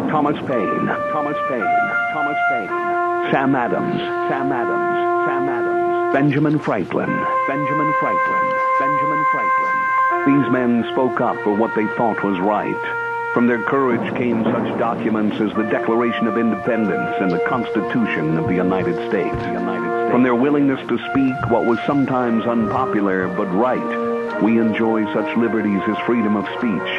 Thomas Paine, Thomas Paine, Thomas Paine, Sam Adams, Sam Adams, Sam Adams, Benjamin Franklin, Benjamin Franklin, Benjamin Franklin. These men spoke up for what they thought was right. From their courage came such documents as the Declaration of Independence and the Constitution of the United States. From their willingness to speak what was sometimes unpopular but right, we enjoy such liberties as freedom of speech,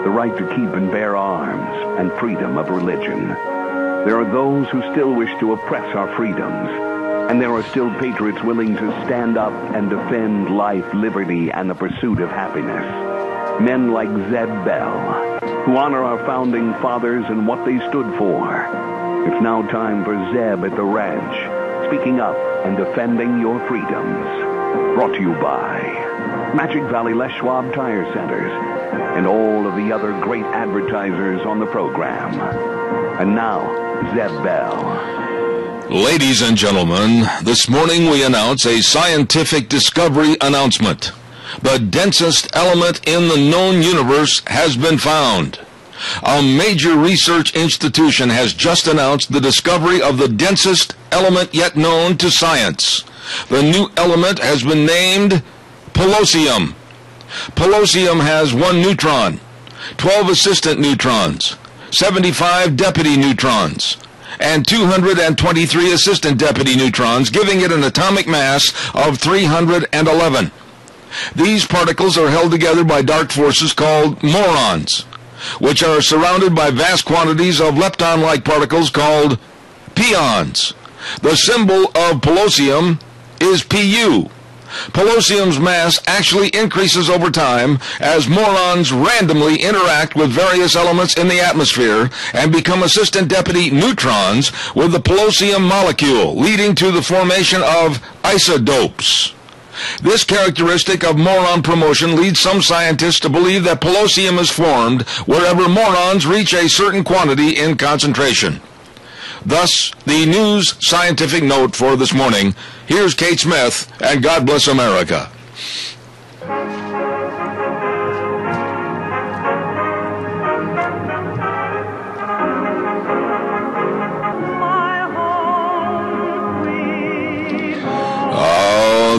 the right to keep and bear arms, and freedom of religion. There are those who still wish to oppress our freedoms, and there are still patriots willing to stand up and defend life, liberty, and the pursuit of happiness. Men like Zeb Bell, who honor our founding fathers and what they stood for. It's now time for Zeb at the Ranch, speaking up and defending your freedoms. Brought to you by Magic Valley Les Schwab Tire Centers and all of the other great advertisers on the program. And now, Zeb Bell. Ladies and gentlemen, this morning we announce a scientific discovery announcement. The densest element in the known universe has been found. A major research institution has just announced the discovery of the densest element yet known to science. The new element has been named Polosium. Polosium has 1 neutron, 12 assistant neutrons, 75 deputy neutrons, and 223 assistant deputy neutrons, giving it an atomic mass of 311. These particles are held together by dark forces called morons, which are surrounded by vast quantities of lepton-like particles called pions. The symbol of Polosium is Pu. Polosium's mass actually increases over time as morons randomly interact with various elements in the atmosphere and become assistant deputy neutrons with the Polosium molecule, leading to the formation of isotopes. This characteristic of moron promotion leads some scientists to believe that Polosium is formed wherever morons reach a certain quantity in concentration. Thus, the news scientific note for this morning. Here's Kate Smith, and God bless America.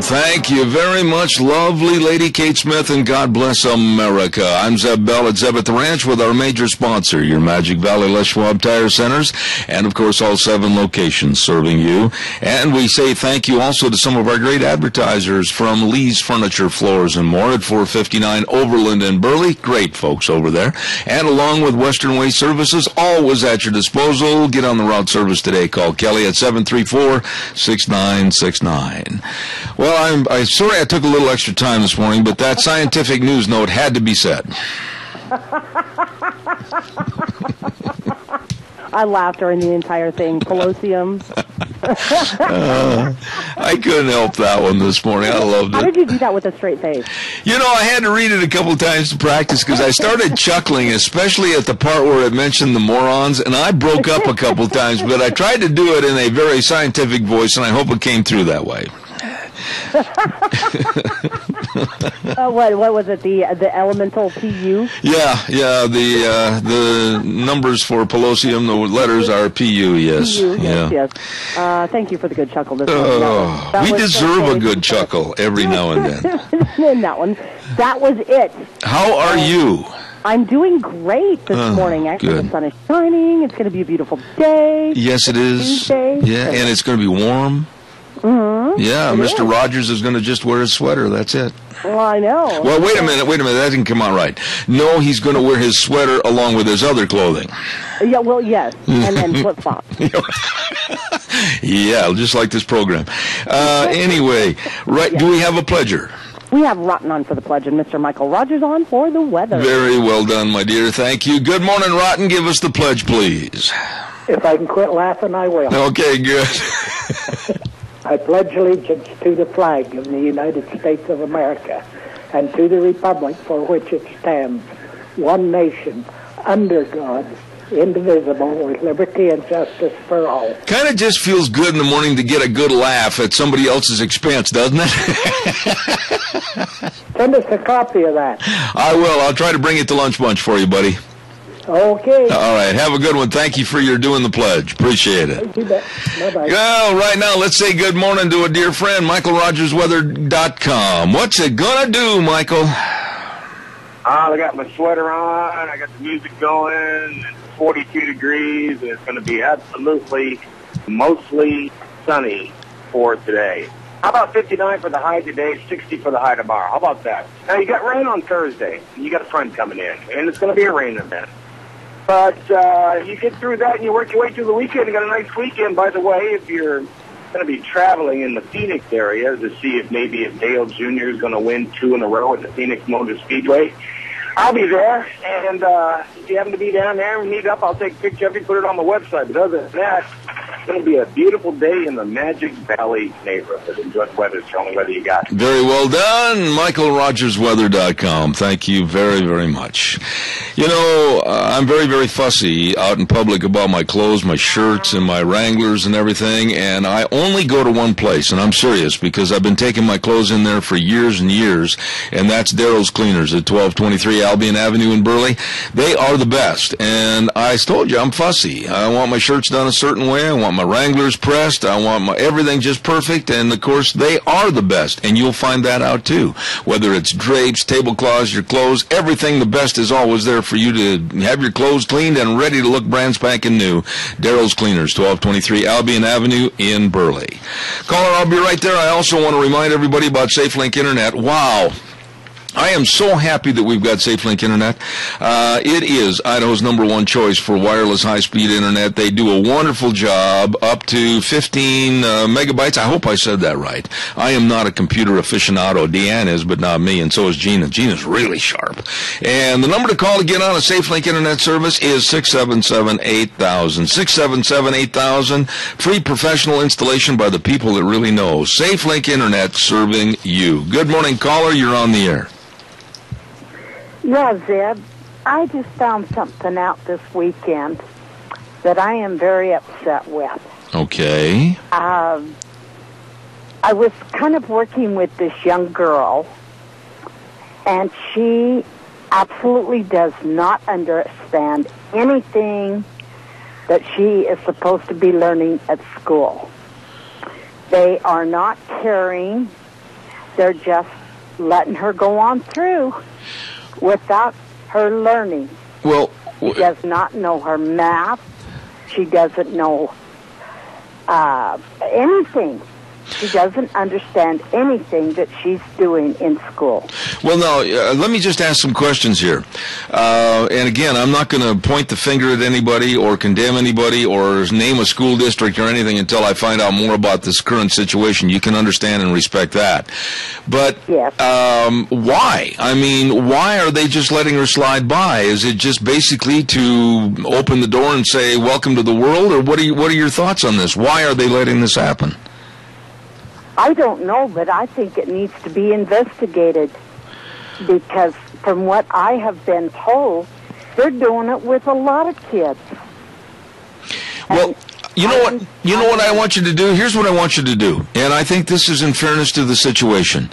Thank you very much, lovely Lady Kate Smith, and God bless America. I'm Zeb Bell at Zeb at the Ranch with our major sponsor, your Magic Valley Les Schwab Tire Centers, and of course all 7 locations serving you. And we say thank you also to some of our great advertisers from Lee's Furniture, Floors, and More at 459 Overland in Burley. Great folks over there. And along with Western Way Services, always at your disposal. Get on the route service today. Call Kelly at 734-6969. Well, I'm sorry I took a little extra time this morning, but that scientific news note had to be said. I laughed during the entire thing. Polosium. I couldn't help that one this morning. I loved it. How did you do that with a straight face? You know, I had to read it a couple of times to practice because I started chuckling, especially at the part where it mentioned the morons, and I broke up a couple of times, but I tried to do it in a very scientific voice, and I hope it came through that way. What was it? The elemental Pu? Yeah. The numbers for Polosium, the letters are Pu. Yes. Pu, yeah. Yes. Thank you for the good chuckle this morning. We deserve a good chuckle every now and then. That was it. How are you? I'm doing great this morning. Actually, good. The sun is shining. It's going to be a beautiful day. Yes, it is. Tuesday. Yeah, and it's going to be warm. Mm-hmm. Yeah, Mr. Rogers is going to just wear his sweater. That's it. Well, I know. Well, wait a minute. That didn't come out right. No, he's going to wear his sweater along with his other clothing. Yeah, well, yes, and flip-flops. Yeah, just like this program. Anyway, right? Do we have a pledger? We have Rotten on for the pledge and Mr. Michael Rogers on for the weather. Very well done, my dear. Thank you. Good morning, Rotten. Give us the pledge, please. If I can quit laughing, I will. Okay, good. I pledge allegiance to the flag of the United States of America and to the republic for which it stands, one nation, under God, indivisible, with liberty and justice for all. Kind of just feels good in the morning to get a good laugh at somebody else's expense, doesn't it? Send us a copy of that. I will. I'll try to bring it to Lunch Bunch for you, buddy. Okay. All right. Have a good one. Thank you for your doing the pledge. Appreciate it. You bet. Bye-bye. Well, right now, let's say good morning to a dear friend, MichaelRogersWeather.com. What's it going to do, Michael? I got my sweater on. I got the music going. It's 42 degrees, and it's going to be absolutely, mostly sunny for today. How about 59 for the high today, 60 for the high tomorrow? How about that? Now, you got rain on Thursday. You got a front coming in, and it's going to be a rain event. But you get through that, and you work your way through the weekend. You got a nice weekend, by the way, if you're going to be traveling in the Phoenix area to see if Dale Jr. is going to win 2 in a row at the Phoenix Motor Speedway. I'll be there, and if you happen to be down there and meet up, I'll take a picture of you, put it on the website. But other than that, it's going to be a beautiful day in the Magic Valley neighborhood. Enjoy the weather. It's the only weather you got. Very well done, MichaelRogersWeather.com. Thank you very, very much. You know, I'm very, very fussy out in public about my clothes, my shirts, and my Wranglers and everything, and I only go to one place, and I'm serious, because I've been taking my clothes in there for years and years, and that's Daryl's Cleaners at 1223 Albion Avenue in Burley. They are the best, and I told you, I'm fussy. I want my shirts done a certain way. I want my Wranglers pressed. I want my everything just perfect, and of course, they are the best, and you'll find that out too. Whether it's drapes, tablecloths, your clothes, everything, the best is always there for you to have your clothes cleaned and ready to look brand spanking new. Daryl's Cleaners, 1223 Albion Avenue in Burley. Caller, I'll be right there. I also want to remind everybody about SafeLink Internet. Wow. I am so happy that we've got SafeLink Internet. It is Idaho's #1 choice for wireless high-speed Internet. They do a wonderful job, up to 15 megabytes. I hope I said that right. I am not a computer aficionado. Deanne is, but not me, and so is Gina. Gina's really sharp. And the number to call to get on a SafeLink Internet service is 677-8000. 677-8000. Free professional installation by the people that really know. SafeLink Internet serving you. Good morning, caller. You're on the air. Yeah, Zeb, I just found something out this weekend that I am very upset with. Okay. I was kind of working with this young girl, and she absolutely does not understand anything that she is supposed to be learning at school. They are not caring. They're just letting her go on through without her learning. Well, she does not know her math. She doesn't know anything. She doesn't understand anything that she's doing in school. Well, now, let me just ask some questions here. And again, I'm not going to point the finger at anybody or condemn anybody or name a school district or anything until I find out more about this current situation. You can understand and respect that. But yes. Why? I mean, why are they just letting her slide by? Is it just basically to open the door and say, welcome to the world? Or what are your thoughts on this? Why are they letting this happen? I don't know, but I think it needs to be investigated, because from what I have been told, they're doing it with a lot of kids. Well, you know what I want you to do? Here's what I want you to do, and I think this is in fairness to the situation.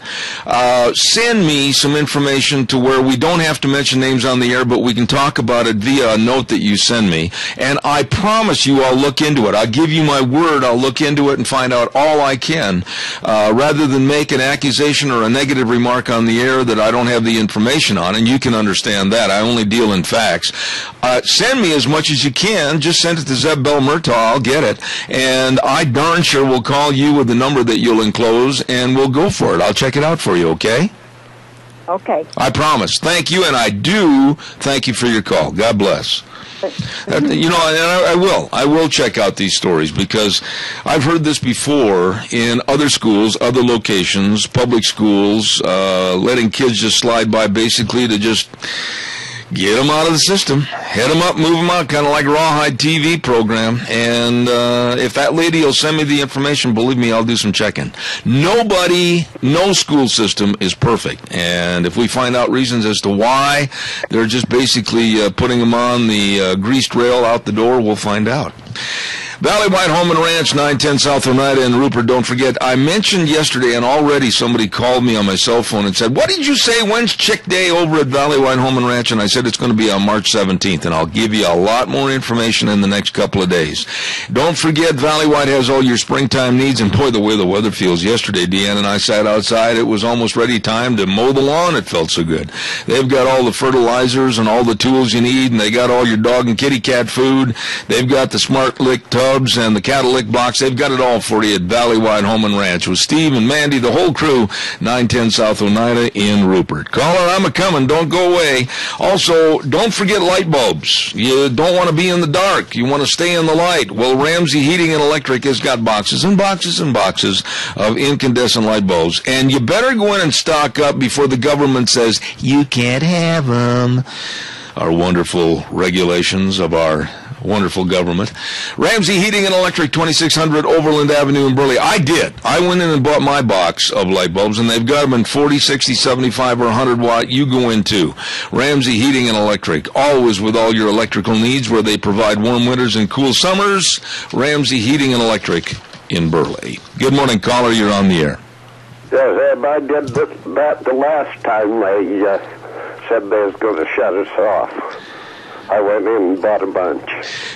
Send me some information to where we don't have to mention names on the air, but we can talk about it via a note that you send me, and I promise you I'll look into it. I'll give you my word I'll look into it and find out all I can, rather than make an accusation or a negative remark on the air that I don't have the information on, and you can understand that. I only deal in facts. Send me as much as you can. Just send it to Zeb Bell Murtaugh. I'll get it, and I darn sure will call you with the number that you'll enclose, and we'll go for it. I'll check it out for you, okay? Okay. I promise. Thank you, and I do thank you for your call. God bless. You know, and I will check out these stories, because I've heard this before in other schools, other locations, public schools, letting kids just slide by basically to just get them out of the system, head them up, move them out, kind of like a Rawhide TV program. And if that lady will send me the information, believe me, I'll do some checking. No school system is perfect. And if we find out reasons as to why they're just basically putting them on the greased rail out the door, we'll find out. Valley White Home and Ranch, 910 South Oneida in Rupert. Don't forget, I mentioned yesterday, and already somebody called me on my cell phone and said, what did you say, when's Chick Day over at Valley White Home and Ranch? And I said it's going to be on March 17th, and I'll give you a lot more information in the next couple of days. Don't forget, Valley White has all your springtime needs, and boy, the way the weather feels. Yesterday, Deanna and I sat outside. It was almost ready time to mow the lawn. It felt so good. They've got all the fertilizers and all the tools you need, and they got all your dog and kitty cat food. They've got the Smart Lick tubs and the Cattle Lick box. They've got it all for you at Valley White Home and Ranch with Steve and Mandy, the whole crew, 910 South Oneida in Rupert. Caller, I'm a-coming. Don't go away. Also, don't forget light bulbs. You don't want to be in the dark. You want to stay in the light. Well, Ramsey Heating and Electric has got boxes and boxes and boxes of incandescent light bulbs. And you better go in and stock up before the government says, you can't have them. Our wonderful regulations of our wonderful government. Ramsey Heating and Electric, 2600 Overland Avenue in Burley. I did. I went in and bought my box of light bulbs, and they've got them in 40, 60, 75, or 100 watt. You go into Ramsey Heating and Electric, always with all your electrical needs, where they provide warm winters and cool summers. Ramsey Heating and Electric in Burley. Good morning, caller. You're on the air. Yes, I did that the last time they said they was going to shut us off. I went in and bought a bunch.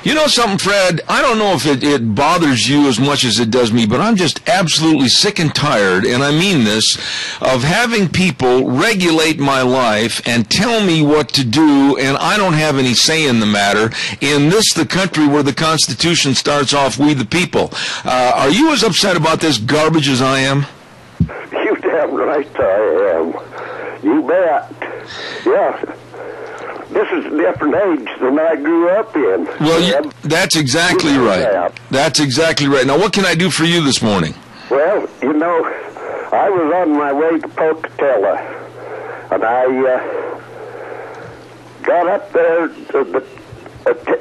You know something, Fred? I don't know if it bothers you as much as it does me, but I'm just absolutely sick and tired, and I mean this, of having people regulate my life and tell me what to do, and I don't have any say in the matter. In this, the country where the Constitution starts off, we the people. Are you as upset about this garbage as I am? You damn right I am. You bet. Yeah. This is a different age than I grew up in. Well, that's exactly right. That's exactly right. Now, what can I do for you this morning? Well, you know, I was on my way to Pocatello, and I got up there at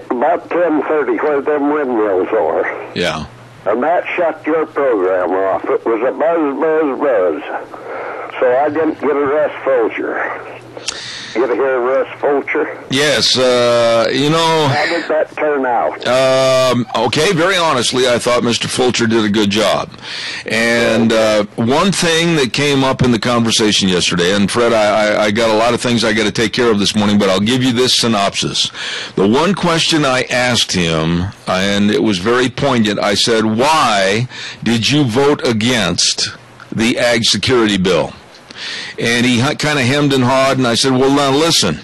about 10:30 where them windmills are. Yeah. And that shut your program off. It was a buzz. So I didn't get a Russ Fulcher. You ever hear of Russ Fulcher? Yes, you know... How did that turn out? Okay, very honestly, I thought Mr. Fulcher did a good job. And one thing that came up in the conversation yesterday, and Fred, I got a lot of things I got to take care of this morning, but I'll give you this synopsis. The one question I asked him, and it was very poignant, I said, why did you vote against the Ag Security Bill? And he kind of hemmed and hawed, and I said, well, now listen,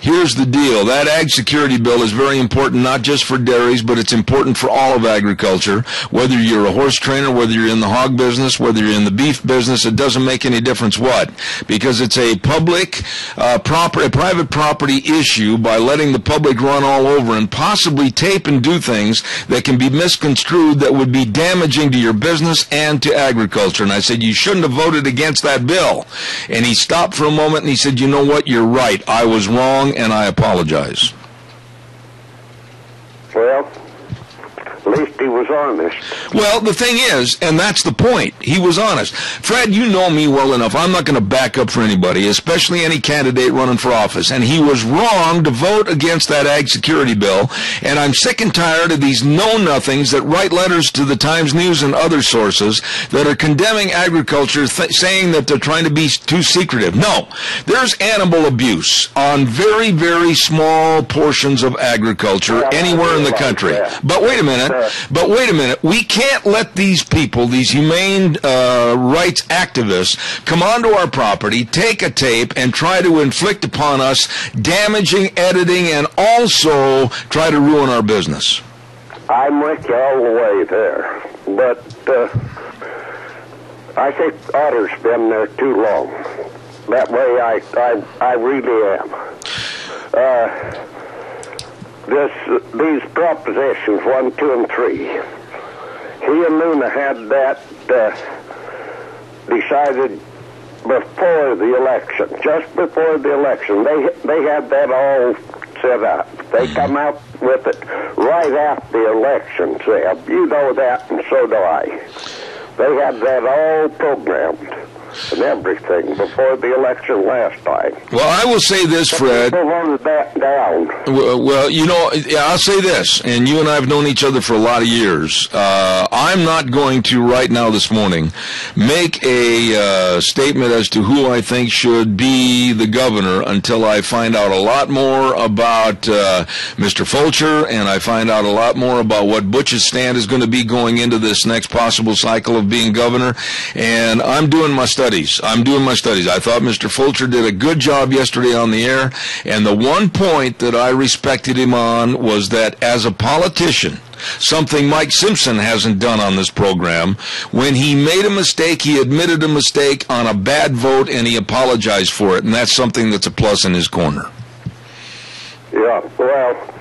here's the deal. That Ag Security Bill is very important, not just for dairies, but it's important for all of agriculture. Whether you're a horse trainer, whether you're in the hog business, whether you're in the beef business, it doesn't make any difference what. Because it's a public, a private property issue by letting the public run all over and possibly tape and do things that can be misconstrued that would be damaging to your business and to agriculture. And I said, you shouldn't have voted against that bill. And he stopped for a moment and he said, you know what, you're right. I was wrong, and I apologize. Well, at least he was honest. Well, the thing is, and that's the point, he was honest. Fred, you know me well enough. I'm not going to back up for anybody, especially any candidate running for office. And he was wrong to vote against that Ag Security Bill. And I'm sick and tired of these know-nothings that write letters to the Times News and other sources that are condemning agriculture, saying that they're trying to be too secretive. No, there's animal abuse on very, very small portions of agriculture anywhere in the country. But wait a minute. We can't let these people, these humane rights activists, come onto our property, take a tape, and try to inflict upon us damaging editing and also try to ruin our business. I'm with you all the way there. But I think Otter's been there too long. That way I really am. These propositions 1, 2, and 3. He and Luna had that decided before the election, just before the election. They had that all set up. They come out with it right after the election. Zeb, you know that, and so do I. They had that all programmed. and everything before the election last time. Well, I will say this, Fred. People voted that down. Well, I'll say this, and you and I have known each other for a lot of years. I'm not going to, right now this morning, make a statement as to who I think should be the governor until I find out a lot more about Mr. Fulcher, and I find out a lot more about what Butch's stand is going to be going into this next possible cycle of being governor. And I'm doing my studies. I thought Mr. Fulcher did a good job yesterday on the air, and the one point that I respected him on was that as a politician, something Mike Simpson hasn't done on this program, when he made a mistake, he admitted a mistake on a bad vote, and he apologized for it, and that's something that's a plus in his corner. Yeah, well,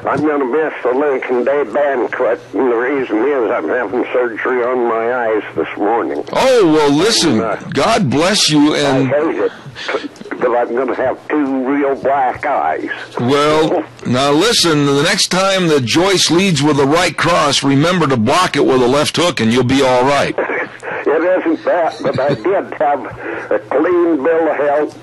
I'm going to miss the Lincoln Day banquet, and the reason is I'm having surgery on my eyes this morning. Oh, well, listen, God bless you. And I hate it, because I'm going to have two real black eyes. Well, now listen, the next time that Joyce leads with a right cross, remember to block it with a left hook, and you'll be all right. It isn't that, but I did have a clean bill of health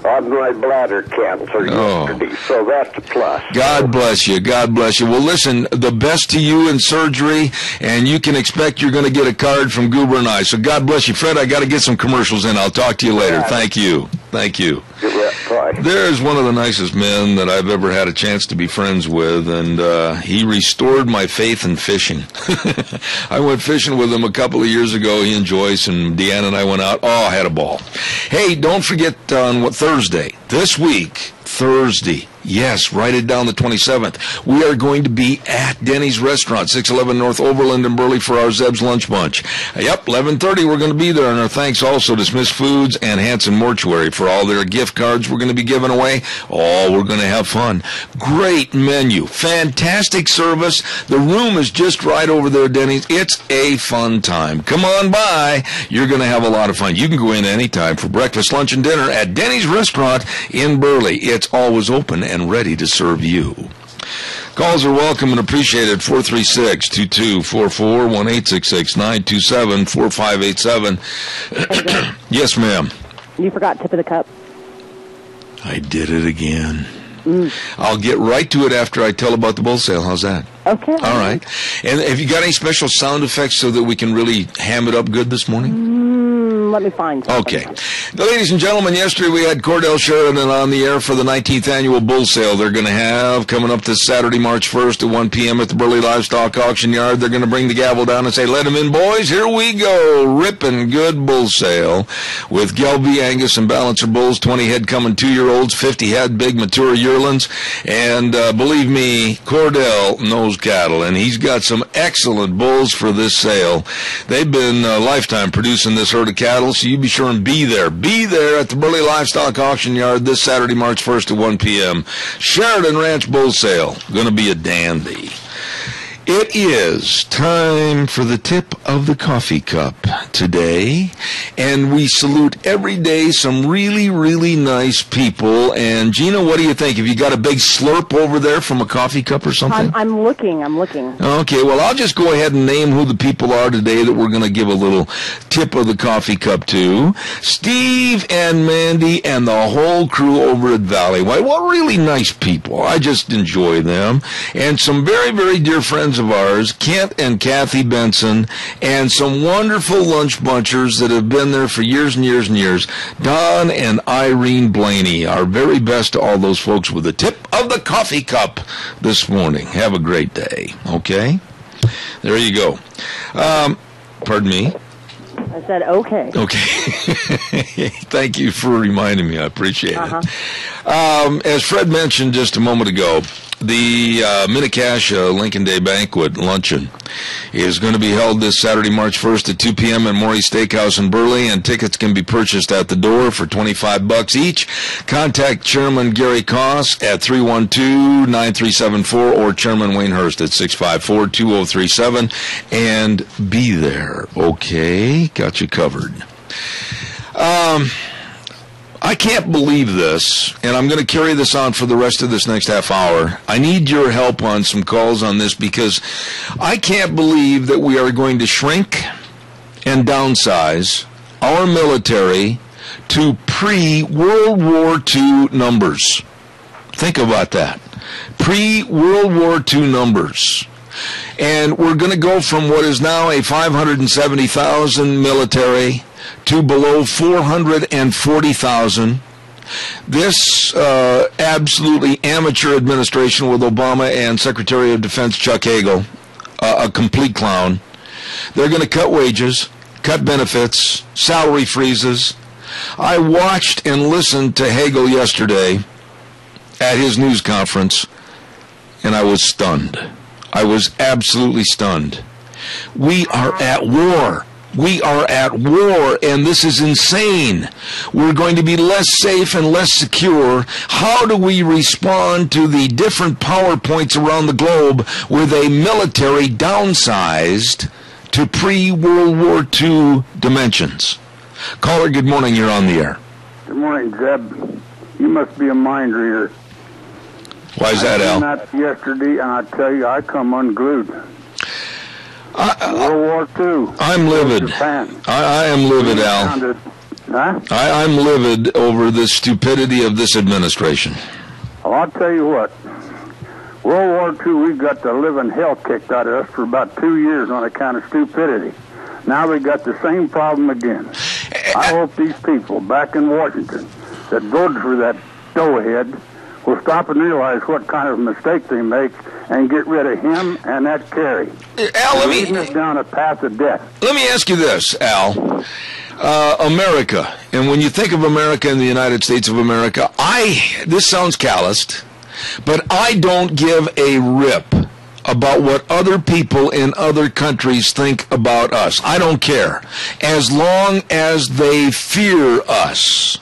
on my bladder cancer yesterday, so that's a plus. God bless you. God bless you. Well, listen, the best to you in surgery, and you can expect you're going to get a card from Goober and I. So God bless you. Fred, I got to get some commercials in. I'll talk to you later. Right. Thank you. Thank you. Yeah, right. There's one of the nicest men that I've ever had a chance to be friends with, and he restored my faith in fishing. I went fishing with him a couple of years ago. He and Joyce and Deanna and I went out. Oh, I had a ball. Hey, don't forget on Thursday, this week, Thursday. Yes, write it down, the 27th. We are going to be at Denny's Restaurant, 611 North Overland in Burley for our Zeb's Lunch Bunch. Yep, 11:30 we're going to be there, and our thanks also to Smith's Foods and Hanson Mortuary for all their gift cards we're going to be giving away. Oh, we're going to have fun. Great menu. Fantastic service. The room is just right over there, Denny's. It's a fun time. Come on by. You're going to have a lot of fun. You can go in anytime for breakfast, lunch, and dinner at Denny's Restaurant in Burley. It's always open and ready to serve you. Calls are welcome and appreciated. 436-2244, 1-866-927-4587. Yes, ma'am. You forgot tip of the cup. I did it again. I'll get right to it after I tell about the bull sale. How's that? Okay. All right. And have you got any special sound effects so that we can really ham it up good this morning? Let me find something. Okay. Ladies and gentlemen, yesterday we had Cordell Sheridan on the air for the 19th annual bull sale they're going to have coming up this Saturday, March 1st at 1 p.m. at the Burley Livestock Auction Yard. They're going to bring the gavel down and say, let them in, boys. Here we go. Ripping good bull sale with Gelby, Angus, and Balancer bulls, 20 head coming 2-year-olds, 50 head big mature yearlings. And believe me, Cordell knows cattle, and he's got some excellent bulls for this sale. They've been lifetime producing this herd of cattle, so you be sure and be there. Be there at the Burley Livestock Auction Yard this Saturday, March 1st at 1 p.m. Sheridan Ranch Bull Sale. Going to be a dandy. It is time for the tip of the coffee cup today, and we salute every day some really, really nice people. And Gina, what do you think? Have you got a big slurp over there from a coffee cup or something? I'm looking. Okay, well, I'll just go ahead and name who the people are today that we're going to give a little tip of the coffee cup to. Steve and Mandy and the whole crew over at Valley White. What really nice people. I just enjoy them. And some very, very dear friends of ours, Kent and Kathy Benson, and some wonderful lunch bunchers that have been there for years and years and years, Don and Irene Blaney. Our very best to all those folks with the tip of the coffee cup this morning. Have a great day, okay? There you go. Pardon me? I said okay. Okay. Thank you for reminding me. I appreciate it. As Fred mentioned just a moment ago, the Mini-Cash Lincoln Day Banquet Luncheon is going to be held this Saturday, March 1st at 2 p.m. at Maury's Steakhouse in Burley, and tickets can be purchased at the door for $25 each. Contact Chairman Gary Koss at 312-9374 or Chairman Wayne Hurst at 654-2037 and be there. Okay, got you covered. I can't believe this, and I'm going to carry this on for the rest of this next half hour. I need your help on some calls on this because I can't believe that we are going to shrink and downsize our military to pre-World War II numbers. Think about that. Pre-World War II numbers. And we're going to go from what is now a 570,000 military to below 440,000. This absolutely amateur administration with Obama and Secretary of Defense Chuck Hagel, a complete clown. They're going to cut wages, cut benefits, salary freezes. I watched and listened to Hagel yesterday at his news conference, and I was stunned. I was absolutely stunned. We are at war. We are at war, and this is insane. We're going to be less safe and less secure. How do we respond to the different PowerPoints around the globe with a military downsized to pre-World War II dimensions? Caller, good morning. You're on the air. Good morning, Zeb. You must be a mind reader. Why is that, Al? I seen that yesterday, and I tell you, I come unglued. World War II. I'm livid. I am livid, Al. Huh? I'm livid over the stupidity of this administration. Well, I'll tell you what. World War II, we got the living hell kicked out of us for about 2 years on account of stupidity. Now we got the same problem again. I hope these people back in Washington that voted for that doughhead will stop and realize what kind of mistake they make and get rid of him and that Kerry. Al, leading us down a path of death. Let me ask you this, Al. America, and when you think of America and the United States of America, this sounds calloused, but I don't give a rip about what other people in other countries think about us. I don't care. As long as they fear us.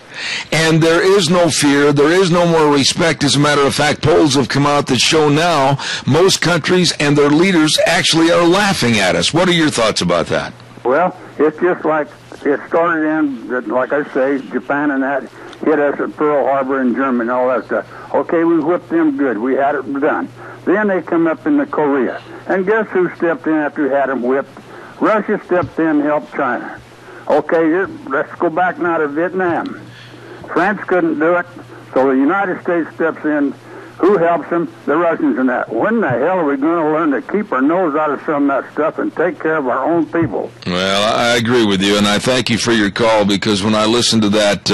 And there is no fear, there is no more respect. As a matter of fact, polls have come out that show now most countries and their leaders actually are laughing at us. What are your thoughts about that? Well, it's just like it started in, like I say, Japan and that hit us at Pearl Harbor and Germany and all that stuff. Okay, we whipped them good. We had it done. Then they come up into Korea. And guess who stepped in after we had them whipped? Russia stepped in and helped China. Okay, let's go back now to Vietnam. France couldn't do it, so the United States steps in. Who helps them? The Russians and that. When the hell are we going to learn to keep our nose out of some of that stuff and take care of our own people? Well, I agree with you, and I thank you for your call, because when I listened to that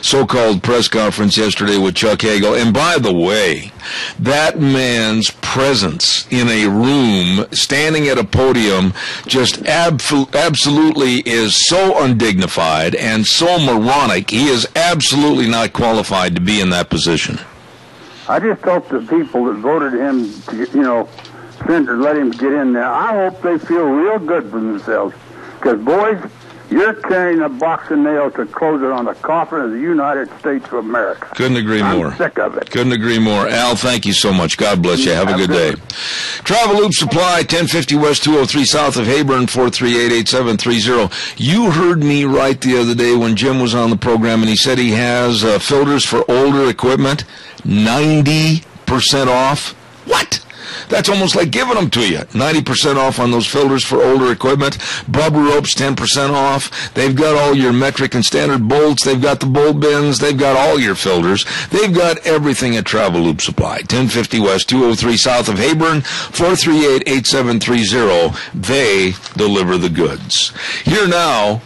so-called press conference yesterday with Chuck Hagel, and by the way, that man's presence in a room, standing at a podium, just absolutely is so undignified and so moronic. He is absolutely not qualified to be in that position. I just hope the people that voted him to, let him get in there, I hope they feel real good for themselves. Because, boys, you're carrying a box of nails to close it on the coffin of the United States of America. Couldn't agree more. I'm sick of it. Couldn't agree more. Al, thank you so much. God bless you. Have a good day. Travel Loop Supply, 1050 West 203 south of Heyburn, 438-8730. You heard me right the other day when Jim was on the program, and he said he has filters for older equipment, 90% off. What? That's almost like giving them to you. 90% off on those filters for older equipment. Bubba Ropes, 10% off. They've got all your metric and standard bolts. They've got the bolt bins. They've got all your filters. They've got everything at Travel Loop Supply. 1050 West, 203 south of Heyburn, 438-8730. They deliver the goods. Here now,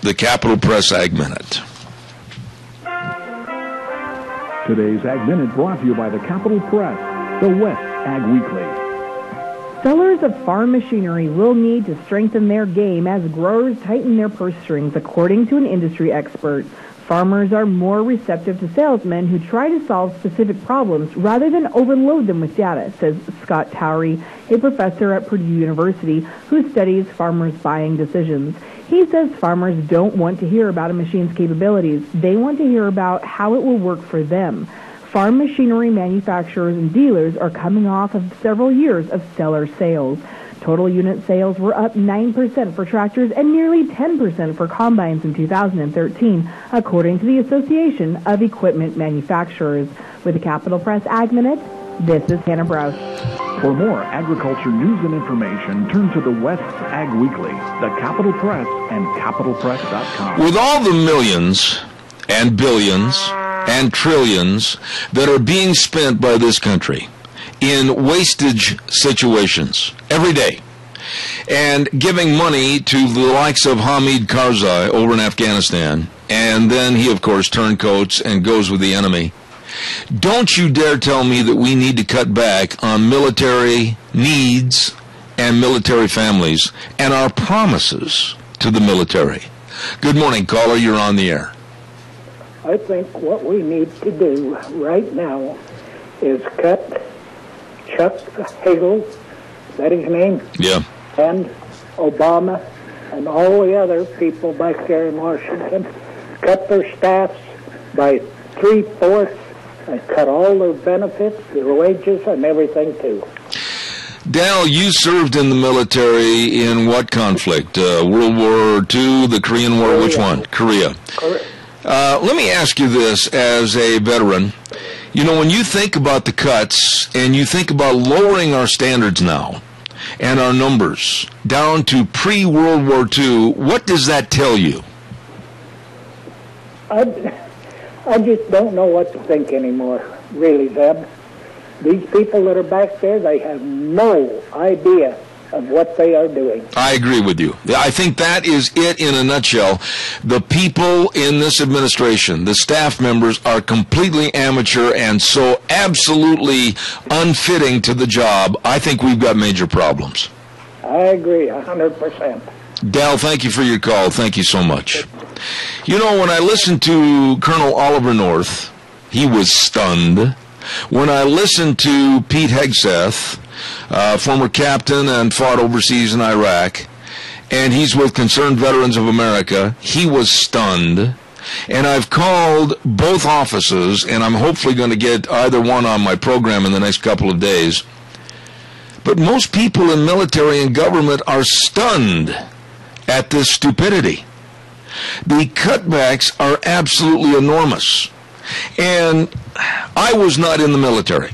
the Capital Press Ag Minute. Today's Ag Minute brought to you by the Capital Press, the West Ag Weekly. Sellers of farm machinery will need to strengthen their game as growers tighten their purse strings, according to an industry expert. Farmers are more receptive to salesmen who try to solve specific problems rather than overload them with data, says Scott Towery, a professor at Purdue University who studies farmers' buying decisions. He says farmers don't want to hear about a machine's capabilities. They want to hear about how it will work for them. Farm machinery manufacturers and dealers are coming off of several years of stellar sales. Total unit sales were up 9% for tractors and nearly 10% for combines in 2013, according to the Association of Equipment Manufacturers. With the Capital Press Ag Minute, this is Hannah Brous. For more agriculture news and information, turn to the West's Ag Weekly, the Capital Press, and capitalpress.com. With all the millions and billions and trillions that are being spent by this country in wastage situations every day, and giving money to the likes of Hamid Karzai over in Afghanistan, and then he, of course, turncoats and goes with the enemy, don't you dare tell me that we need to cut back on military needs and military families and our promises to the military. Good morning, caller. You're on the air. I think what we need to do right now is cut Chuck Hagel, is that his name? Yeah. And Obama and all the other people back there in Washington, cut their staffs by 3/4 and cut all their benefits, their wages, and everything, too. Dal, you served in the military in what conflict? World War II, the Korean War, which one? Korea. Let me ask you this as a veteran. You know, when you think about the cuts and you think about lowering our standards now and our numbers down to pre-World War II, what does that tell you? I just don't know what to think anymore, really, Zeb. These people that are back there, they have no idea of what they are doing. I agree with you. I think that is it in a nutshell. The people in this administration, the staff members, are completely amateur and so absolutely unfitting to the job. I think we've got major problems. I agree, 100%. Dal, thank you for your call. Thank you so much. You know, when I listened to Colonel Oliver North, he was stunned. When I listened to Pete Hegseth, former captain and fought overseas in Iraq, and he's with Concerned Veterans of America, he was stunned. And I've called both offices, and I'm hopefully going to get either one on my program in the next couple of days. But most people in military and government are stunned at this stupidity. The cutbacks are absolutely enormous. And I was not in the military.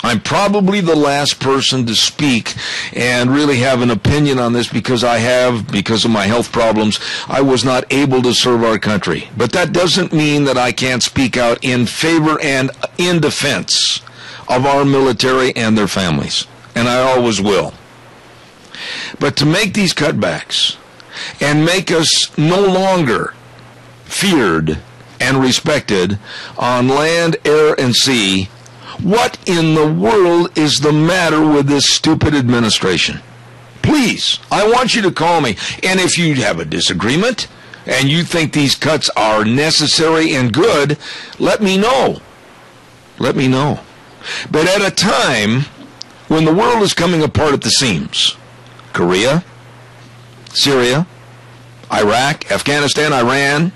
I'm probably the last person to speak and really have an opinion on this because of my health problems, I was not able to serve our country. But that doesn't mean that I can't speak out in favor and in defense of our military and their families. And I always will. But to make these cutbacks and make us no longer feared and respected on land, air, and sea, what in the world is the matter with this stupid administration? Please, I want you to call me. And if you have a disagreement and you think these cuts are necessary and good, let me know. Let me know. But at a time when the world is coming apart at the seams, Korea, Syria, Iraq, Afghanistan, Iran,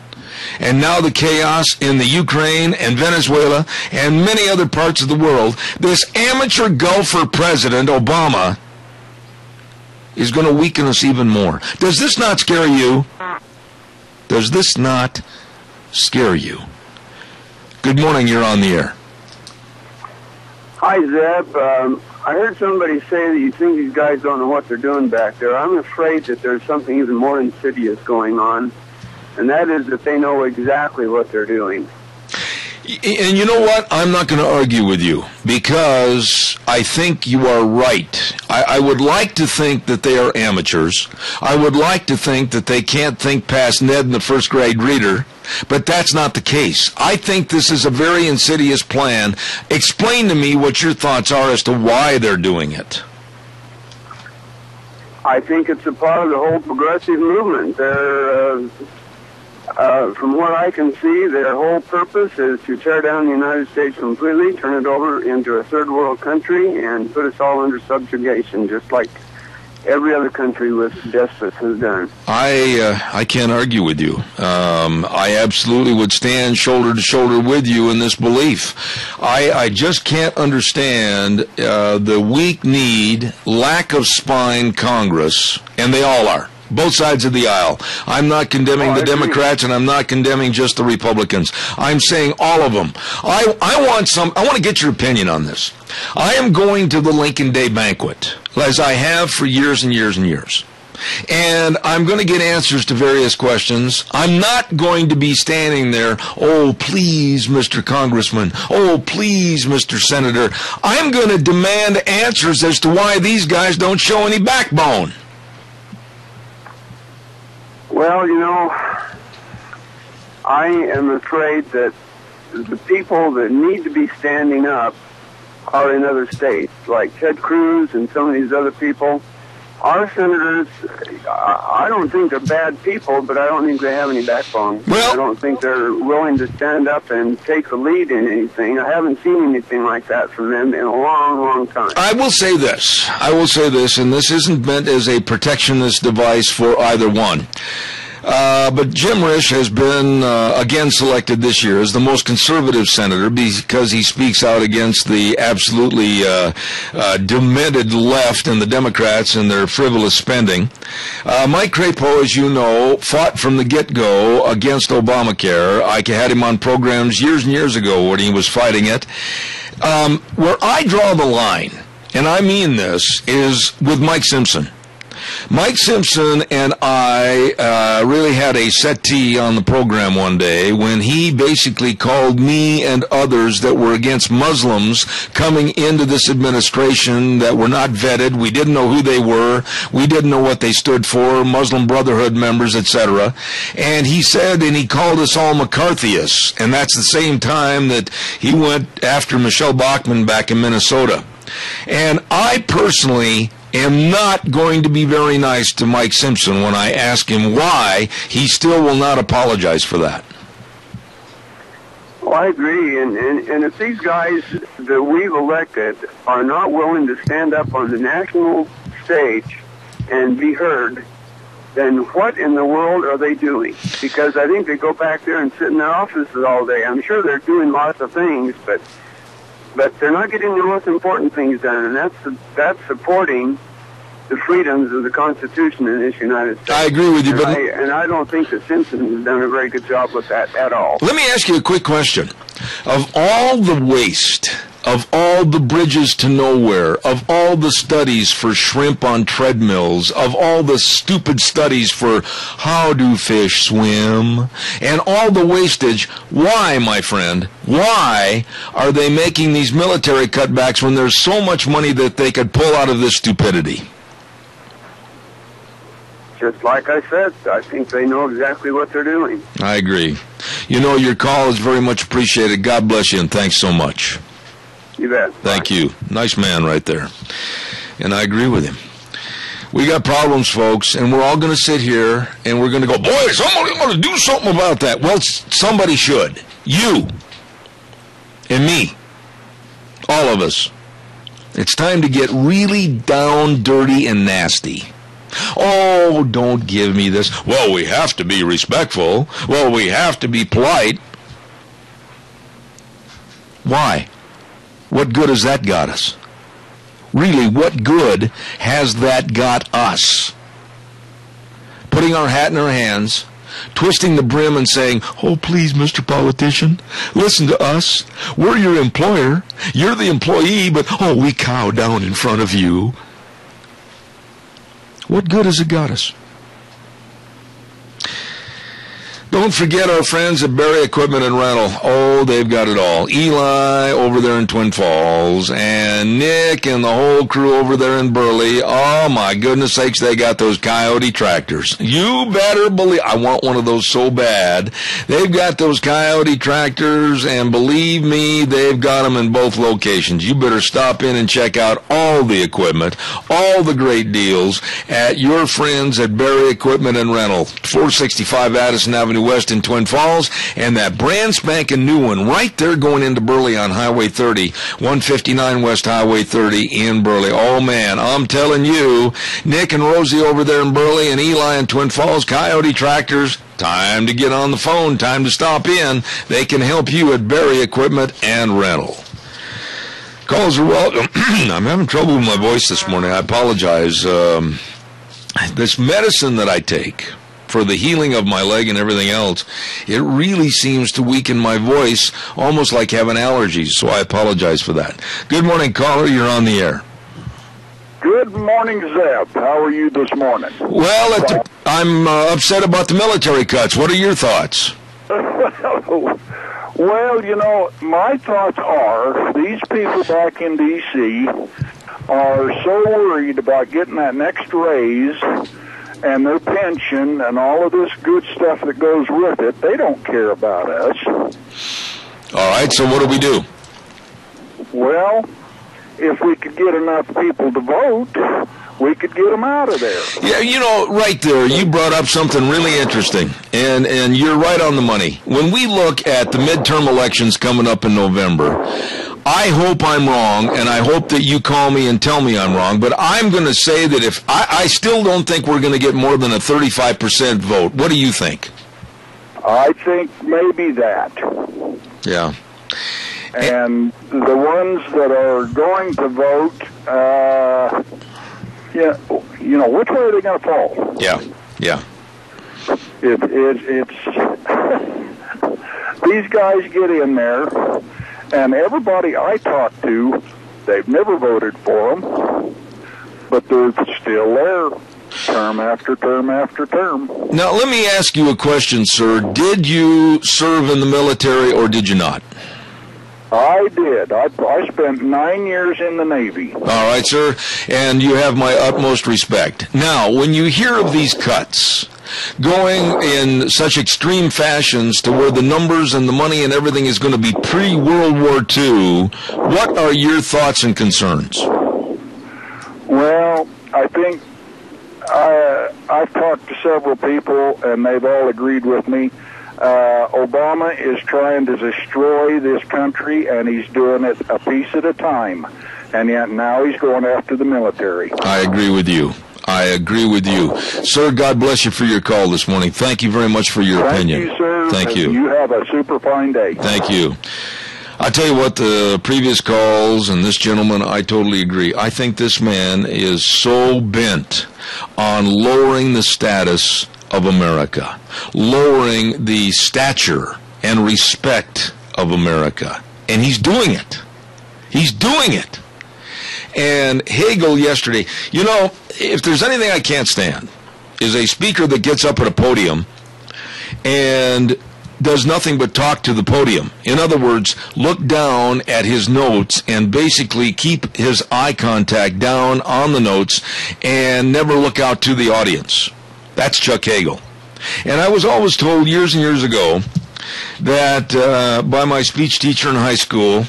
and now the chaos in the Ukraine and Venezuela and many other parts of the world, this amateur golfer president, Obama, is going to weaken us even more. Does this not scare you? Does this not scare you? Good morning, you're on the air. Hi, Zeb. I heard somebody say that you think these guys don't know what they're doing back there. I'm afraid that there's something even more insidious going on, and that is that they know exactly what they're doing. And you know what? I'm not going to argue with you because I think you are right. I would like to think that they are amateurs. I would like to think that they can't think past Ned and the first grade reader, but that's not the case. I think this is a very insidious plan. Explain to me what your thoughts are as to why they're doing it. I think it's a part of the whole progressive movement. They're... from what I can see, their whole purpose is to tear down the United States completely, turn it over into a third world country, and put us all under subjugation, just like every other country with despots has done. I can't argue with you. I absolutely would stand shoulder to shoulder with you in this belief. I just can't understand the weak-kneed, lack of spine Congress, and they all are. Both sides of the aisle. I'm not condemning the Democrats, and I'm not condemning just the Republicans. I'm saying all of them. I want to get your opinion on this. I am going to the Lincoln Day banquet, as I have for years and years and years. And I'm going to get answers to various questions. I'm not going to be standing there, oh, please, Mr. Congressman. Oh, please, Mr. Senator. I'm going to demand answers as to why these guys don't show any backbone. Well, you know, I am afraid that the people that need to be standing up are in other states, like Ted Cruz and some of these other people. Our senators, I don't think they're bad people, but I don't think they have any backbone. I don't think they're willing to stand up and take the lead in anything. I haven't seen anything like that from them in a long, long time. I will say this, and this isn't meant as a protectionist device for either one. But Jim Risch has been again selected this year as the most conservative senator because he speaks out against the absolutely demented left and the Democrats and their frivolous spending. Mike Crapo, as you know, fought from the get-go against Obamacare. I had him on programs years and years ago when he was fighting it. Where I draw the line, and I mean this, is with Mike Simpson. Mike Simpson and I really had a settee on the program one day when he basically called me and others that were against Muslims coming into this administration that were not vetted. We didn't know who they were. We didn't know what they stood for, Muslim Brotherhood members, etc. And he said, and he called us all McCarthyists. And that's the same time that he went after Michelle Bachmann back in Minnesota. And I personally am not going to be very nice to Mike Simpson when I ask him why he still will not apologize for that. Well, I agree, and if these guys that we've elected are not willing to stand up on the national stage and be heard, then what in the world are they doing? Because I think they go back there and sit in their offices all day. I'm sure they're doing lots of things, but they're not getting the most important things done, and that's supporting the freedoms of the Constitution in this United States. I agree with you, but I don't think that Simpson has done a very good job with that at all. Let me ask you a quick question. Of all the waste, of all the bridges to nowhere, of all the studies for shrimp on treadmills, of all the stupid studies for how do fish swim, and all the wastage, why, my friend, why are they making these military cutbacks when there's so much money that they could pull out of this stupidity? Just like I said, I think they know exactly what they're doing. I agree. You know, your call is very much appreciated. God bless you, and thanks so much. You bet. Thank you. Nice man right there. And I agree with him. We got problems, folks, and we're all going to sit here and we're going to go, boy, somebody's going to do something about that. Well, somebody should. You and me. All of us. It's time to get really down, dirty, and nasty. Oh, don't give me this. Well, we have to be respectful. Well, we have to be polite. Why? What good has that got us? Really, what good has that got us? Putting our hat in our hands, twisting the brim and saying, oh, please, Mr. Politician, listen to us. We're your employer. You're the employee, but, oh, we cow down in front of you. What good has it got us? Don't forget our friends at Berry Equipment and Rental. Oh, they've got it all. Eli over there in Twin Falls and Nick and the whole crew over there in Burley. Oh, my goodness sakes, they got those Coyote tractors. You better believe. I want one of those so bad. They've got those Coyote tractors, and believe me, they've got them in both locations. You better stop in and check out all the equipment, all the great deals at your friends at Berry Equipment and Rental. 465 Addison Avenue West in Twin Falls, and that brand spanking new one right there going into Burley on Highway 30, 159 West Highway 30 in Burley. Oh, man, I'm telling you, Nick and Rosie over there in Burley and Eli in Twin Falls, Coyote Tractors, time to get on the phone, time to stop in. They can help you at Berry Equipment and Rental. Calls are welcome. I'm having trouble with my voice this morning. I apologize. this medicine that I take for the healing of my leg and everything else, it really seems to weaken my voice, almost like having allergies, so I apologize for that. Good morning, caller. You're on the air. Good morning, Zeb. How are you this morning? Well, I'm upset about the military cuts. What are your thoughts? Well, you know, my thoughts are these people back in D.C. are so worried about getting that next raise and their pension and all of this good stuff that goes with it. They don't care about us. All right, so what do we do? Well, if we could get enough people to vote, we could get them out of there. Yeah, you know, right there, you brought up something really interesting, and you're right on the money. When we look at the midterm elections coming up in November, I hope I'm wrong, and I hope that you call me and tell me I'm wrong, but I'm going to say that if I still don't think we're going to get more than a 35% vote. What do you think? I think maybe that. Yeah. And the ones that are going to vote, yeah, you know, which way are they going to fall? Yeah, yeah. It's these guys get in there, and everybody I talk to, they've never voted for them, but they're still there, term after term after term. Now, let me ask you a question, sir. Did you serve in the military or did you not? I did. I spent 9 years in the Navy. All right, sir, and you have my utmost respect. Now, when you hear of these cuts going in such extreme fashions to where the numbers and the money and everything is going to be pre-World War II, what are your thoughts and concerns? Well, I think I've talked to several people, and they've all agreed with me. Obama is trying to destroy this country, and he's doing it a piece at a time. And yet now he's going after the military. I agree with you. I agree with you. Sir, God bless you for your call this morning. Thank you very much for your opinion. Thank you, sir. Thank you. You have a super fine day. Thank you. I tell you what, the previous calls and this gentleman, I totally agree. I think this man is so bent on lowering the status of America, lowering the stature and respect of America. And he's doing it. He's doing it. And Hagel yesterday, you know, if there's anything I can't stand, is a speaker that gets up at a podium and does nothing but talk to the podium. In other words, look down at his notes and basically keep his eye contact down on the notes and never look out to the audience. That's Chuck Hagel. And I was always told years and years ago that by my speech teacher in high school,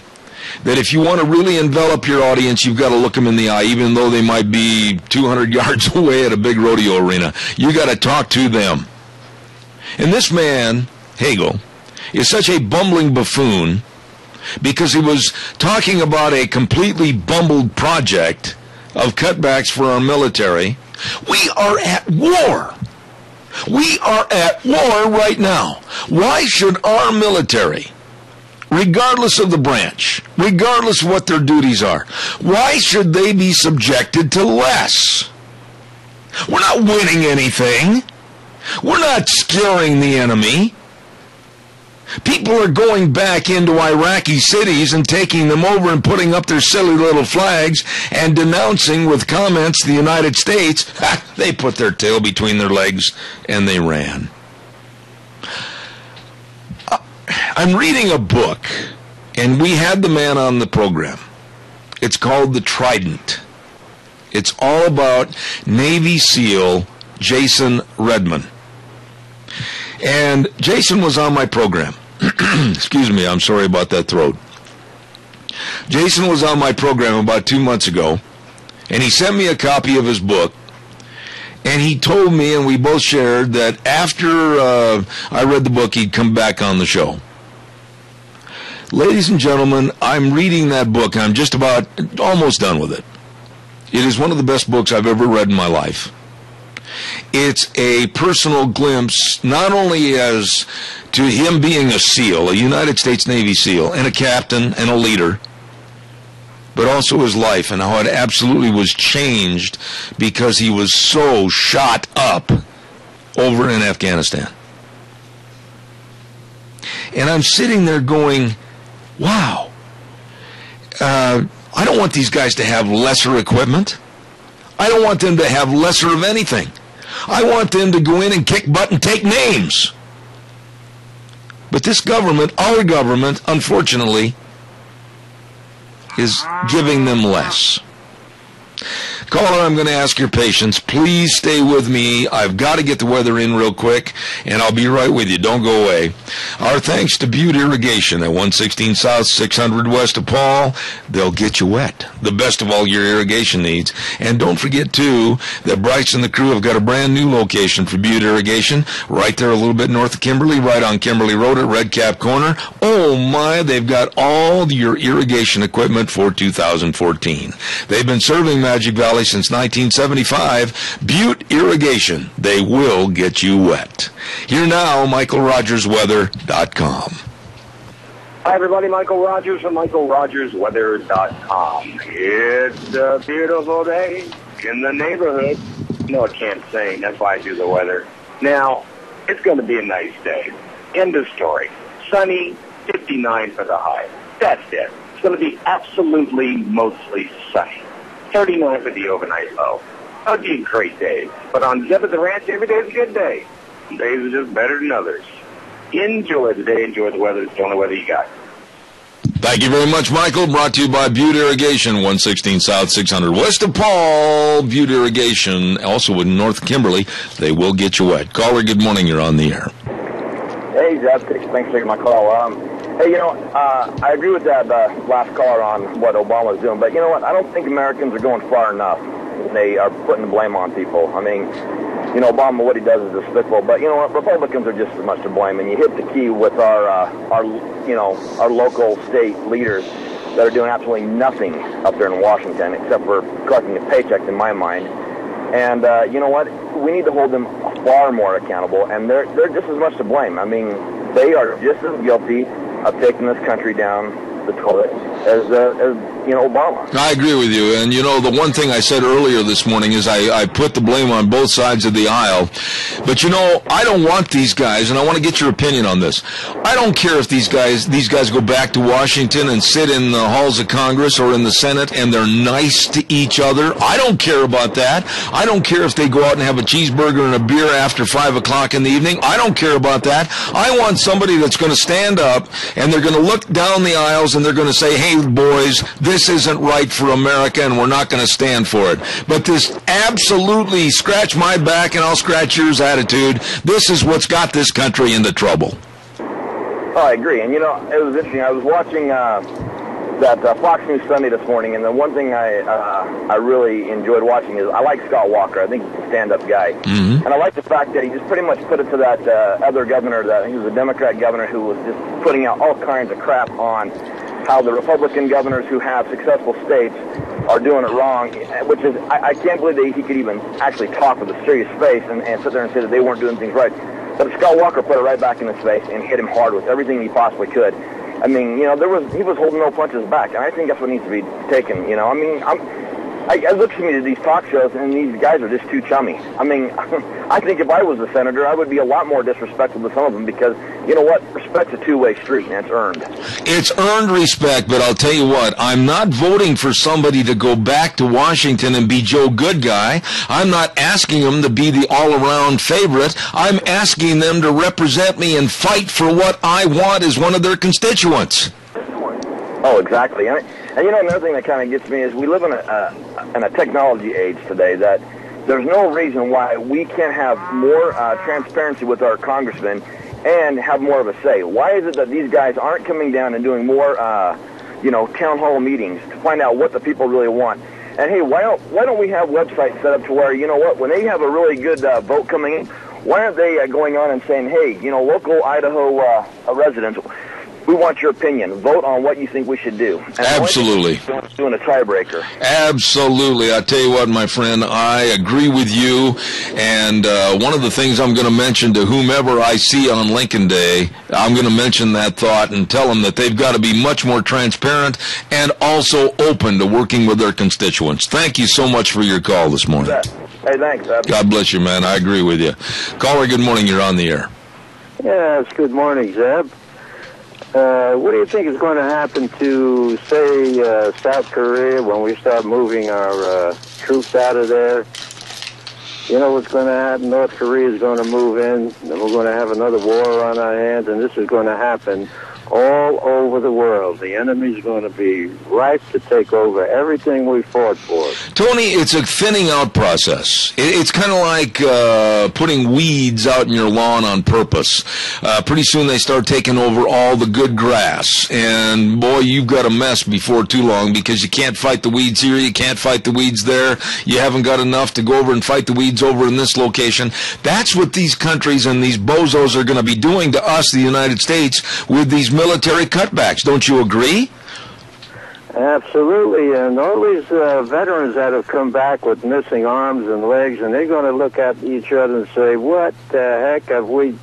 that if you want to really envelop your audience, you've got to look them in the eye, even though they might be 200 yards away at a big rodeo arena. You got to talk to them. And this man, Hagel, is such a bumbling buffoon because he was talking about a completely bumbled project of cutbacks for our military. We are at war. We are at war right now. Why should our military, regardless of the branch, regardless of what their duties are, why should they be subjected to less? We're not winning anything. We're not scaring the enemy. People are going back into Iraqi cities and taking them over and putting up their silly little flags and denouncing with comments the United States. They put their tail between their legs and they ran. I'm reading a book, and we had the man on the program. It's called The Trident. It's all about Navy SEAL Jason Redman. And Jason was on my program. Excuse me, I'm sorry about that throat. Jason was on my program about 2 months ago, and he sent me a copy of his book, and he told me, and we both shared, that after I read the book, he'd come back on the show. Ladies and gentlemen, I'm reading that book. I'm just about almost done with it. It is one of the best books I've ever read in my life. It's a personal glimpse, not only as to him being a SEAL, a United States Navy SEAL, and a captain and a leader, but also his life and how it absolutely was changed because he was so shot up over in Afghanistan. And I'm sitting there going, wow, I don't want these guys to have lesser equipment. I don't want them to have lesser of anything. I want them to go in and kick butt and take names. But this government, our government, unfortunately, is giving them less. Caller, I'm going to ask your patience. Please stay with me. I've got to get the weather in real quick, and I'll be right with you. Don't go away. Our thanks to Butte Irrigation at 116 South, 600 West of Paul. They'll get you wet. The best of all your irrigation needs. And don't forget, too, that Bryce and the crew have got a brand new location for Butte Irrigation right there a little bit north of Kimberly, right on Kimberly Road at Red Cap Corner. Oh, my, they've got all your irrigation equipment for 2014. They've been serving Magic Valley since 1975. Butte Irrigation. They will get you wet. Here now, MichaelRogersWeather.com. Hi, everybody. Michael Rogers from MichaelRogersWeather.com. It's a beautiful day in the neighborhood. No, I can't sing. That's why I do the weather. Now, it's going to be a nice day. End of story. Sunny, 59 for the high. That's it. It's going to be absolutely mostly sunny. 39 for the overnight low. That'd be a great day. But on Zeb at the Ranch, every day's a good day. Some days are just better than others. Enjoy the day. Enjoy the weather. It's the only weather you got. Thank you very much, Michael. Brought to you by Butte Irrigation, 116 South, 600 West of Paul. Butte Irrigation, also in North Kimberly. They will get you wet. Caller, good morning. You're on the air. Hey, Zeb. Thanks for taking my call. Hey, I agree with that last caller on what Obama's doing, but you know what? I don't think Americans are going far enough. They are putting the blame on people. I mean, Obama, what he does is despicable, but you know what? Republicans are just as much to blame, and you hit the key with our local state leaders that are doing absolutely nothing up there in Washington except for collecting a paycheck, in my mind. And you know what? We need to hold them far more accountable, and they're just as much to blame. I mean, they are just as guilty of taking this country down the toilet as Obama. I agree with you. And, the one thing I said earlier this morning is I put the blame on both sides of the aisle. But, I don't want these guys, and I want to get your opinion on this. I don't care if these guys go back to Washington and sit in the halls of Congress or in the Senate and they're nice to each other. I don't care about that. I don't care if they go out and have a cheeseburger and a beer after 5 o'clock in the evening. I don't care about that. I want somebody that's going to stand up and they're going to look down the aisles and they're going to say, hey, boys, this isn't right for America and we're not going to stand for it. But this absolutely scratch my back and I'll scratch yours attitude, this is what's got this country into trouble. Oh, I agree. And, it was interesting. I was watching that Fox News Sunday this morning, and the one thing I really enjoyed watching is I like Scott Walker. I think he's a stand-up guy. Mm-hmm. And I like the fact that he just pretty much put it to that other governor, that he was a Democrat governor who was just putting out all kinds of crap on how the Republican governors who have successful states are doing it wrong, which is, I can't believe that he could even actually talk with a serious face and sit there and say that they weren't doing things right. But Scott Walker put it right back in his face and hit him hard with everything he possibly could. I mean, he was holding no punches back, and I think that's what needs to be taken. I mean, I look to me to these talk shows, and these guys are just too chummy. I mean, I think if I was a senator, I would be a lot more disrespectful to some of them because, you know what, respect's a two-way street, and it's earned. It's earned respect, but I'll tell you what, I'm not voting for somebody to go back to Washington and be Joe Good Guy. I'm not asking them to be the all-around favorite. I'm asking them to represent me and fight for what I want as one of their constituents. Oh, exactly. And another thing that kind of gets me is we live in a technology age today that there's no reason why we can't have more transparency with our congressmen and have more of a say. Why is it that these guys aren't coming down and doing more, town hall meetings to find out what the people really want? And hey, why don't we have websites set up to where, when they have a really good vote coming in, why aren't they going on and saying, hey, local Idaho residents, We want your opinion. Vote on what you think we should do. And absolutely. Doing a tiebreaker. Absolutely. I tell you what, my friend, I agree with you. And one of the things I'm going to mention to whomever I see on Lincoln Day, I'm going to mention that thought and tell them that they've got to be much more transparent and also open to working with their constituents. Thank you so much for your call this morning. Hey, thanks, Zeb. God bless you, man. I agree with you. Caller, good morning. You're on the air. Yes, good morning, Zeb. What do you think is going to happen to, say, South Korea when we start moving our troops out of there? You know what's going to happen? North Korea is going to move in, and we're going to have another war on our hands, and this is going to happen all over the world. The enemy's going to be ripe to take over everything we fought for. Tony, it's a thinning out process. It's kind of like putting weeds out in your lawn on purpose. Pretty soon they start taking over all the good grass. And, boy, you've got a mess before too long because you can't fight the weeds here, you can't fight the weeds there. You haven't got enough to go over and fight the weeds over in this location. That's what these countries and these bozos are going to be doing to us, the United States, with these military cutbacks. Don't you agree? Absolutely, and all these veterans that have come back with missing arms and legs, and they're going to look at each other and say, what the heck have we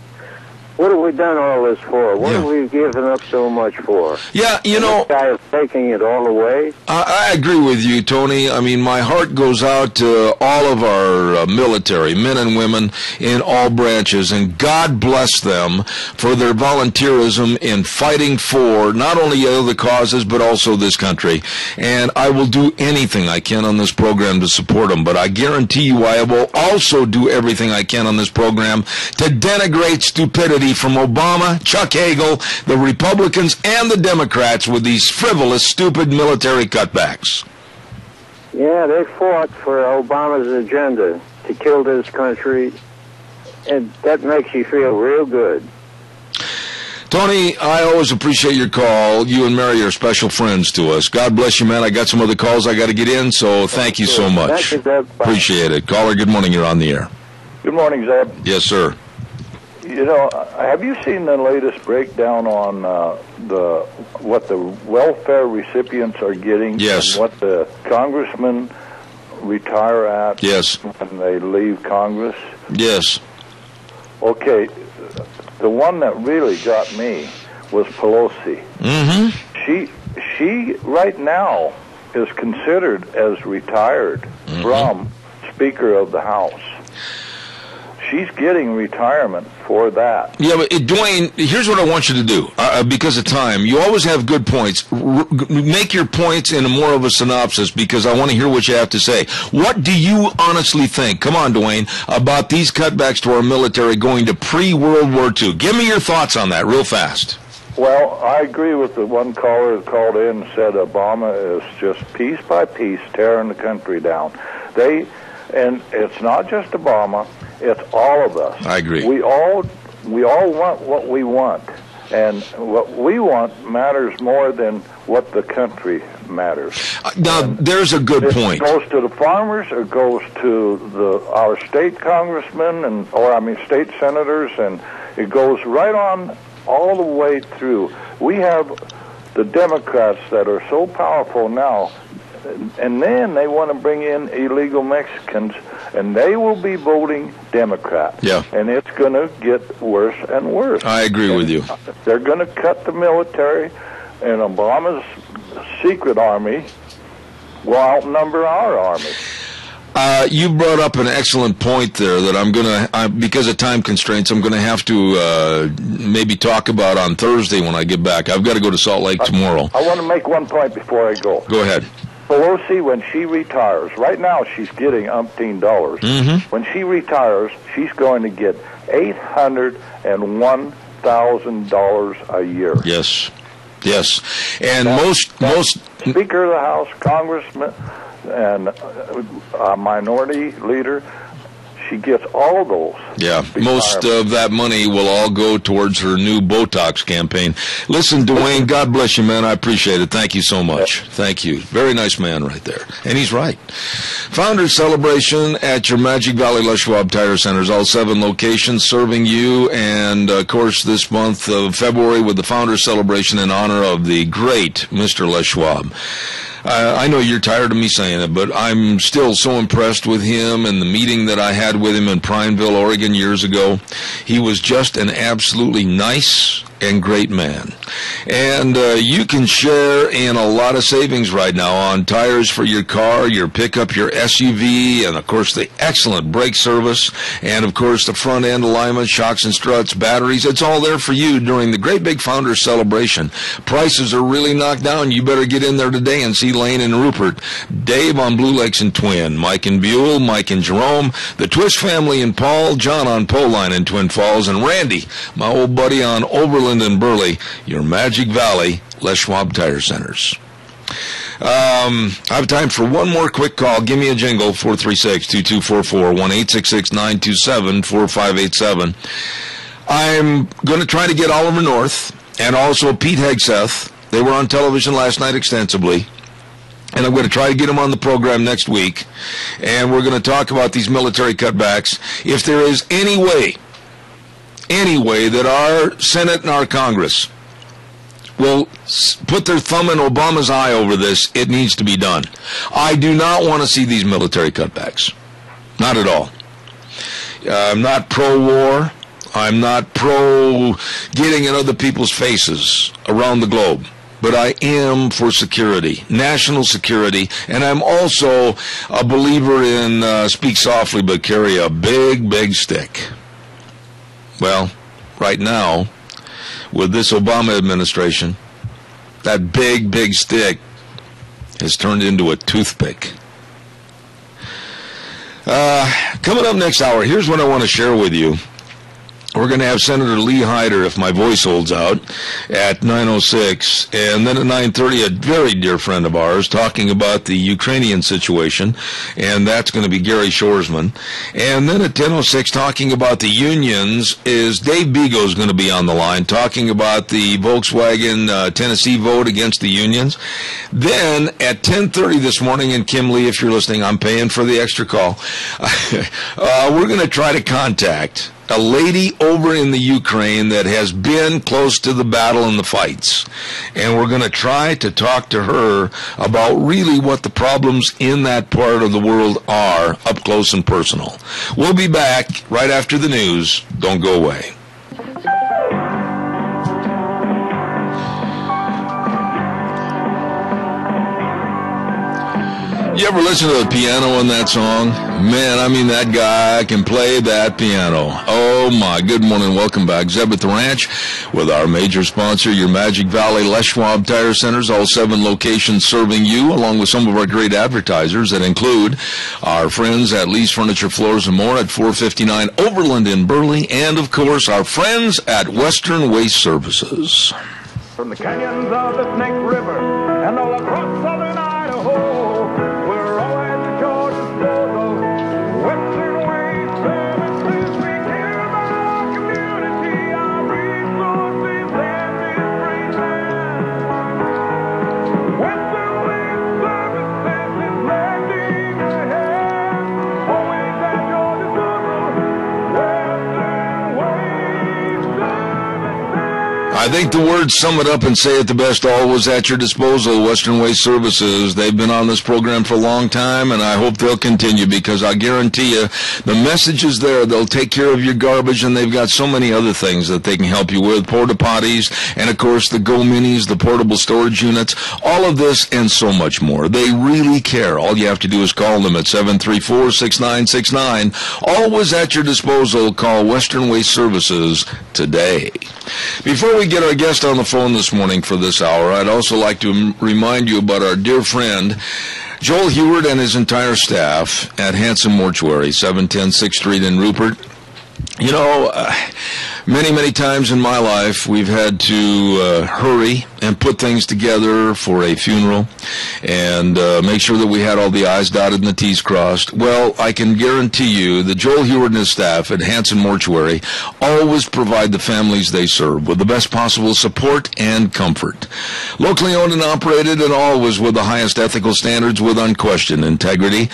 done all this for? What have we given up so much for? Yeah, you know, this guy is taking it all away. I agree with you, Tony. I mean, my heart goes out to all of our military, men and women in all branches, and God bless them for their volunteerism in fighting for not only other causes, but also this country. And I will do anything I can on this program to support them, but I guarantee you I will also do everything I can on this program to denigrate stupidity from Obama, Chuck Hagel, the Republicans, and the Democrats with these frivolous, stupid military cutbacks. Yeah, they fought for Obama's agenda to kill this country, and that makes you feel real good. Tony, I always appreciate your call. You and Mary are special friends to us. God bless you, man. I got some other calls I got to get in, so thank you so much. Thank you, Zeb. Appreciate it. Caller, good morning. You're on the air. Good morning, Zeb. Yes, sir. You know, have you seen the latest breakdown on what the welfare recipients are getting? Yes. And what the congressmen retire at? Yes. When they leave Congress? Yes. Okay, the one that really got me was Pelosi. Mm-hmm. She right now is considered as retired from Speaker of the House. She's getting retirement for that. Yeah, but Dwayne, here's what I want you to do. Because of time, you always have good points. Make your points in more of a synopsis because I want to hear what you have to say. What do you honestly think, come on, Dwayne, about these cutbacks to our military going to pre-World War II? Give me your thoughts on that real fast. Well, I agree with the one caller who called in and said Obama is just piece by piece tearing the country down. And it's not just Obama. It's all of us. I agree. We all want what we want, and what we want matters more than what the country matters. Now, there's a good point. It goes to the farmers, it goes to our state congressmen state senators, and it goes right on all the way through. We have the Democrats that are so powerful now. And then they want to bring in illegal Mexicans, and they will be voting Democrat. Yeah. And it's going to get worse and worse. I agree with you. They're going to cut the military, and Obama's secret army will outnumber our army. You brought up an excellent point there that I'm going to, because of time constraints, I'm going to have to maybe talk about on Thursday when I get back. I've got to go to Salt Lake tomorrow. I want to make one point before I go. Go ahead. Pelosi, when she retires, right now she's getting umpteen dollars. Mm-hmm. When she retires, she's going to get $801,000 a year. Yes, yes, and most Speaker of the House, Congressman, and a minority leader, she gets all those. Yeah, most of that money will all go towards her new Botox campaign. Listen, Dwayne, God bless you, man. I appreciate it. Thank you so much. Thank you. Very nice man right there. And he's right. Founders Celebration at your Magic Valley Les Schwab Tire Centers, all 7 locations serving you. And, of course, this month of February with the Founders Celebration in honor of the great Mr. Les Schwab. I know you're tired of me saying it, but I'm still so impressed with him and the meeting that I had with him in Prineville, Oregon years ago. He was just an absolutely nice and great man. And you can share in a lot of savings right now on tires for your car, your pickup, your SUV, and, of course, the excellent brake service, and, of course, the front-end alignment, shocks and struts, batteries. It's all there for you during the Great Big Founders Celebration. Prices are really knocked down. You better get in there today and see Lane and Rupert, Dave on Blue Lakes and Twin, Mike and Buell, Mike and Jerome, the Twist family and Paul, John on Poline in Twin Falls, and Randy, my old buddy on Overland and Burley, your Magic Valley Les Schwab Tire Centers. I have time for one more quick call. Give me a jingle, 436-2244, 1-866-927-4587. I'm going to try to get Oliver North and also Pete Hegseth. They were on television last night extensively. And I'm going to try to get them on the program next week. And we're going to talk about these military cutbacks. If there is any way that our Senate and our Congress will put their thumb in Obama's eye over this, it needs to be done. I do not want to see these military cutbacks. Not at all. I'm not pro-war. I'm not pro-getting in other people's faces around the globe. But I am for security, national security, and I'm also a believer in speak softly but carry a big, big stick. Well, right now, with this Obama administration, that big, big stick has turned into a toothpick. Coming up next hour, here's what I want to share with you. We're going to have Senator Lee Hyder, if my voice holds out, at 9:06. And then at 9:30, a very dear friend of ours talking about the Ukrainian situation. And that's going to be Gary Shoresman. And then at 10:06, talking about the unions, is Dave Bego's going to be on the line, talking about the Volkswagen Tennessee vote against the unions. Then at 10:30 this morning, and Kim Lee, if you're listening, I'm paying for the extra call. We're going to try to contact a lady over in the Ukraine that has been close to the battle and the fights. And we're going to try to talk to her about really what the problems in that part of the world are, up close and personal. We'll be back right after the news. Don't go away. You ever listen to the piano in that song? Man, I mean, that guy can play that piano. Oh, my. Good morning. Welcome back. Zeb at the Ranch with our major sponsor, your Magic Valley Les Schwab Tire Centers, all 7 locations serving you, along with some of our great advertisers that include our friends at Lee's Furniture, Floors, and More at 459 Overland in Burley, and, of course, our friends at Western Waste Services. From the canyons of the Snake River and all across southern Idaho, I think the words sum it up and say it the best. Always at your disposal, Western Waste Services. They've been on this program for a long time, and I hope they'll continue, because I guarantee you the message is there. They'll take care of your garbage, and they've got so many other things that they can help you with. Porta potties, and, of course, the Go Minis, the portable storage units, all of this and so much more. They really care. All you have to do is call them at 734-6969. Always at your disposal. Call Western Waste Services today. Before we get our guest on the phone this morning for this hour, I'd also like to remind you about our dear friend Joel Heward and his entire staff at Hanson Mortuary, 710 6th Street in Rupert. You know, Many, many times in my life, we've had to hurry and put things together for a funeral and make sure that we had all the I's dotted and the T's crossed. Well, I can guarantee you that Joel Heward and his staff at Hanson Mortuary always provide the families they serve with the best possible support and comfort. Locally owned and operated, and always with the highest ethical standards with unquestioned integrity.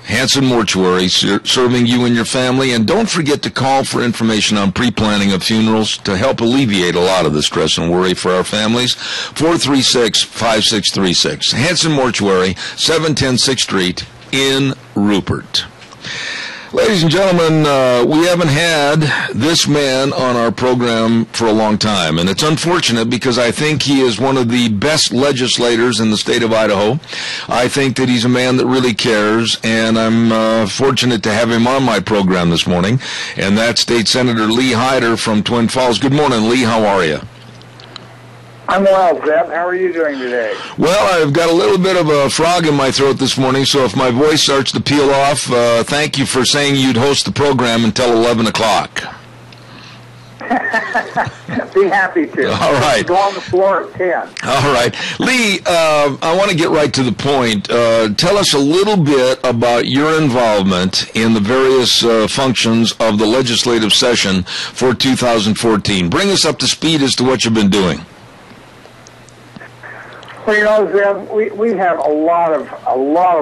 Hanson Mortuary, serving you and your family. And don't forget to call for information on pre-planning of funerals to help alleviate a lot of the stress and worry for our families. 436-5636. Hanson Mortuary, 710 6th Street in Rupert. Ladies and gentlemen, we haven't had this man on our program for a long time, and it's unfortunate because I think he is one of the best legislators in the state of Idaho. I think that he's a man that really cares, and I'm fortunate to have him on my program this morning, and that's State Senator Lee Hyder from Twin Falls. Good morning, Lee. How are you? I'm well, Zeb. How are you doing today? Well, I've got a little bit of a frog in my throat this morning, so if my voice starts to peel off, thank you for saying you'd host the program until 11 o'clock. Be happy to. All right. Go on the floor at 10. All right. Lee, I want to get right to the point. Tell us a little bit about your involvement in the various functions of the legislative session for 2014. Bring us up to speed as to what you've been doing. Well, you know, Zeb, we have a lot of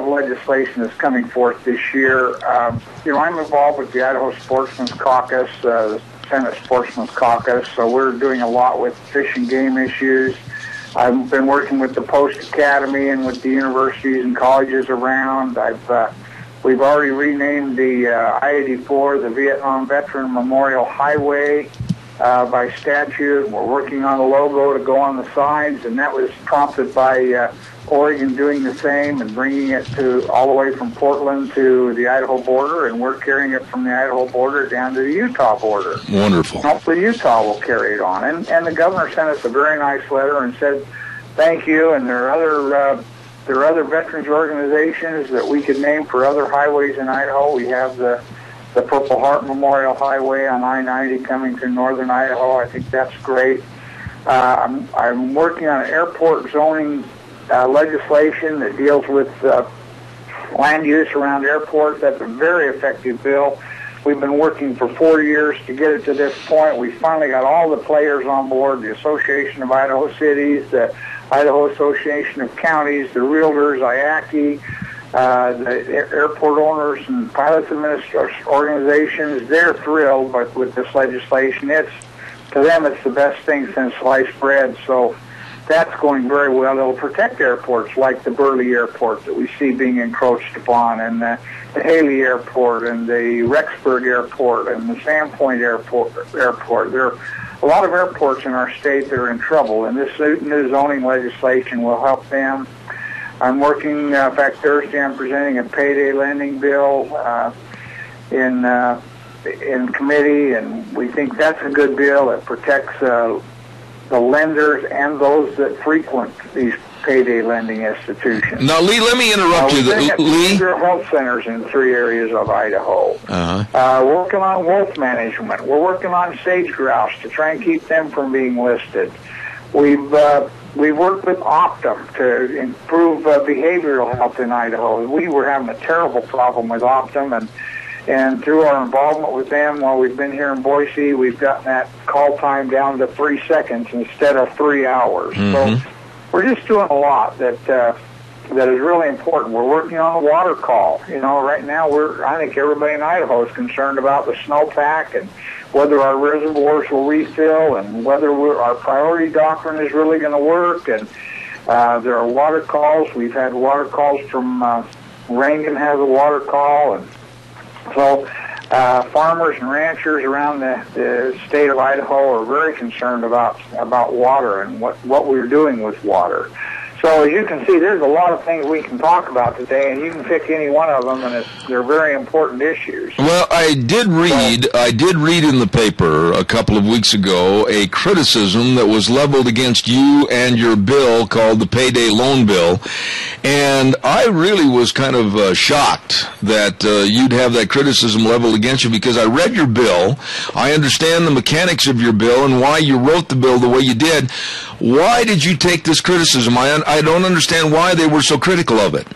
legislation that's coming forth this year. You know, I'm involved with the Idaho Sportsman's Caucus, the Senate Sportsman's Caucus, so we're doing a lot with fish and game issues. I've been working with the Post Academy and with the universities and colleges around. We've already renamed the I-84 the Vietnam Veteran Memorial Highway. By statute. We're working on a logo to go on the sides, and that was prompted by Oregon doing the same and bringing it to all the way from Portland to the Idaho border, and we're carrying it from the Idaho border down to the Utah border. Wonderful. Hopefully Utah will carry it on. And the governor sent us a very nice letter and said thank you, and there are other veterans organizations that we could name for other highways in Idaho. We have the Purple Heart Memorial Highway on I-90 coming through northern Idaho. I think that's great. I'm working on airport zoning legislation that deals with land use around airports. That's a very effective bill. We've been working for 4 years to get it to this point. We finally got all the players on board, the Association of Idaho Cities, the Idaho Association of Counties, the Realtors, IACI, the airport owners and pilots administration organizations. They're thrilled with this legislation. To them, it's the best thing since sliced bread. So that's going very well. It'll protect airports like the Burley Airport that we see being encroached upon, and the Haley Airport, and the Rexburg Airport, and the Sandpoint Airport. There are a lot of airports in our state that are in trouble, and this new zoning legislation will help them. I'm working, in fact, Thursday I'm presenting a payday lending bill in committee, and we think that's a good bill. It protects the lenders and those that frequent these payday lending institutions. Now, Lee, let me interrupt you. Lee? There are health centers in 3 areas of Idaho. We're working on wolf management. We're working on sage grouse to try and keep them from being listed. We've worked with Optum to improve behavioral health in Idaho. We were having a terrible problem with Optum, and through our involvement with them while we've been here in Boise, we've gotten that call time down to 3 seconds instead of 3 hours. So we're just doing a lot that is really important. We're working on a water call. You know, right now I think everybody in Idaho is concerned about the snowpack and whether our reservoirs will refill and whether our priority doctrine is really going to work. And there are water calls. We've had water calls from Rankin has a water call, and so farmers and ranchers around the state of Idaho are very concerned about water and what we're doing with water. So as you can see, there's a lot of things we can talk about today, and you can pick any one of them, and they're very important issues. Well, I did read in the paper a couple of weeks ago a criticism that was leveled against you and your bill called the Payday Loan Bill, and I really was kind of shocked that you'd have that criticism leveled against you, because I read your bill, I understand the mechanics of your bill and why you wrote the bill the way you did. Why did you take this criticism? I don't understand why they were so critical of it.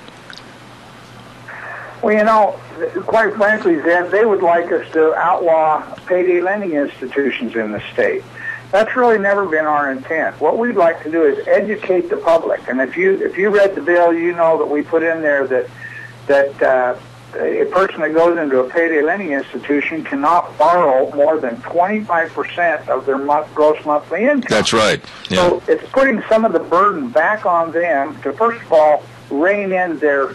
Well, you know, quite frankly, Zed, they would like us to outlaw payday lending institutions in the state. That's really never been our intent. What we'd like to do is educate the public. And if you read the bill, you know that we put in there that a person that goes into a payday lending institution cannot borrow more than 25% of their gross monthly income. That's right. Yeah. So it's putting some of the burden back on them to, first of all, rein in their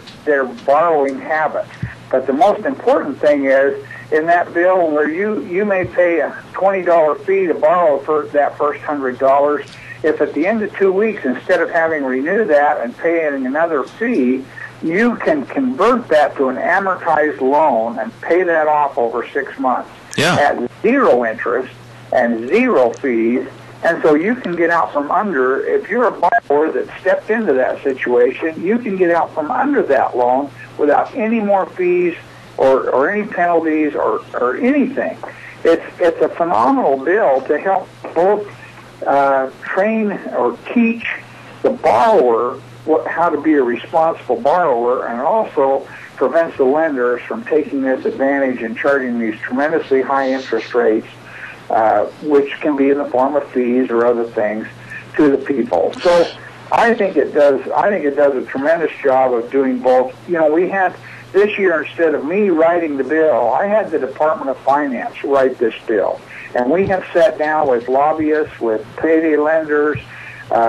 borrowing habits. But the most important thing is, in that bill where you may pay a $20 fee to borrow for that first $100, if at the end of 2 weeks, instead of having renewed that and paying another fee, you can convert that to an amortized loan and pay that off over 6 months at zero interest and zero fees. And so you can get out from under, if you're a borrower that stepped into that situation, you can get out from under that loan without any more fees or any penalties or anything. It's a phenomenal bill to help both train or teach the borrower how to be a responsible borrower, and also prevents the lenders from taking this advantage and charging these tremendously high interest rates, which can be in the form of fees or other things, to the people. So I think it does a tremendous job of doing both. You know, we had this year, instead of me writing the bill, I had the Department of Finance write this bill, and we have sat down with lobbyists, with payday lenders,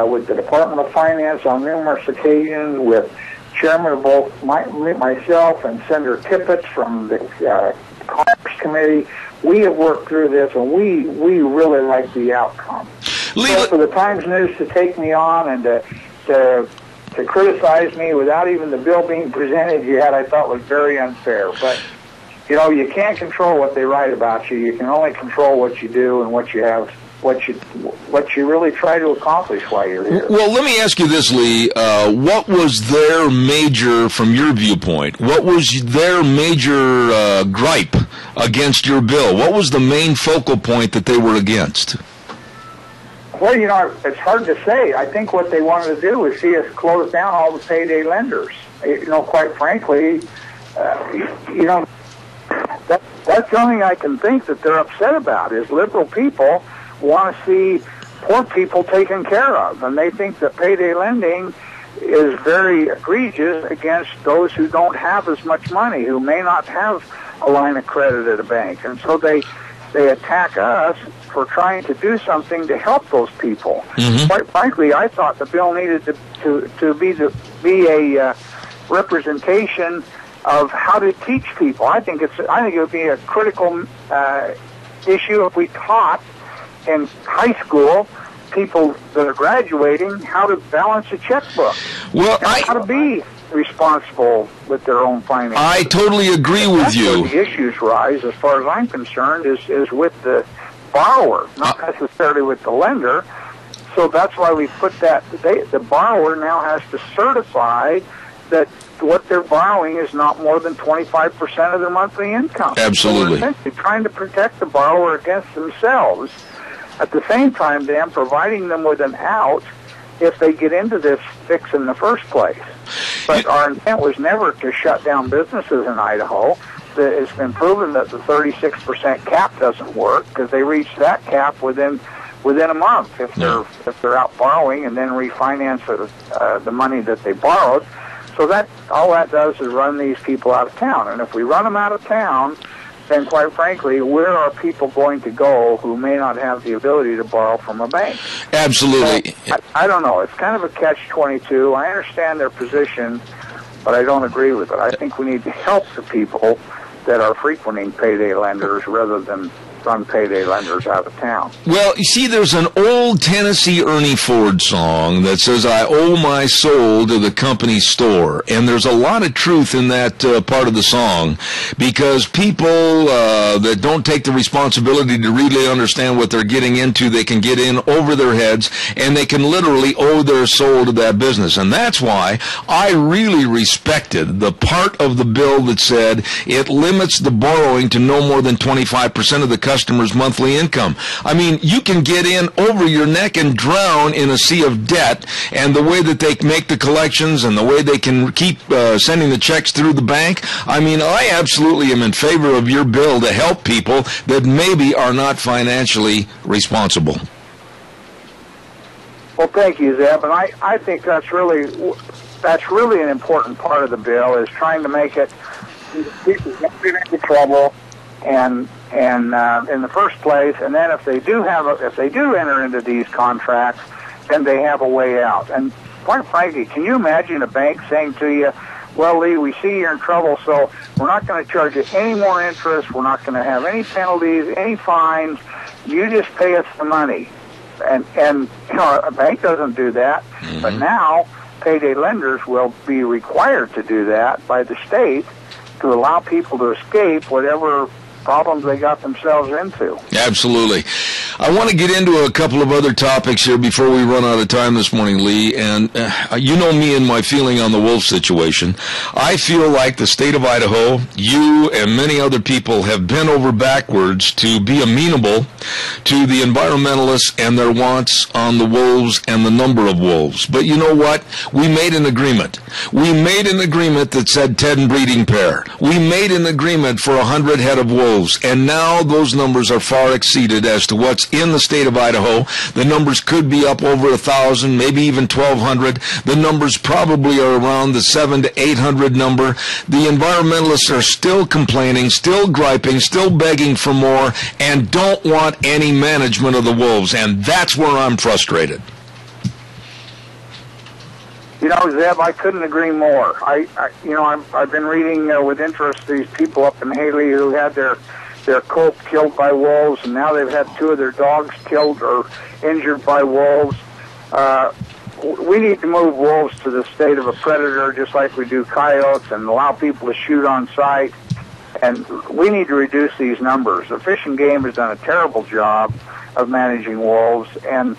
with the Department of Finance on numerous occasions, with Chairman of both myself and Senator Tippett from the Congress Committee. We have worked through this, and we really like the outcome. So for the Times News to take me on and to criticize me without even the bill being presented yet, I thought was very unfair. But you know, you can't control what they write about you. You can only control what you do and what you have. What you really try to accomplish while you're here. Well, let me ask you this, Lee. What was their major, from your viewpoint, what was their major gripe against your bill? What was the main focal point that they were against? Well, you know, it's hard to say. I think what they wanted to do was see us close down all the payday lenders. You know, quite frankly, you know, that's the only thing I can think that they're upset about is liberal people want to see poor people taken care of, and they think that payday lending is very egregious against those who don't have as much money, who may not have a line of credit at a bank, and so they attack us for trying to do something to help those people. Mm-hmm. Quite frankly, I thought the bill needed to be a representation of how to teach people. I think it would be a critical issue if we taught in high school people that are graduating how to balance a checkbook, how to be responsible with their own finances. I totally agree with you. Where the issues rise, as far as I'm concerned, is with the borrower, not necessarily with the lender. So that's why we put that. The borrower now has to certify that what they're borrowing is not more than 25% of their monthly income. Absolutely. So we're essentially trying to protect the borrower against themselves. At the same time, then, providing them with an out if they get into this fix in the first place. But our intent was never to shut down businesses in Idaho. It's been proven that the 36% cap doesn't work because they reach that cap within a month if they're out borrowing and then refinance the money that they borrowed. So that all that does is run these people out of town. And if we run them out of town, then quite frankly, where are people going to go who may not have the ability to borrow from a bank? Absolutely. So, I don't know. It's kind of a catch-22. I understand their position, but I don't agree with it. I think we need to help the people that are frequenting payday lenders rather than run payday lenders out of town. Well, you see, there's an old Tennessee Ernie Ford song that says, I owe my soul to the company store. And there's a lot of truth in that part of the song, because people that don't take the responsibility to really understand what they're getting into, they can get in over their heads, and they can literally owe their soul to that business. And that's why I really respected the part of the bill that said it limits the borrowing to no more than 25% of the customer's monthly income. I mean, you can get in over your neck and drown in a sea of debt, and the way that they make the collections and the way they can keep sending the checks through the bank, I mean, I absolutely am in favor of your bill to help people that maybe are not financially responsible. Well, thank you, Zeb, and I think that's really an important part of the bill, is trying to make it people don't get into trouble and in the first place, and then if they do enter into these contracts, then they have a way out. And quite frankly, can you imagine a bank saying to you, well, Lee, we see you're in trouble, so we're not going to charge you any more interest, we're not going to have any penalties, any fines, you just pay us the money. And you know, a bank doesn't do that, but now payday lenders will be required to do that by the state to allow people to escape whatever problems they got themselves into. Absolutely. I want to get into a couple of other topics here before we run out of time this morning, Lee. And you know me and my feeling on the wolf situation. I feel like the state of Idaho, you and many other people have bent over backwards to be amenable to the environmentalists and their wants on the wolves and the number of wolves. But you know what? We made an agreement. We made an agreement that said 10 breeding pair. We made an agreement for 100 head of wolves. And now those numbers are far exceeded as to what's in the state of Idaho. The numbers could be up over 1,000, maybe even 1,200. The numbers probably are around the 700 to 800 number. The environmentalists are still complaining, still griping, still begging for more, and don't want any management of the wolves. And that's where I'm frustrated. You know, Zeb, I couldn't agree more. I've been reading with interest these people up in Haley who had their colt killed by wolves, and now they've had 2 of their dogs killed or injured by wolves. We need to move wolves to the state of a predator, just like we do coyotes, and allow people to shoot on sight. And we need to reduce these numbers. The Fish and Game has done a terrible job of managing wolves, and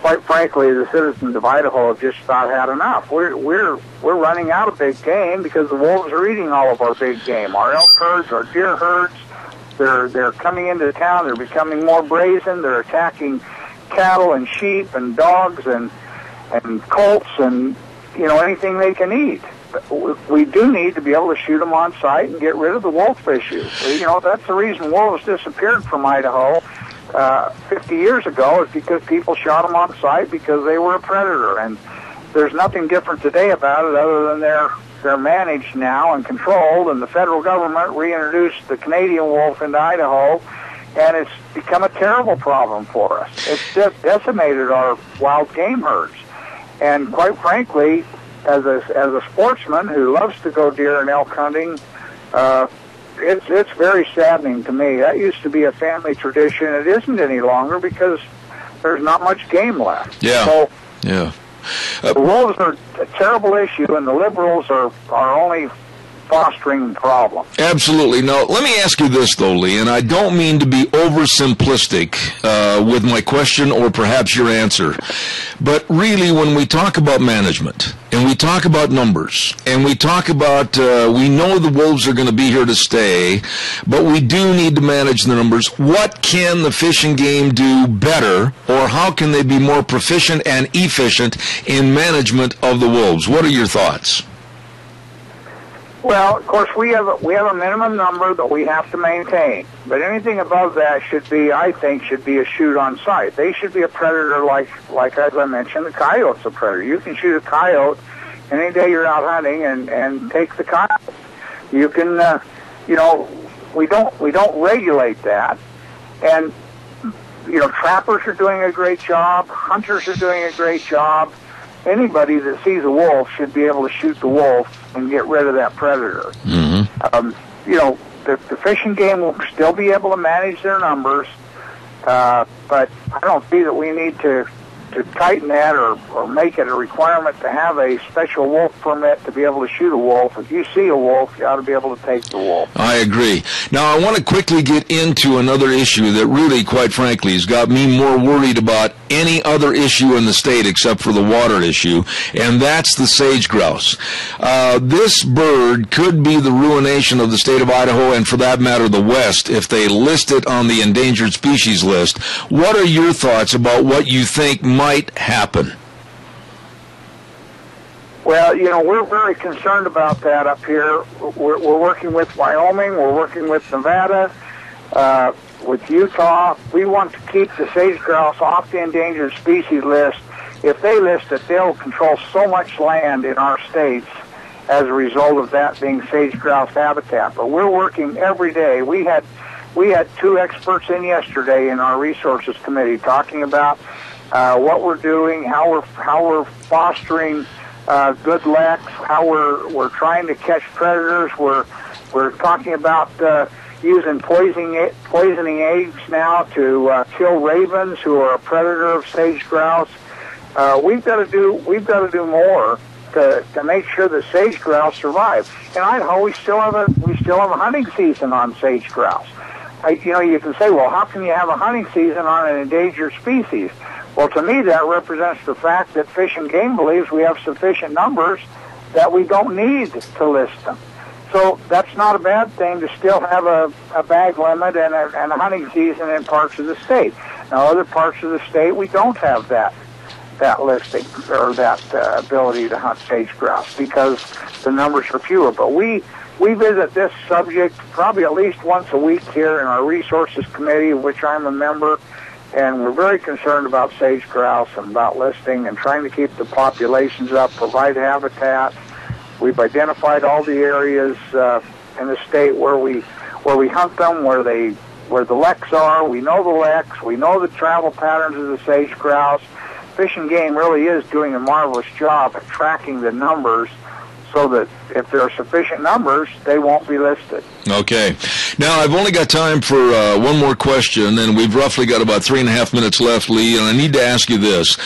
quite frankly, the citizens of Idaho have just about had enough. We're running out of big game because the wolves are eating all of our big game. Our elk herds, our deer herds, they're coming into town. They're becoming more brazen. They're attacking cattle and sheep and dogs and colts and anything they can eat. We do need to be able to shoot them on sight and get rid of the wolf issue. That's the reason wolves disappeared from Idaho 50 years ago, is because people shot them on sight because they were a predator. And there's nothing different today about it other than they're managed now and controlled, and the federal government reintroduced the Canadian wolf into Idaho, and it's become a terrible problem for us. It's just decimated our wild game herds. And quite frankly, as a sportsman who loves to go deer and elk hunting, it's very saddening to me. That used to be a family tradition. It isn't any longer because there's not much game left. Yeah. So, yeah. The wolves are a terrible issue, and the liberals are only fostering the problem. Absolutely. Now, let me ask you this, though, Lee, and I don't mean to be oversimplistic with my question or perhaps your answer, but really when we talk about management and we talk about numbers and we talk about we know the wolves are going to be here to stay, but we do need to manage the numbers. What can the Fish and Game do better, or how can they be more proficient and efficient in management of the wolves? What are your thoughts? Well, of course, we have a minimum number that we have to maintain, but anything above that should be a shoot on sight. They should be a predator, like as I mentioned, the coyote's a predator. You can shoot a coyote any day you're out hunting and take the coyote. You can, we don't regulate that, and trappers are doing a great job, hunters are doing a great job. Anybody that sees a wolf should be able to shoot the wolf and get rid of that predator. Mm-hmm. the Fish and Game will still be able to manage their numbers, but I don't see that we need to tighten that or make it a requirement to have a special wolf permit to be able to shoot a wolf. If you see a wolf, you ought to be able to take the wolf. I agree. Now, I want to quickly get into another issue that really, quite frankly, has got me more worried about any other issue in the state except for the water issue, and that's the sage grouse. This bird could be the ruination of the state of Idaho, and for that matter, the West, if they list it on the endangered species list. What are your thoughts about what you think might happen? Well, we're very concerned about that up here. We're working with Wyoming. We're working with Nevada, with Utah. We want to keep the sage grouse off the endangered species list. If they list it, they'll control so much land in our states as a result of that being sage grouse habitat. But we're working every day. We had 2 experts in yesterday in our resources committee talking about what we're doing, how we're fostering good leks, how we're trying to catch predators. We're talking about using poisoning eggs now to kill ravens, who are a predator of sage grouse. We've got to do more to make sure that sage grouse survive. In Idaho, we still have a hunting season on sage grouse. You can say, well, how can you have a hunting season on an endangered species? Well, to me, that represents the fact that Fish and Game believes we have sufficient numbers that we don't need to list them. So that's not a bad thing to still have a bag limit and a hunting season in parts of the state. Now, other parts of the state, we don't have that listing or that ability to hunt sage grouse because the numbers are fewer. But we visit this subject probably at least once a week here in our resources committee, of which I'm a member. And we're very concerned about sage grouse and about listing and trying to keep the populations up, provide habitat. We've identified all the areas in the state where we hunt them, where the leks are. We know the leks. We know the travel patterns of the sage grouse. Fish and Game really is doing a marvelous job at tracking the numbers so that if there are sufficient numbers, they won't be listed. Okay. Now, I've only got time for one more question, and we've roughly got about 3.5 minutes left, Lee, and I need to ask you this.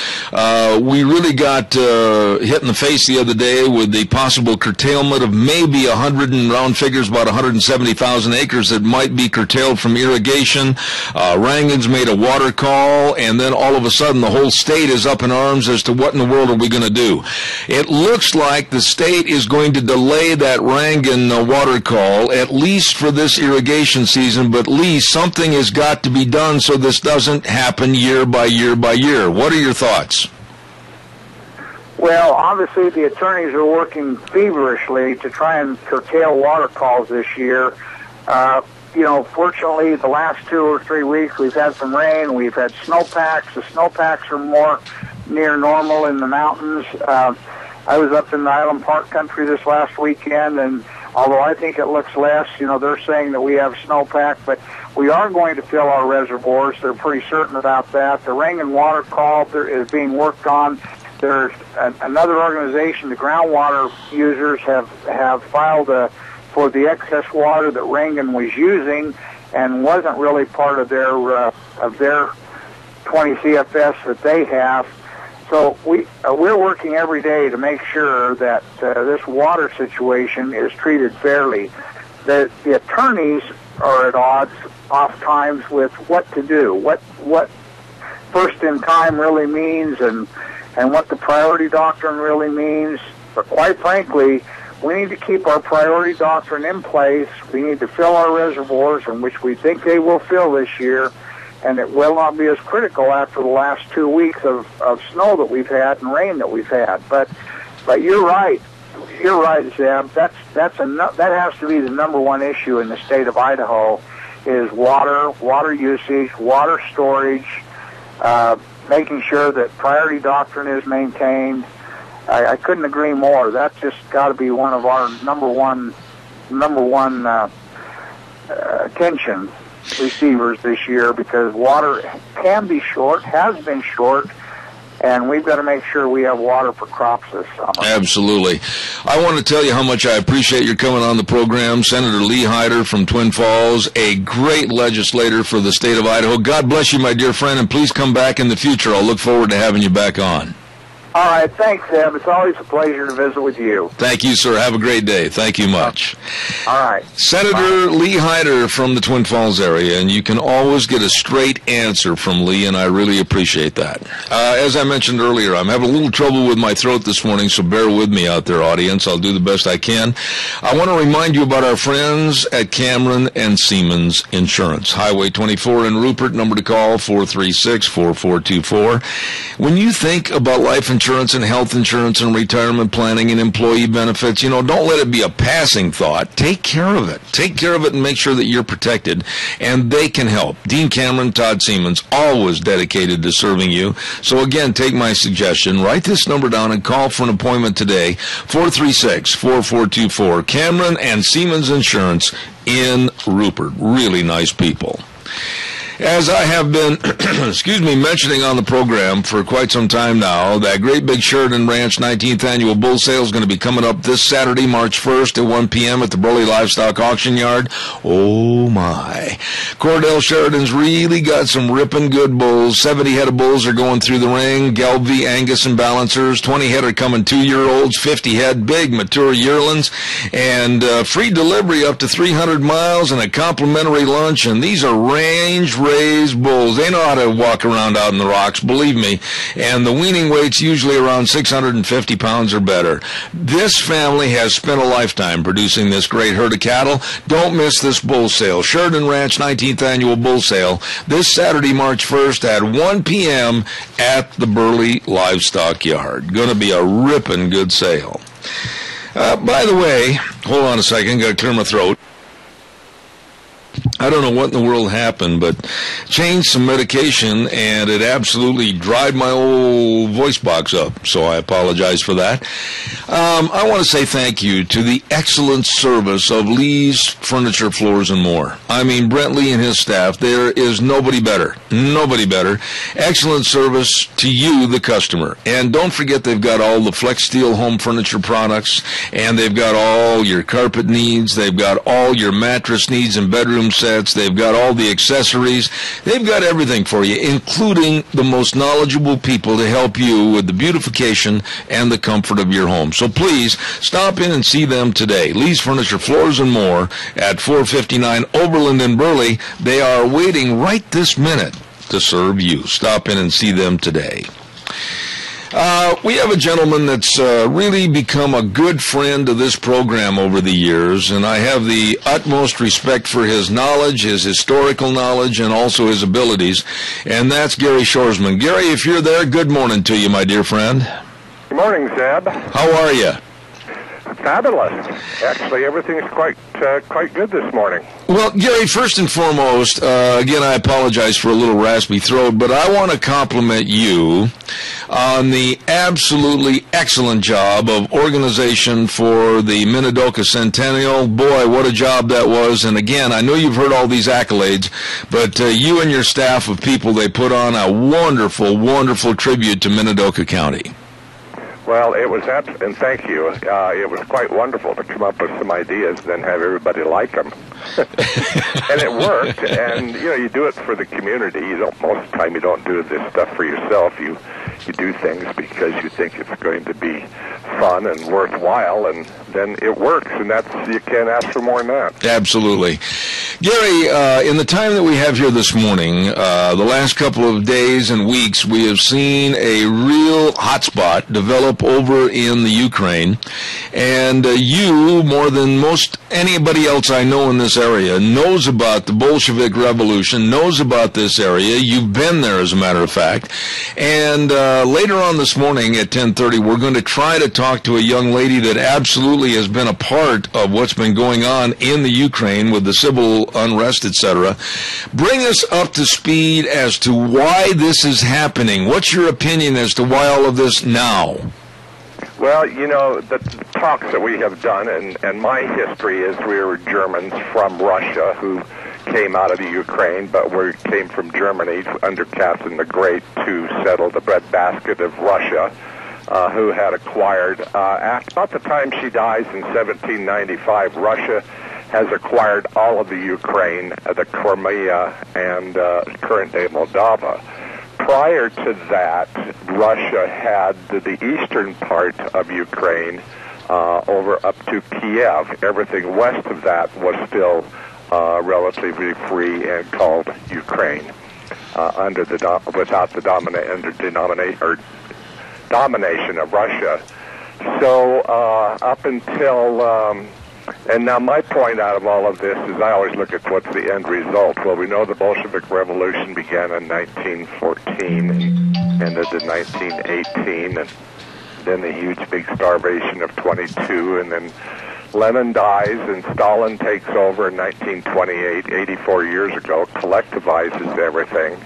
We really got hit in the face the other day with the possible curtailment of maybe 100, and round figures, about 170,000 acres that might be curtailed from irrigation. Rangan's made a water call, and then all of a sudden the whole state is up in arms as to what in the world are we going to do. It looks like the state is going to delay that Rangan water call, at least for this irrigation season, but Lee, something has got to be done so this doesn't happen year by year by year. What are your thoughts? Well, obviously the attorneys are working feverishly to try and curtail water calls this year. Fortunately, the last 2 or 3 weeks we've had some rain, we've had snowpacks. The snowpacks are more near normal in the mountains. I was up in the Island Park country this last weekend, and although I think it looks less, they're saying that we have snowpack, but we are going to fill our reservoirs. They're pretty certain about that. The Rangan water call is being worked on. There's another organization, the groundwater users, have filed for the excess water that Rangan was using and wasn't really part of their 20 CFS that they have. So we're working every day to make sure that this water situation is treated fairly. The attorneys are at odds oftentimes with what to do, what first in time really means, and what the priority doctrine really means. But quite frankly, we need to keep our priority doctrine in place. We need to fill our reservoirs, in which we think they will fill this year, and it will not be as critical after the last 2 weeks of snow that we've had and rain that we've had. But you're right. You're right, Zeb. That has to be the number one issue in the state of Idaho is water usage, water storage, making sure that priority doctrine is maintained. I couldn't agree more. That's just got to be one of our number one attention receivers this year, because water can be short, has been short, and we've got to make sure we have water for crops this summer. Absolutely. I want to tell you how much I appreciate your coming on the program. Senator Lee Hyder from Twin Falls, a great legislator for the state of Idaho. God bless you, my dear friend, and please come back in the future. I'll look forward to having you back on. All right, thanks, Zeb. It's always a pleasure to visit with you. Thank you, sir. Have a great day. Thank you much. All right. Senator Lee Hyder from the Twin Falls area, and you can always get a straight answer from Lee, and I really appreciate that. As I mentioned earlier, I'm having a little trouble with my throat this morning, so bear with me out there, audience. I'll do the best I can. I want to remind you about our friends at Cameron and Siemens Insurance. Highway 24 in Rupert, number to call, 436-4424. When you think about life insurance and health insurance and retirement planning and employee benefits, don't let it be a passing thought. Take care of it. Take care of it and make sure that you're protected, and they can help. Dean Cameron, Todd Siemens, always dedicated to serving you. So again, take my suggestion. Write this number down and call for an appointment today, 436-4424. Cameron and Siemens Insurance in Rupert. Really nice people. As I have been, mentioning on the program for quite some time now, that great big Sheridan Ranch 19th Annual Bull Sale is going to be coming up this Saturday, March 1st at 1 p.m. at the Burley Livestock Auction Yard. Oh, my. Cordell Sheridan's really got some ripping good bulls. 70 head of bulls are going through the ring. Gelbvieh, Angus, and Balancers. 20 head are coming 2-year-olds. 50 head big, mature yearlings. And free delivery up to 300 miles and a complimentary lunch. And these are range-raised bulls. They know how to walk around out in the rocks, believe me. And the weaning weight's usually around 650 pounds or better. This family has spent a lifetime producing this great herd of cattle. Don't miss this bull sale. Sheridan Ranch 19th Annual Bull Sale this Saturday, March 1st at 1 p.m. at the Burley Livestock Yard. Going to be a ripping good sale. By the way, hold on a second, got to clear my throat. I don't know what in the world happened, but changed some medication, and it absolutely dried my old voice box up, so I apologize for that. I want to say thank you to the excellent service of Lee's Furniture, Floors, and More. I mean, Brent Lee and his staff, there is nobody better. Nobody better. Excellent service to you, the customer. And don't forget they've got all the Flex Steel home furniture products, and they've got all your carpet needs. They've got all your mattress needs and bedroom sets. They've got all the accessories. They've got everything for you, including the most knowledgeable people to help you with the beautification and the comfort of your home. So please stop in and see them today. Lee's Furniture, Floors, and More at 459 Oberlin in Burley. They are waiting right this minute to serve you. Stop in and see them today. We have a gentleman that's really become a good friend of this program over the years, and I have the utmost respect for his knowledge, his historical knowledge, and also his abilities, and that's Gary Shoresman. Gary, if you're there, good morning to you, my dear friend. Good morning, Zeb. How are you? Fabulous. Actually, everything's quite good this morning. Well, Gary, first and foremost, again, I apologize for a little raspy throat, but I want to compliment you on the absolutely excellent job of organization for the Minidoka Centennial. Boy, what a job that was. And again, I know you've heard all these accolades, but you and your staff of people, they put on a wonderful, wonderful tribute to Minidoka County. Well, it was that, and thank you. It was quite wonderful to come up with some ideas and then have everybody like them. And it worked, and, you do it for the community. Most of the time you don't do this stuff for yourself. You do things because you think it's going to be fun and worthwhile, and then it works, and you can't ask for more than that. Absolutely. Gary, in the time that we have here this morning, the last couple of days and weeks, we have seen a real hotspot develop over in the Ukraine, and you, more than most anybody else I know in this area, knows about the Bolshevik Revolution, knows about this area. You've been there, as a matter of fact. And later on this morning at 10:30, we're going to try to talk to a young lady that absolutely has been a part of what's been going on in the Ukraine with the civil unrest, etc. Bring us up to speed as to why this is happening. What's your opinion as to why all of this now? Well, the talks that we have done, and my history is we were Germans from Russia who came out of the Ukraine, but we came from Germany under Catherine the Great to settle the breadbasket of Russia, who had acquired, about the time she dies in 1795, Russia has acquired all of the Ukraine, the Crimea, and current-day Moldova. Prior to that, Russia had the eastern part of Ukraine over up to Kiev. Everything west of that was still relatively free and called Ukraine without the domination of Russia. So up until and now my point out of all of this is I always look at what's the end result. Well, we know the Bolshevik Revolution began in 1914 and ended in 1918, and then the huge big starvation of 22, and then Lenin dies and Stalin takes over in 1928, 84 years ago, collectivizes everything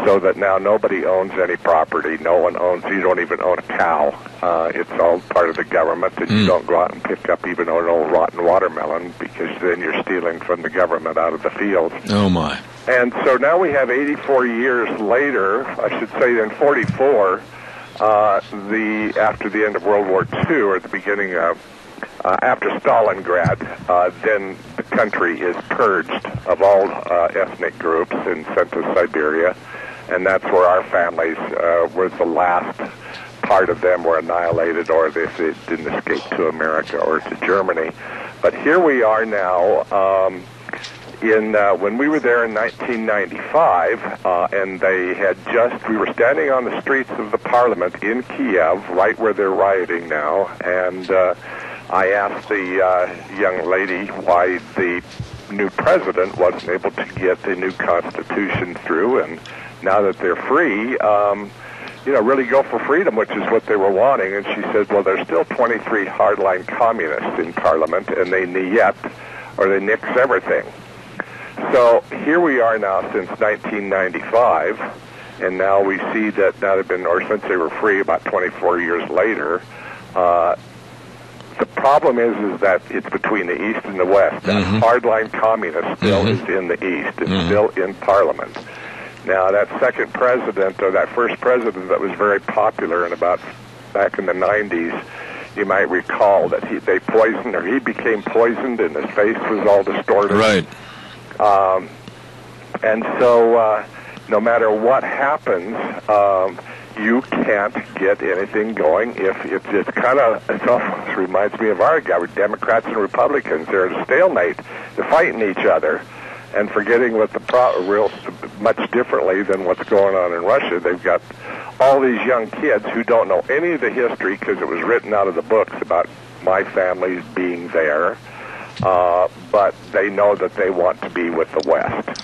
so that now nobody owns any property. No one owns, you don't even own a cow. It's all part of the government, and you don't go out and pick up even an old rotten watermelon because then you're stealing from the government out of the fields. Oh, my. And so now we have 84 years later, I should say in 44, after the end of World War II, or the beginning of after Stalingrad, then the country is purged of all ethnic groups and sent to Siberia, and that's where our families were the last part of them were annihilated, or they didn't escape to America or to Germany. But here we are now. When we were there in 1995, and we were standing on the streets of the Parliament in Kiev, right where they're rioting now, and I asked the young lady why the new president wasn't able to get the new constitution through, and now that they're free, really go for freedom, which is what they were wanting. And she said, well, there's still 23 hardline communists in Parliament, and they nix everything. So here we are now since 1995, and now we see that since they were free about 24 years later, the problem is that it's between the East and the West. That hardline communist still is in the East. It's still in Parliament. Now, that second president, or that first president that was very popular back in the 90s, you might recall that he became poisoned and his face was all distorted. Right. And so, no matter what happens, you can't get anything going if it almost reminds me of our government, Democrats and Republicans. They're at a stalemate. They're fighting each other and forgetting what much differently than what's going on in Russia. They've got all these young kids who don't know any of the history because it was written out of the books about my family being there, but they know that they want to be with the West.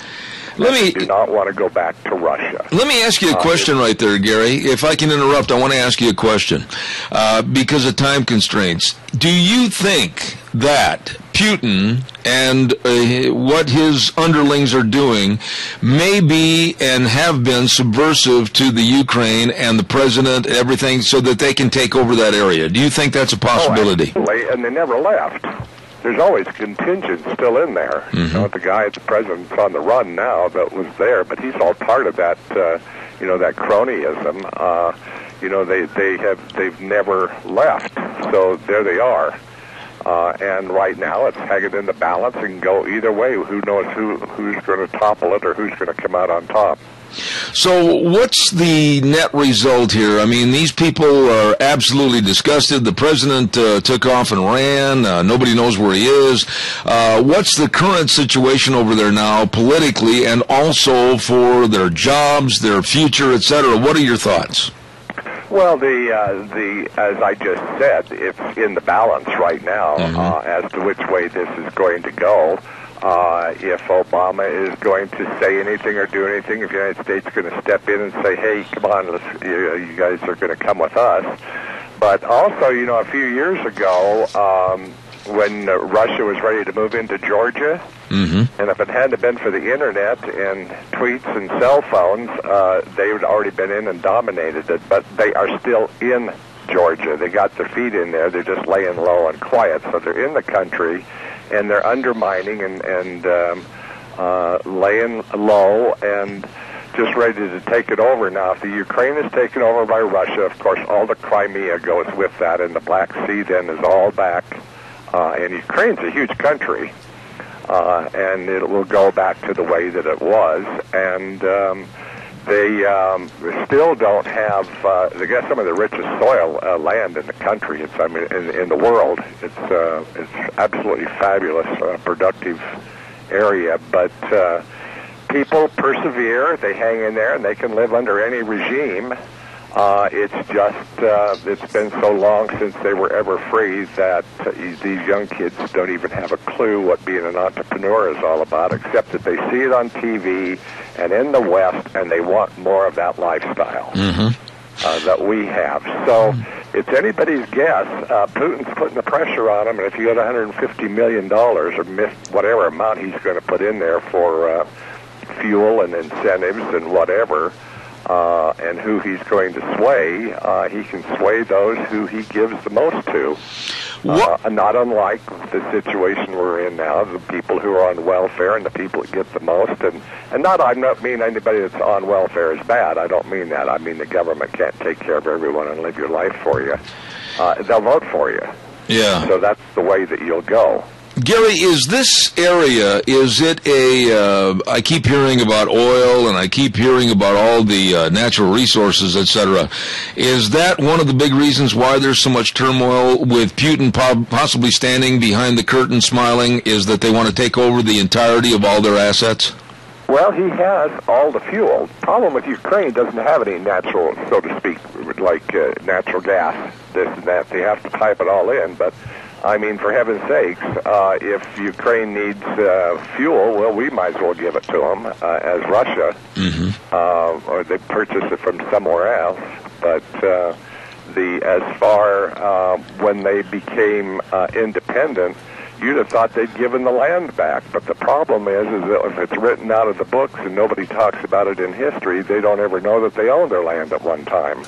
They do not want to go back to Russia. Let me ask you a question right there, Gary. If I can interrupt, I want to ask you a question because of time constraints. Do you think that Putin and what his underlings are doing may be and have been subversive to the Ukraine and the president and everything so that they can take over that area? Do you think that's a possibility? Oh, absolutely, and they never left. There's always contingent still in there. The president's on the run now that was there, but he's all part of that, that cronyism. They've never left. So there they are. And right now it's hanging in the balance and go either way. Who knows who's going to topple it or who's going to come out on top. So what's the net result here? I mean, these people are absolutely disgusted. The president took off and ran. Nobody knows where he is. What's the current situation over there now politically and also for their jobs, their future, et cetera? What are your thoughts? Well, as I just said, it's in the balance right now as to which way this is going to go. If Obama is going to say anything or do anything, if the United States is going to step in and say, hey, come on, you guys are going to come with us. But also, a few years ago, when Russia was ready to move into Georgia, and if it hadn't been for the Internet and tweets and cell phones, they would already been in and dominated it. But they are still in Georgia. They got their feet in there. They're just laying low and quiet. So they're in the country, and they're undermining and laying low and just ready to take it over. Now, if the Ukraine is taken over by Russia, of course, all the Crimea goes with that, and the Black Sea then is all back. And Ukraine's a huge country, and it will go back to the way that it was. And they still don't have. They got some of the richest soil land in the country. It's, I mean, in the world. It's absolutely fabulous, productive area, but. People persevere, they hang in there, and they can live under any regime. It's just, it's been so long since they were ever free that these young kids don't even have a clue what being an entrepreneur is all about, except that they see it on TV and in the West, and they want more of that lifestyle that we have. So it's anybody's guess. Putin's putting the pressure on them, and if you got $150 million or whatever amount he's going to put in there for fuel and incentives and whatever, and who he's going to sway, he can sway those who he gives the most to. Not unlike the situation we're in now, the people who are on welfare and the people that get the most. And I'm not mean anybody that's on welfare is bad. I don't mean that. I mean the government can't take care of everyone and live your life for you. They'll vote for you. Yeah. So that's the way that you'll go. Gary, is this area, is it I keep hearing about oil and I keep hearing about all the natural resources, etc. Is that one of the big reasons why there's so much turmoil with Putin possibly standing behind the curtain smiling, is that they want to take over the entirety of all their assets? Well, he has all the fuel. Problem with Ukraine, doesn't have any natural, so to speak, like natural gas, this and that. They have to pipe it all in, but I mean, for heaven's sakes, if Ukraine needs fuel, well, we might as well give it to them as Russia, or they purchase it from somewhere else. But when they became independent, you'd have thought they'd given the land back. But the problem is that if it's written out of the books and nobody talks about it in history, they don't ever know that they owned their land at one time,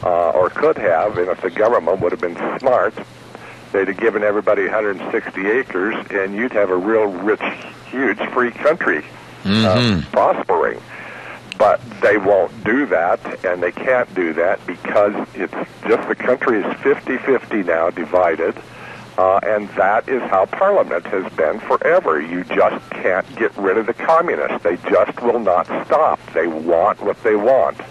or could have. And if the government would have been smart, they'd have given everybody 160 acres, and you'd have a real rich, huge, free country prospering. But they won't do that, and they can't do that because it's just the country is 50-50 now, divided, and that is how Parliament has been forever. You just can't get rid of the communists. They just will not stop. They want what they want.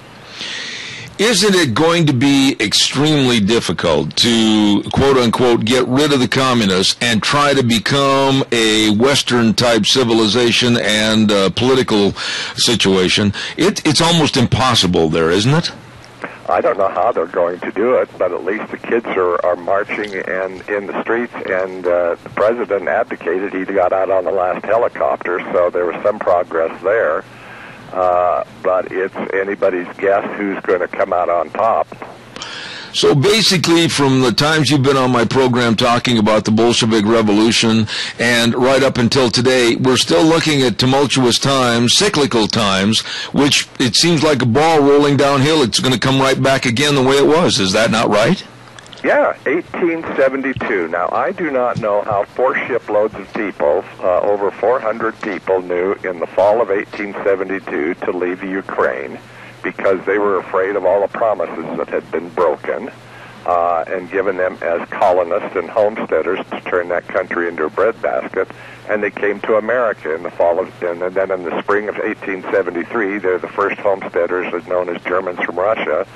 Isn't it going to be extremely difficult to, quote-unquote, get rid of the communists and try to become a Western-type civilization and political situation? It's almost impossible there, isn't it? I don't know how they're going to do it, but at least the kids are marching and in the streets, and the president abdicated. He got out on the last helicopter, so there was some progress there. But it's anybody's guess who's going to come out on top. So basically, from the times you've been on my program talking about the Bolshevik Revolution and right up until today, we're still looking at tumultuous times, cyclical times, which it seems like a ball rolling downhill. It's going to come right back again the way it was. Is that not right? Yeah, 1872. Now, I do not know how 4 shiploads of people, over 400 people, knew in the fall of 1872 to leave the Ukraine because they were afraid of all the promises that had been broken and given them as colonists and homesteaders to turn that country into a breadbasket. And they came to America in the fall of, and then in the spring of 1873, they're the first homesteaders known as Germans from Russia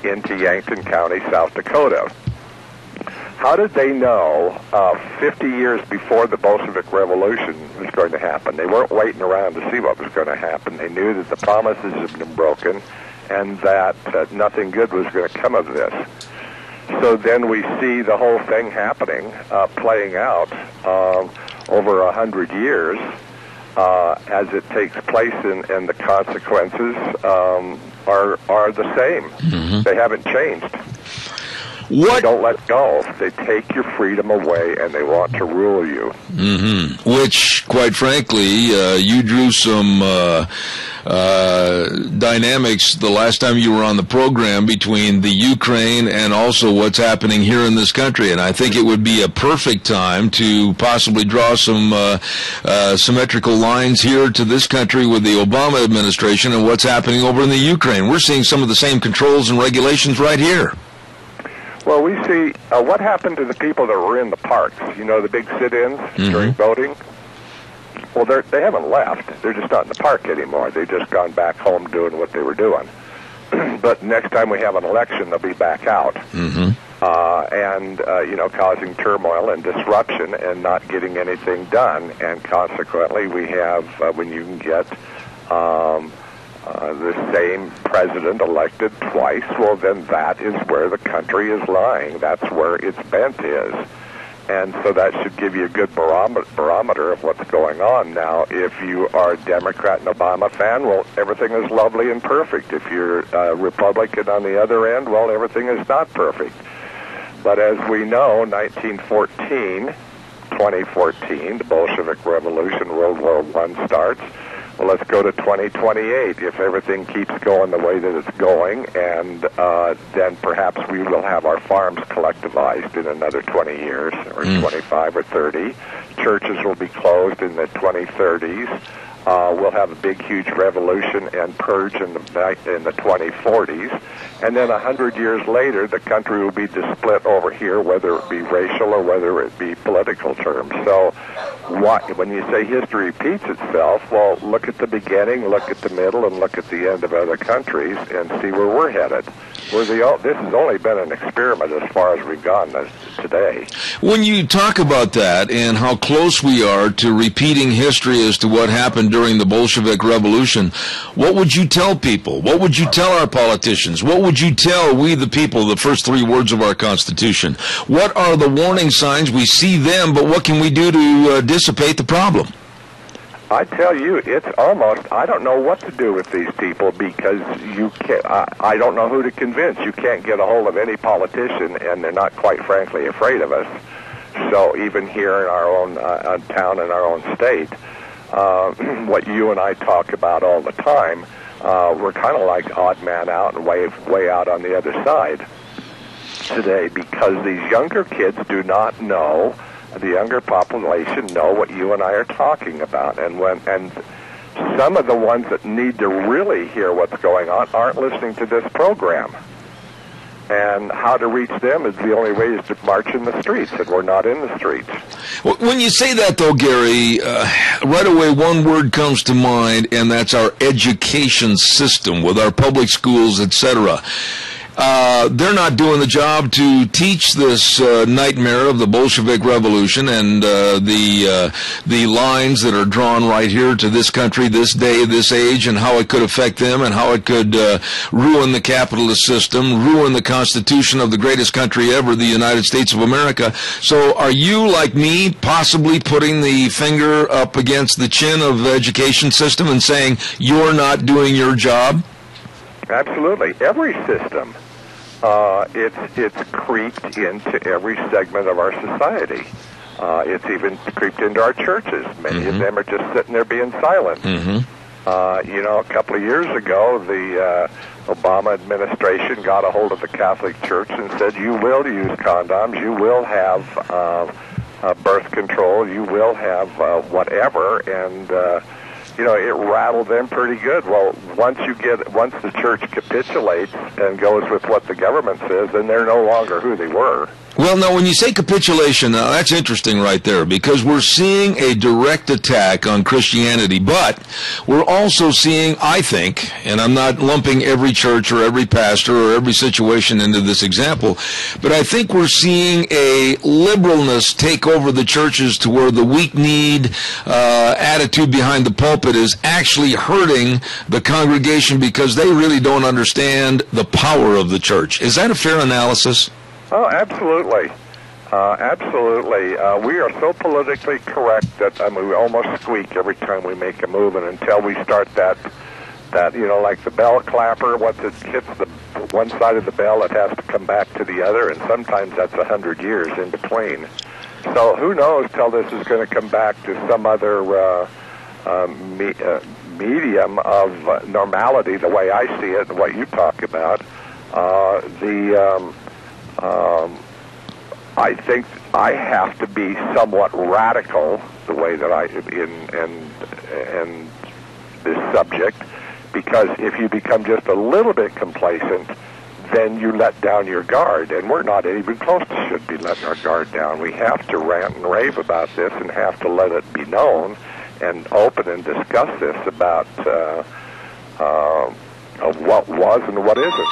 into Yankton County, South Dakota. How did they know 50 years before the Bolshevik Revolution was going to happen? They weren't waiting around to see what was going to happen. They knew that the promises had been broken and that nothing good was going to come of this. So then we see the whole thing happening, playing out over 100 years as it takes place, and the consequences are the same. They haven't changed. They don't let go. They take your freedom away, and they want to rule you. Which, quite frankly, you drew some dynamics the last time you were on the program between the Ukraine and also what's happening here in this country. And I think it would be a perfect time to possibly draw some symmetrical lines here to this country with the Obama administration and what's happening over in the Ukraine. We're seeing some of the same controls and regulations right here. Well, we see what happened to the people that were in the parks, the big sit-ins during voting. Well, they haven't left. They're just not in the park anymore. They've just gone back home doing what they were doing. But next time we have an election, they'll be back out. Causing turmoil and disruption and not getting anything done. And consequently, we have, when you can get the same president elected twice, well, then that is where the country is lying. That's where its bent is. And so that should give you a good barometer of what's going on. Now, if you are a Democrat and Obama fan, well, everything is lovely and perfect. If you're a Republican on the other end, well, everything is not perfect. But as we know, 2014, the Bolshevik Revolution, World War I starts. Well, let's go to 2028 if everything keeps going the way that it's going, and then perhaps we will have our farms collectivized in another 20 years, or 25 or 30. Churches will be closed in the 2030s. We'll have a big, huge revolution and purge in the 2040s. And then 100 years later, the country will be split over here, whether it be racial or whether it be political terms. So when you say history repeats itself, well, look at the beginning, look at the middle, and look at the end of other countries and see where we're headed. This has only been an experiment as far as we've gone today. When you talk about that and how close we are to repeating history as to what happened during the Bolshevik Revolution, what would you tell people? What would you tell our politicians? What would you tell we the people, the first three words of our Constitution? What are the warning signs? We see them, but what can we do to dissipate the problem? I tell you, it's almost, I don't know what to do with these people because you can't, I don't know who to convince. You can't get a hold of any politician, and they're not, quite frankly, afraid of us. So even here in our own town, in our own state, what you and I talk about all the time, we're kind of like odd man out and way out on the other side today because these younger kids do not know. The younger population know what you and I are talking about, and some of the ones that need to really hear what's going on aren't listening to this program. And how to reach them is the only way is to march in the streets, and we're not in the streets. Well, when you say that, though, Gary, right away one word comes to mind, and that's our education system with our public schools, etc. They're not doing the job to teach this nightmare of the Bolshevik Revolution and the lines that are drawn right here to this country, this day, this age, and how it could affect them and how it could ruin the capitalist system, ruin the Constitution of the greatest country ever, the United States of America. So are you, like me, possibly putting the finger up against the chin of the education system and saying you're not doing your job? Absolutely. Every system. It's creeped into every segment of our society. It's even creeped into our churches. Many of them are just sitting there being silent. A couple of years ago, the Obama administration got a hold of the Catholic Church and said, you will use condoms, you will have birth control, you will have whatever, and it rattled them pretty good. Well, once the church capitulates and goes with what the government says, then they're no longer who they were. Well, now, when you say capitulation, now that's interesting right there, because we're seeing a direct attack on Christianity, but we're also seeing, I think, and I'm not lumping every church or every pastor or every situation into this example, but I think we're seeing a liberalness take over the churches to where the weak-kneed attitude behind the pulpit is actually hurting the congregation because they really don't understand the power of the church. Is that a fair analysis? Oh, absolutely. Absolutely. We are so politically correct that we almost squeak every time we make a move, and until we start that like the bell clapper, once it hits the one side of the bell, it has to come back to the other, and sometimes that's 100 years in between. So who knows till this is going to come back to some other medium of normality, the way I see it and what you talk about. I think I have to be somewhat radical the way that I in this subject, because if you become just a little bit complacent, then you let down your guard, and we're not even close to should be letting our guard down. We have to rant and rave about this and have to let it be known and open and discuss this about of what was and what isn't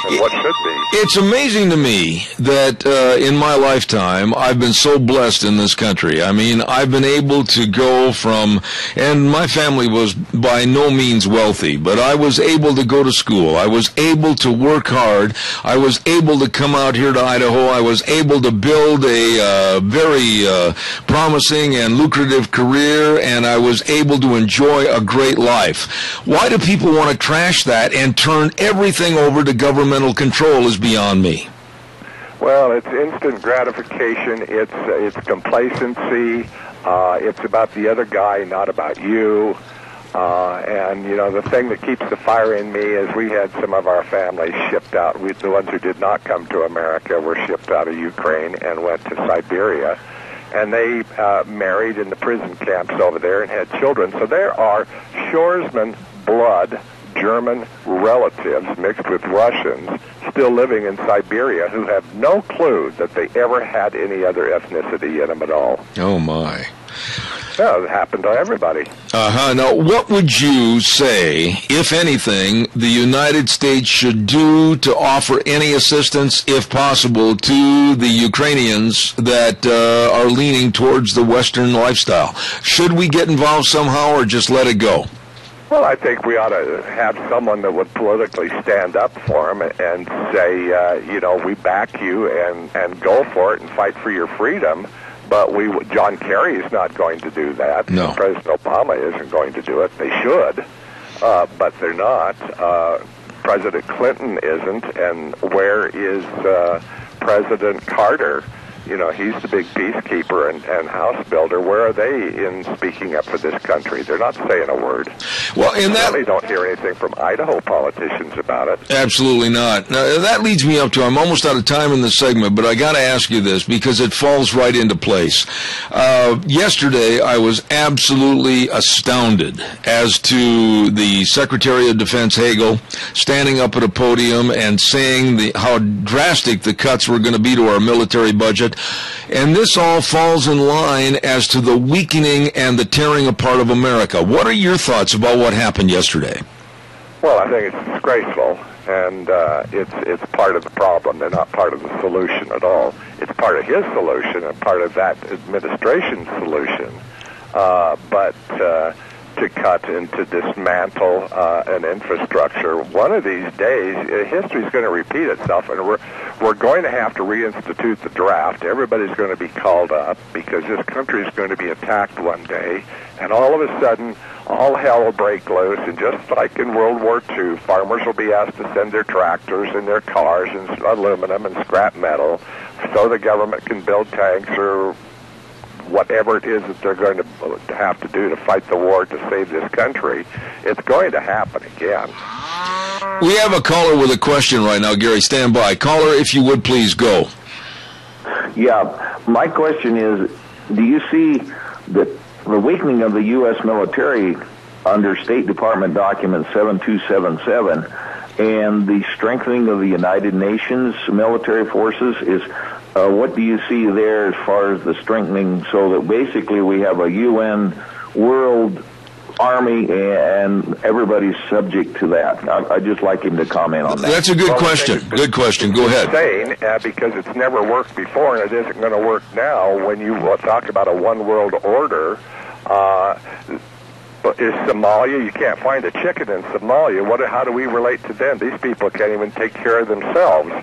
and what should be. It's amazing to me that in my lifetime I've been so blessed in this country. I mean, I've been able to go from, and my family was by no means wealthy, but I was able to go to school. I was able to work hard. I was able to come out here to Idaho. I was able to build a very promising and lucrative career, and I was able to enjoy a great life. Why do people want to trash that and turn everything over to governmental control is beyond me. Well, it's instant gratification. It's complacency. It's about the other guy, not about you. And, you know, the thing that keeps the fire in me is we had some of our families shipped out. The ones who did not come to America were shipped out of Ukraine and went to Siberia. And they married in the prison camps over there and had children. So there are shoresman blood German relatives mixed with Russians still living in Siberia who have no clue that they ever had any other ethnicity in them at all. Oh, my. Yeah, it happened to everybody. Now, what would you say, if anything, the United States should do to offer any assistance, if possible, to the Ukrainians that are leaning towards the Western lifestyle? Should we get involved somehow or just let it go? Well, I think we ought to have someone that would politically stand up for them and say, you know, we back you and go for it and fight for your freedom. But John Kerry is not going to do that. No. President Obama isn't going to do it. They should, but they're not. President Clinton isn't. And where is President Carter? You know, he's the big peacekeeper and house builder. Where are they in speaking up for this country? They're not saying a word. Well, in that, really don't hear anything from Idaho politicians about it. Absolutely not. Now, that leads me up to, I'm almost out of time in this segment, but I got to ask you this because it falls right into place. Yesterday, I was absolutely astounded as to the Secretary of Defense Hagel standing up at a podium and saying how drastic the cuts were going to be to our military budget. And this all falls in line as to the weakening and the tearing apart of America. What are your thoughts about what happened yesterday? Well, I think it's disgraceful, and it's part of the problem. They're not part of the solution at all. It's part of his solution and part of that administration's solution. But to cut and to dismantle an infrastructure, one of these days, history's going to repeat itself, and we're going to have to reinstitute the draft. Everybody's going to be called up because this country is going to be attacked one day, and all of a sudden, all hell will break loose, and just like in World War II, farmers will be asked to send their tractors and their cars and aluminum and scrap metal so the government can build tanks or whatever it is that they're going to have to do to fight the war to save this country. It's going to happen again. We have a caller with a question right now, Gary. Stand by. Caller, if you would, please go. Yeah, my question is, do you see the weakening of the U.S. military under State Department document 7277 and the strengthening of the United Nations military forces is what do you see there as far as the strengthening so that basically we have a UN world army and everybody's subject to that? I'd just like him to comment on that. That's a good question. Good question. Go ahead. Insane, because it's never worked before and it isn't going to work now when you talk about a one world order. Is Somalia, you can't find a chicken in Somalia. How do we relate to them? These people can't even take care of themselves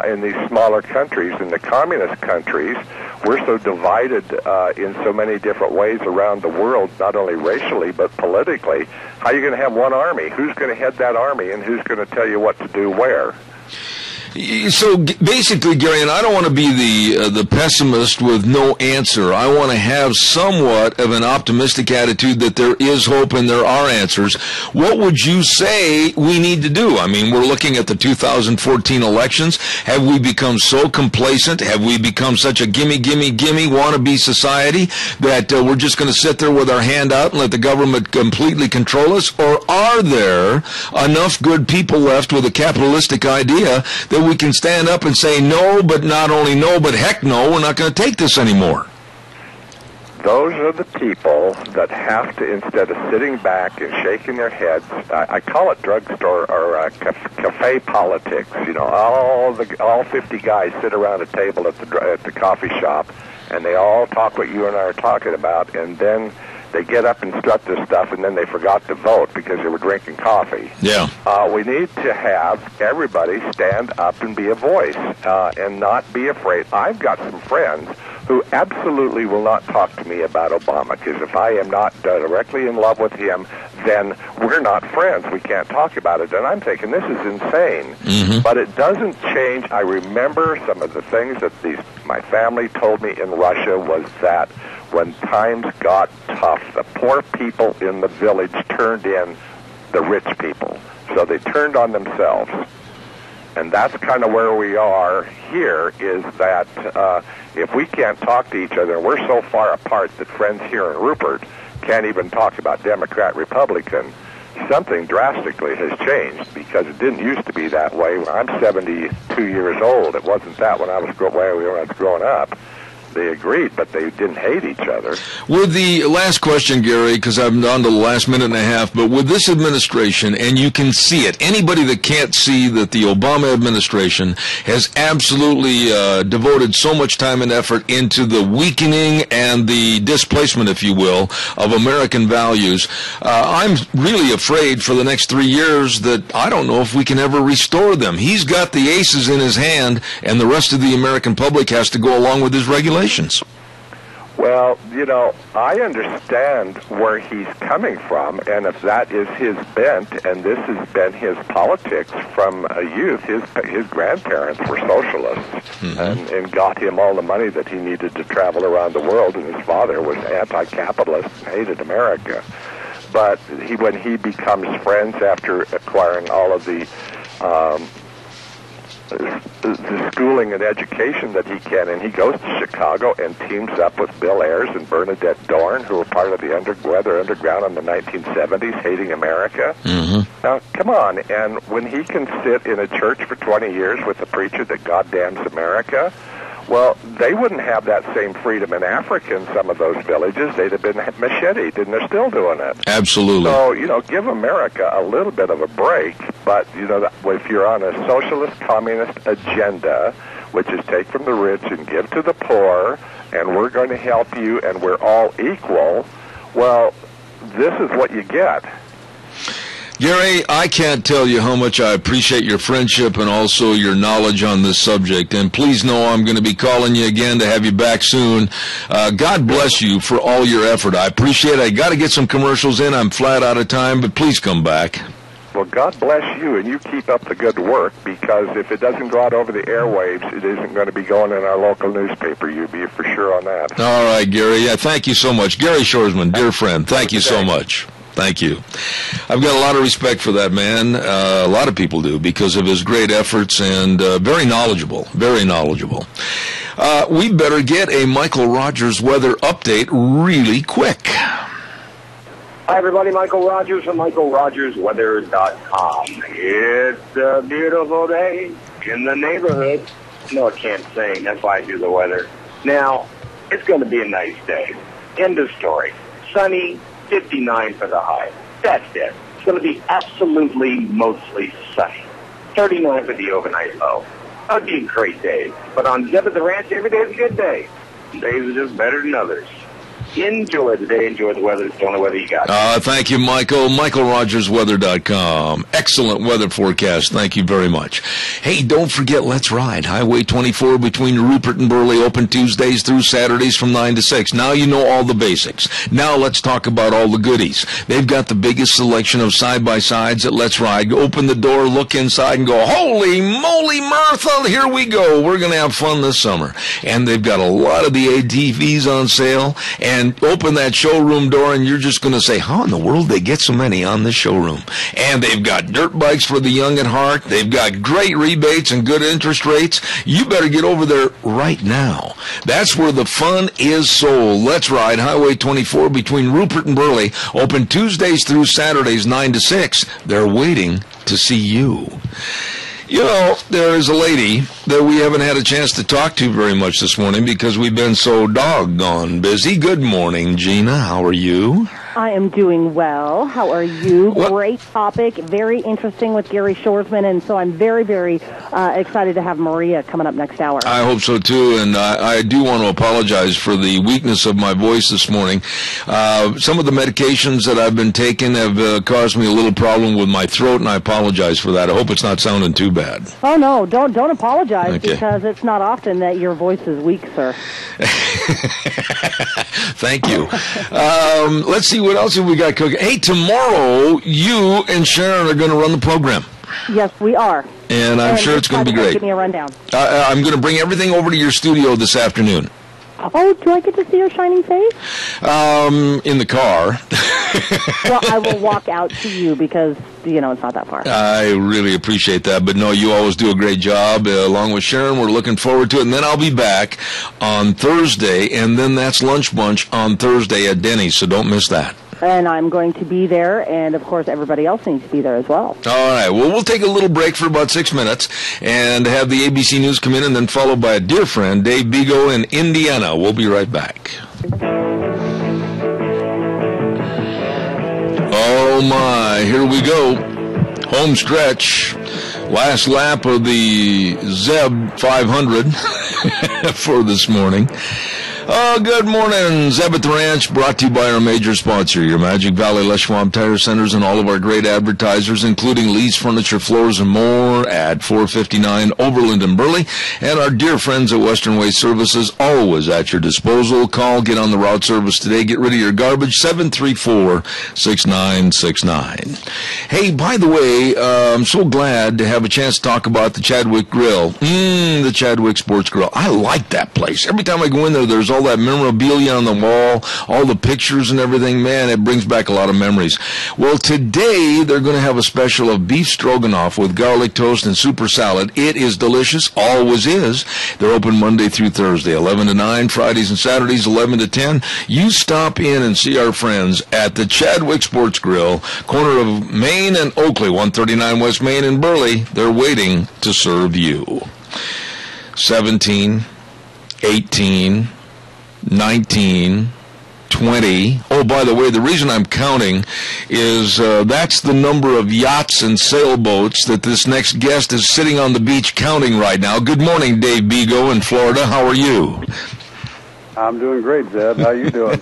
in these smaller countries. In the communist countries, we're so divided in so many different ways around the world, not only racially but politically. How are you going to have one army? Who's going to head that army, and who's going to tell you what to do where? So basically, Gary, and I don't want to be the pessimist with no answer. I want to have somewhat of an optimistic attitude that there is hope and there are answers. What would you say we need to do? I mean, we're looking at the 2014 elections. Have we become so complacent? Have we become such a gimme, gimme, gimme wannabe society that we're just going to sit there with our hand out and let the government completely control us? Or are there enough good people left with a capitalistic idea that we can stand up and say no, but not only no, but heck no, we're not going to take this anymore? Those are the people that have to, instead of sitting back and shaking their heads, I call it drugstore or cafe politics. You know, all 50 guys sit around a table at the coffee shop, and they all talk what you and I are talking about, and then they get up and strut this stuff, and then they forgot to vote because they were drinking coffee. Yeah. We need to have everybody stand up and be a voice and not be afraid. I've got some friends who absolutely will not talk to me about Obama, because if I am not directly in love with him, then we're not friends. We can't talk about it. And I'm thinking, this is insane. Mm-hmm. But it doesn't change. I remember some of the things that my family told me in Russia was that when times got tough, the poor people in the village turned in the rich people. So they turned on themselves. And that's kind of where we are here, is that if we can't talk to each other, we're so far apart that friends here in Rupert can't even talk about Democrat, Republican, something drastically has changed, because it didn't used to be that way. I'm 72 years old. It wasn't that when I was growing up. They agreed, but they didn't hate each other. With the last question, Gary, because I'm down to the last minute and a half, but with this administration, and you can see it, anybody that can't see that the Obama administration has absolutely devoted so much time and effort into the weakening and the displacement, if you will, of American values, I'm really afraid for the next 3 years that I don't know if we can ever restore them. He's got the aces in his hand, and the rest of the American public has to go along with his regulations. Well, you know, I understand where he's coming from, and if that is his bent, and this has been his politics from youth, his grandparents were socialists, mm-hmm. and got him all the money that he needed to travel around the world, and his father was anti-capitalist and hated America. But when he becomes friends after acquiring all of the schooling and education that he can, and he goes to Chicago and teams up with Bill Ayers and Bernadette Dorn, who were part of the Weather Underground in the 1970s, hating America. Mm-hmm. Now, come on, and when he can sit in a church for 20 years with a preacher that goddamns America, well, they wouldn't have that same freedom in Africa in some of those villages. They'd have been macheted, and they're still doing it. Absolutely. So, you know, give America a little bit of a break. But, you know, if you're on a socialist, communist agenda, which is take from the rich and give to the poor, and we're going to help you, and we're all equal, well, this is what you get. Gary, I can't tell you how much I appreciate your friendship and also your knowledge on this subject. And please know I'm going to be calling you again to have you back soon. God bless you for all your effort. I appreciate it. I got to get some commercials in. I'm flat out of time, but please come back. Well, God bless you, and you keep up the good work, because if it doesn't go out over the airwaves, it isn't going to be going in our local newspaper. You be for sure on that. All right, Gary. Yeah, thank you so much. Gary Shorsman, dear friend, thank you so much. Thank you. I've got a lot of respect for that man. A lot of people do, because of his great efforts, and very knowledgeable, very knowledgeable. We better get a Michael Rogers weather update really quick. Hi, everybody. Michael Rogers from MichaelRogersWeather.com. It's a beautiful day in the neighborhood. No, I can't sing. That's why I do the weather. Now, it's going to be a nice day. End of story. Sunny. 59 for the high. That's it. It's going to be absolutely mostly sunny. 39 for the overnight low. That would be a great day. But on Zeb at the Ranch, every day is a good day. Some days are just better than others. enjoy the day, enjoy the weather. It's the only weather you got. Thank you, Michael. MichaelRogersWeather.com. Excellent weather forecast. Thank you very much. Hey, don't forget, let's ride. Highway 24 between Rupert and Burley, open Tuesdays through Saturdays from 9 to 6. Now you know all the basics. Now let's talk about all the goodies. They've got the biggest selection of side-by-sides at Let's Ride. Open the door, look inside, and go, holy moly, Martha, here we go. We're going to have fun this summer. And they've got a lot of the ATVs on sale. And open that showroom door, and you're just going to say, how in the world they get so many on this showroom? And they've got dirt bikes for the young at heart. They've got great rebates and good interest rates. You better get over there right now. That's where the fun is sold. Let's Ride, Highway 24 between Rupert and Burley. Open Tuesdays through Saturdays, 9 to 6. They're waiting to see you. You know, there is a lady that we haven't had a chance to talk to very much this morning because we've been so doggone busy. Good morning, Gina. How are you? I am doing well. How are you? What? Great topic. Very interesting with Gary Shoresman, and so I'm very, very excited to have Maria coming up next hour. I hope so, too, and I do want to apologize for the weakness of my voice this morning. Some of the medications that I've been taking have caused me a little problem with my throat, and I apologize for that. I hope it's not sounding too bad. Oh, no, don't apologize, Okay. because it's not often that your voice is weak, sir. Thank you. Let's see, what else have we got cooking? Hey, tomorrow, you and Sharon are going to run the program. Yes, we are. And I'm sure it's going to be great. Give me a rundown. I'm going to bring everything over to your studio this afternoon. Oh, do I get to see your shining face? In the car. Well, I will walk out to you because, you know, it's not that far. I really appreciate that. But no, you always do a great job. Along with Sharon, we're looking forward to it. And then I'll be back on Thursday. And then that's Lunch Bunch on Thursday at Denny's. So don't miss that. And I'm going to be there, and, of course, everybody else needs to be there as well. All right. Well, we'll take a little break for about 6 minutes and have the ABC News come in, and then followed by a dear friend, Dave Bigo in Indiana. We'll be right back. Oh, my. Here we go. Home stretch. Last lap of the Zeb 500 for this morning. Oh, good morning. Zeb at the Ranch, brought to you by our major sponsor, your Magic Valley Les Schwab Tire Centers, and all of our great advertisers, including Lee's Furniture, Floors, and more at 459 Overland and Burley, and our dear friends at Western Waste Services, always at your disposal. Call, get on the route service today. Get rid of your garbage, 734-6969. Hey, by the way, I'm so glad to have a chance to talk about the Chadwick Grill. The Chadwick Sports Grill. I like that place. Every time I go in there, there's all that memorabilia on the wall, all the pictures and everything. Man, it brings back a lot of memories. Well, today they're going to have a special of beef stroganoff with garlic toast and super salad. It is delicious, always is. They're open Monday through Thursday, 11 to 9, Fridays and Saturdays, 11 to 10. You stop in and see our friends at the Chadwick Sports Grill, corner of Main and Oakley, 139 West Main in Burley. They're waiting to serve you. 17, 18, 19, 20. Oh, by the way, the reason I'm counting is that's the number of yachts and sailboats that this next guest is sitting on the beach counting right now. Good morning, Dave Bigo in Florida. How are you? I'm doing great, Zeb. How you doing?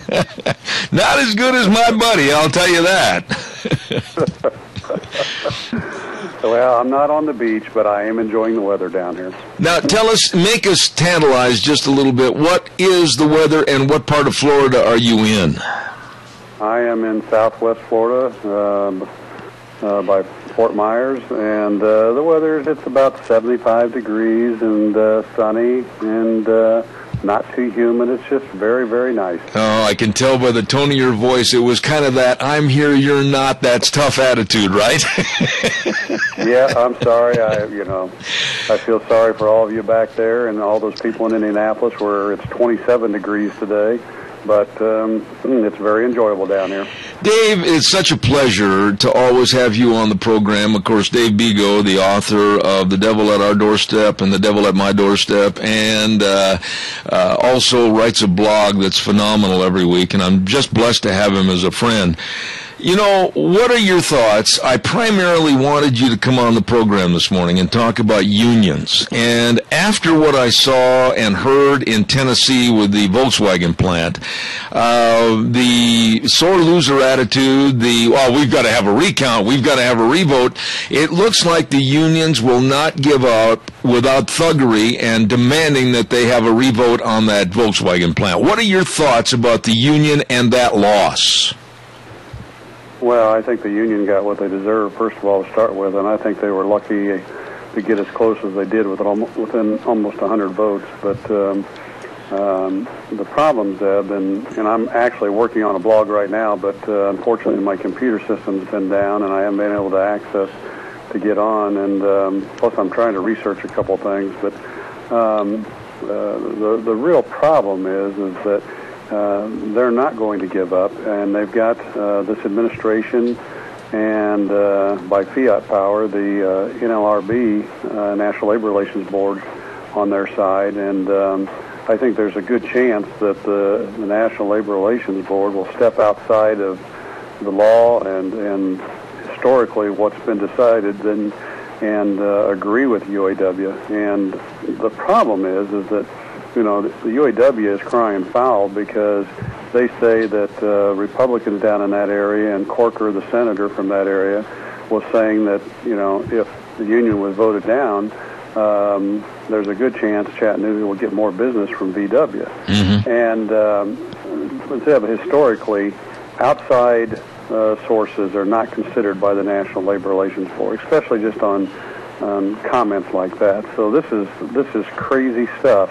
Not as good as my buddy, I'll tell you that. Well, I'm not on the beach, but I am enjoying the weather down here. Now, tell us, make us tantalize just a little bit. What is the weather, and what part of Florida are you in? I am in southwest Florida by Fort Myers, and the weather, it's about 75 degrees and sunny and not too humid. It's just very, very nice. Oh, I can tell by the tone of your voice, it was kind of that I'm here, you're not, that's tough attitude, right? Yeah, I'm sorry. I feel sorry for all of you back there and all those people in Indianapolis where it's 27 degrees today. But it's very enjoyable down here. Dave, it's such a pleasure to always have you on the program. Of course, Dave Bigo, the author of The Devil at Our Doorstep and The Devil at My Doorstep, and also writes a blog that's phenomenal every week, and I'm just blessed to have him as a friend. You know, what are your thoughts? I primarily wanted you to come on the program this morning and talk about unions. And after what I saw and heard in Tennessee with the Volkswagen plant, the sore loser attitude, we've got to have a recount, we've got to have a revote, it looks like the unions will not give up without thuggery and demanding that they have a revote on that Volkswagen plant. What are your thoughts about the union and that loss? Well, I think the union got what they deserved, first of all, to start with, and I think they were lucky to get as close as they did within almost 100 votes. But the problem, Zeb, and I'm actually working on a blog right now, but unfortunately my computer system's been down and I haven't been able to access to get on, and plus I'm trying to research a couple things. But the real problem is that they're not going to give up, and they've got this administration and by fiat power, the NLRB, National Labor Relations Board, on their side, and I think there's a good chance that the National Labor Relations Board will step outside of the law and historically what's been decided and agree with UAW. And the problem is that the UAW is crying foul because they say that Republicans down in that area, and Corker, the senator from that area, was saying that, if the union was voted down, there's a good chance Chattanooga will get more business from VW. Mm-hmm. And historically, outside sources are not considered by the National Labor Relations Board, especially just on comments like that. So this is crazy stuff.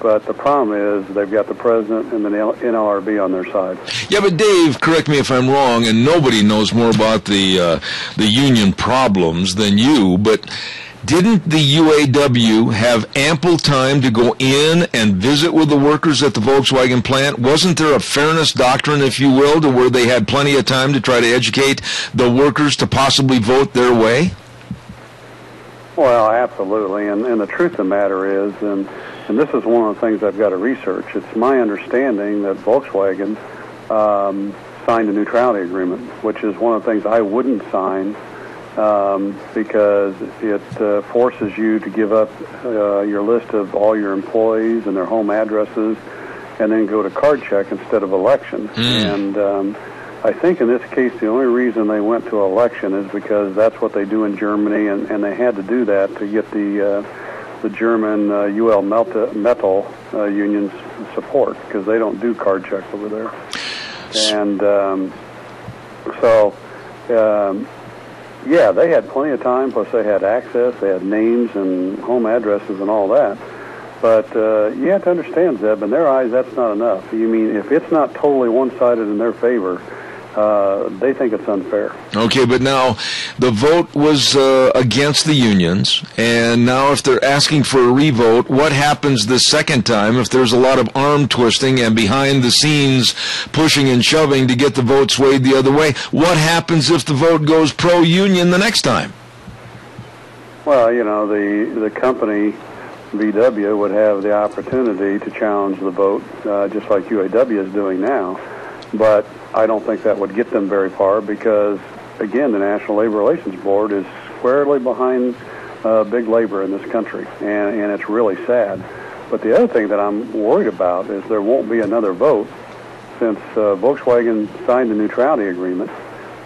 But the problem is they've got the president and the NLRB on their side. Yeah, but Dave, correct me if I'm wrong, and nobody knows more about the union problems than you, but didn't the UAW have ample time to go in and visit with the workers at the Volkswagen plant? Wasn't there a fairness doctrine, if you will, to where they had plenty of time to try to educate the workers to possibly vote their way? Well, absolutely, and the truth of the matter is, and this is one of the things I've got to research, it's my understanding that Volkswagen signed a neutrality agreement, which is one of the things I wouldn't sign because it forces you to give up your list of all your employees and their home addresses and then go to card check instead of election. And I think in this case the only reason they went to election is because that's what they do in Germany, and they had to do that to get the German UL Metal union's support, because they don't do card checks over there. And yeah, they had plenty of time, plus they had access, they had names and home addresses and all that. But you have to understand, Zeb, in their eyes, that's not enough. You mean, if it's not totally one-sided in their favor, they think it's unfair. Okay, but now the vote was against the unions, and now if they're asking for a revote, what happens the second time if there's a lot of arm twisting and behind-the-scenes pushing and shoving to get the vote swayed the other way? What happens if the vote goes pro-union the next time? Well, the company, VW, would have the opportunity to challenge the vote, just like UAW is doing now. But I don't think that would get them very far because, again, the National Labor Relations Board is squarely behind big labor in this country, and it's really sad. But the other thing that I'm worried about is there won't be another vote since Volkswagen signed the neutrality agreement.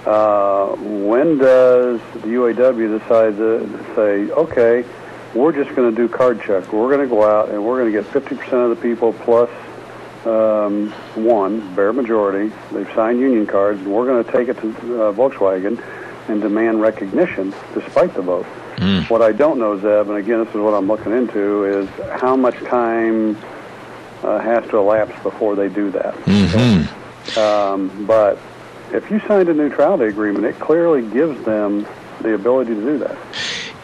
When does the UAW decide to say, okay, we're just going to do card check. We're going to go out and we're going to get 50% of the people plus one, bare majority. They've signed union cards, and we're going to take it to Volkswagen and demand recognition despite the vote. What I don't know, Zeb, and again, this is what I'm looking into, is how much time has to elapse before they do that. Mm-hmm. But if you signed a neutrality agreement, it clearly gives them the ability to do that.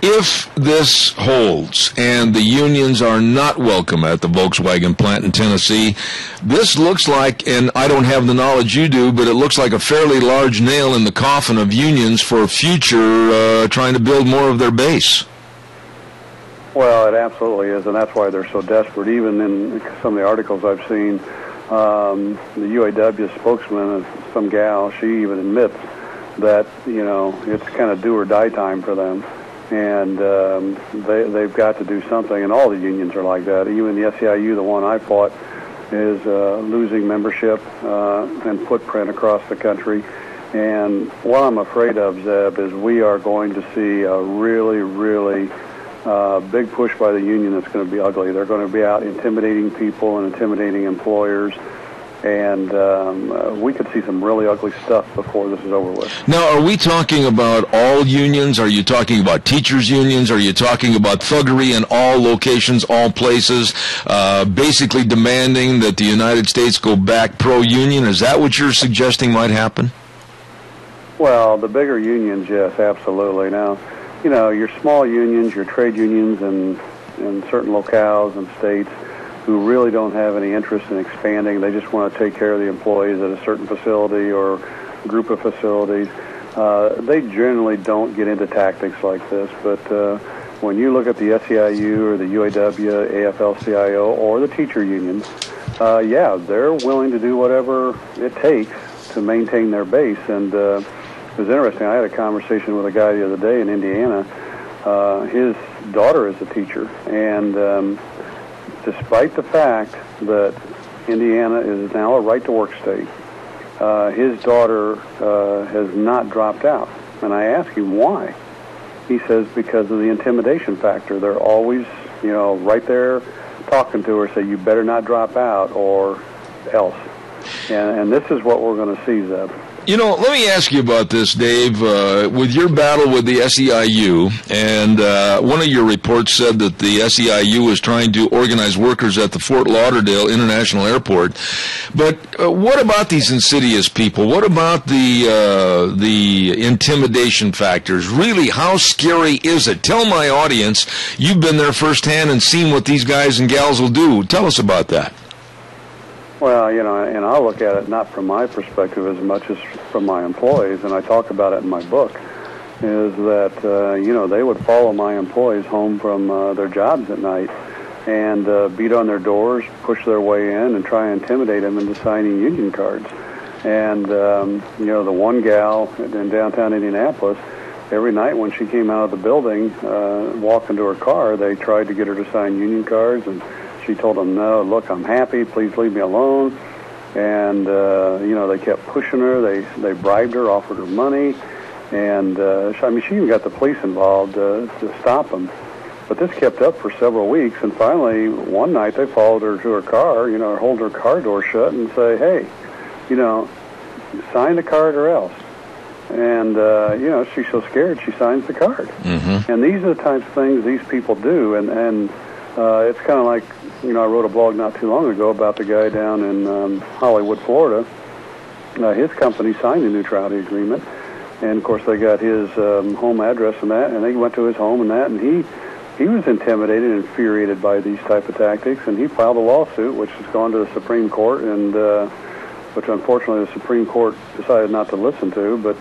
If this holds and the unions are not welcome at the Volkswagen plant in Tennessee, this looks like, and I don't have the knowledge you do, but it looks like a fairly large nail in the coffin of unions for future trying to build more of their base. Well, it absolutely is, and that's why they're so desperate. Even in some of the articles I've seen, the UAW spokesman, some gal, she even admits that, you know, it's kind of do or die time for them. And they've got to do something, and all the unions are like that. Even the SEIU, the one I fought, is losing membership and footprint across the country. And what I'm afraid of, Zeb, is we are going to see a really, really big push by the union that's going to be ugly. They're going to be out intimidating people and intimidating employers. And we could see some really ugly stuff before this is over with. Now, are we talking about all unions? Are you talking about teachers' unions? Are you talking about thuggery in all locations, all places, basically demanding that the United States go back pro-union? Is that what you're suggesting might happen? Well, the bigger unions, yes, absolutely. Now, you know, your small unions, your trade unions in certain locales and states, who really don't have any interest in expanding. They just want to take care of the employees at a certain facility or group of facilities. They generally don't get into tactics like this, but when you look at the SEIU or the UAW, AFL-CIO, or the teacher unions, yeah, they're willing to do whatever it takes to maintain their base. And it was interesting. I had a conversation with a guy the other day in Indiana. His daughter is a teacher, and despite the fact that Indiana is now a right-to-work state, his daughter has not dropped out. And I asked him why. He says because of the intimidation factor. They're always, you know, right there talking to her, say, you better not drop out or else. And this is what we're going to see, Zeb. You know, let me ask you about this, Dave. With your battle with the SEIU, and one of your reports said that the SEIU is trying to organize workers at the Fort Lauderdale International Airport. But what about these insidious people? What about the intimidation factors? Really, how scary is it? Tell my audience, you've been there firsthand and seen what these guys and gals will do. Tell us about that. Well, you know, and I'll look at it not from my perspective as much as from my employees, and I talk about it in my book, is that, you know, they would follow my employees home from their jobs at night and beat on their doors, push their way in, and try and intimidate them into signing union cards. And, you know, the one gal in downtown Indianapolis, every night when she came out of the building, walked into her car, they tried to get her to sign union cards, and she told them, no, look, I'm happy, please leave me alone. And, you know, they kept pushing her. They bribed her, offered her money. And, I mean, she even got the police involved to stop them. But this kept up for several weeks. And finally, one night, they followed her to her car, you know, hold her car door shut and say, hey, you know, sign the card or else. And, you know, she's so scared, she signs the card. Mm-hmm. And these are the types of things these people do. And it's kind of like, you know, I wrote a blog not too long ago about the guy down in Hollywood, Florida. His company signed a neutrality agreement, and of course they got his home address and that, and they went to his home and that, and he was intimidated and infuriated by these type of tactics, and he filed a lawsuit which has gone to the Supreme Court, and which unfortunately the Supreme Court decided not to listen to. But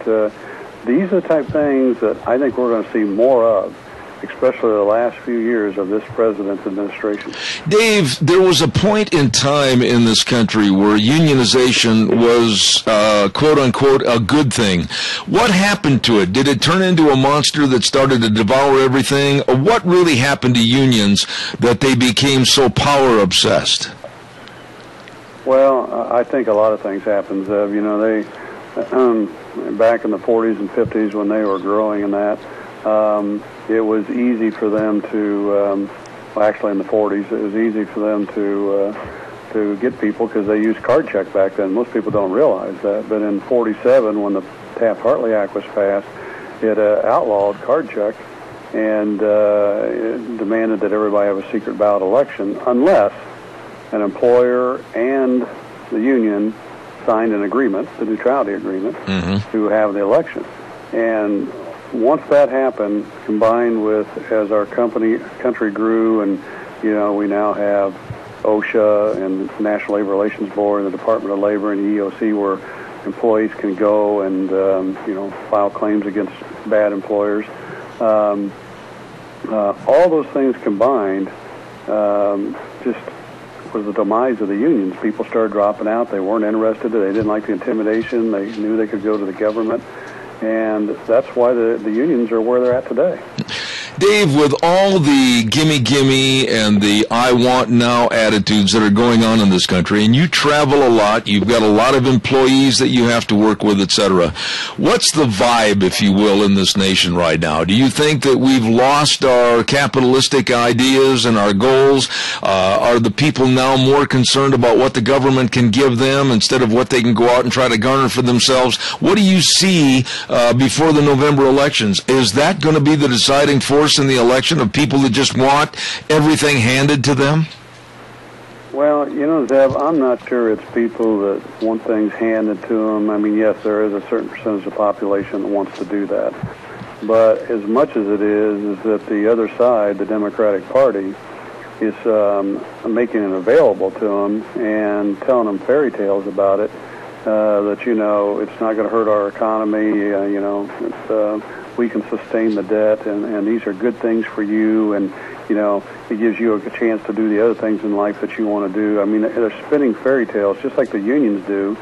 these are the type of things that I think we're going to see more of, especially the last few years of this president's administration. Dave, there was a point in time in this country where unionization was, quote-unquote, a good thing. What happened to it? Did it turn into a monster that started to devour everything? Or what really happened to unions that they became so power-obsessed? Well, I think a lot of things happened, Zev. You know, they, back in the 40s and 50s when they were growing and that, it was easy for them to, well, actually in the 40s, it was easy for them to get people because they used card check back then. Most people don't realize that. But in 47, when the Taft-Hartley Act was passed, it outlawed card check and it demanded that everybody have a secret ballot election unless an employer and the union signed an agreement, the neutrality agreement, to have the election. And once that happened, combined with as our country grew, and you know we now have OSHA and National Labor Relations Board and the Department of Labor and the EEOC, where employees can go and you know file claims against bad employers. All those things combined just was the demise of the unions. People started dropping out. They weren't interested. They didn't like the intimidation. They knew they could go to the government. And that's why the unions are where they're at today. Dave, with all the gimme and the I want now attitudes that are going on in this country, and you travel a lot, you've got a lot of employees that you have to work with, etc. What's the vibe, if you will, in this nation right now? Do you think that we've lost our capitalistic ideas and our goals? Are the people now more concerned about what the government can give them instead of what they can go out and try to garner for themselves? What do you see before the November elections? Is that going to be the deciding force in the election, of people that just want everything handed to them? Well, you know, Zeb, I'm not sure it's people that want things handed to them. I mean, yes, there is a certain percentage of the population that wants to do that. But as much as it is that the other side, the Democratic Party, is making it available to them and telling them fairy tales about it, that, you know, it's not going to hurt our economy, you know, it's, we can sustain the debt, and these are good things for you, and, you know, it gives you a chance to do the other things in life that you want to do. I mean, they're spinning fairy tales just like the unions do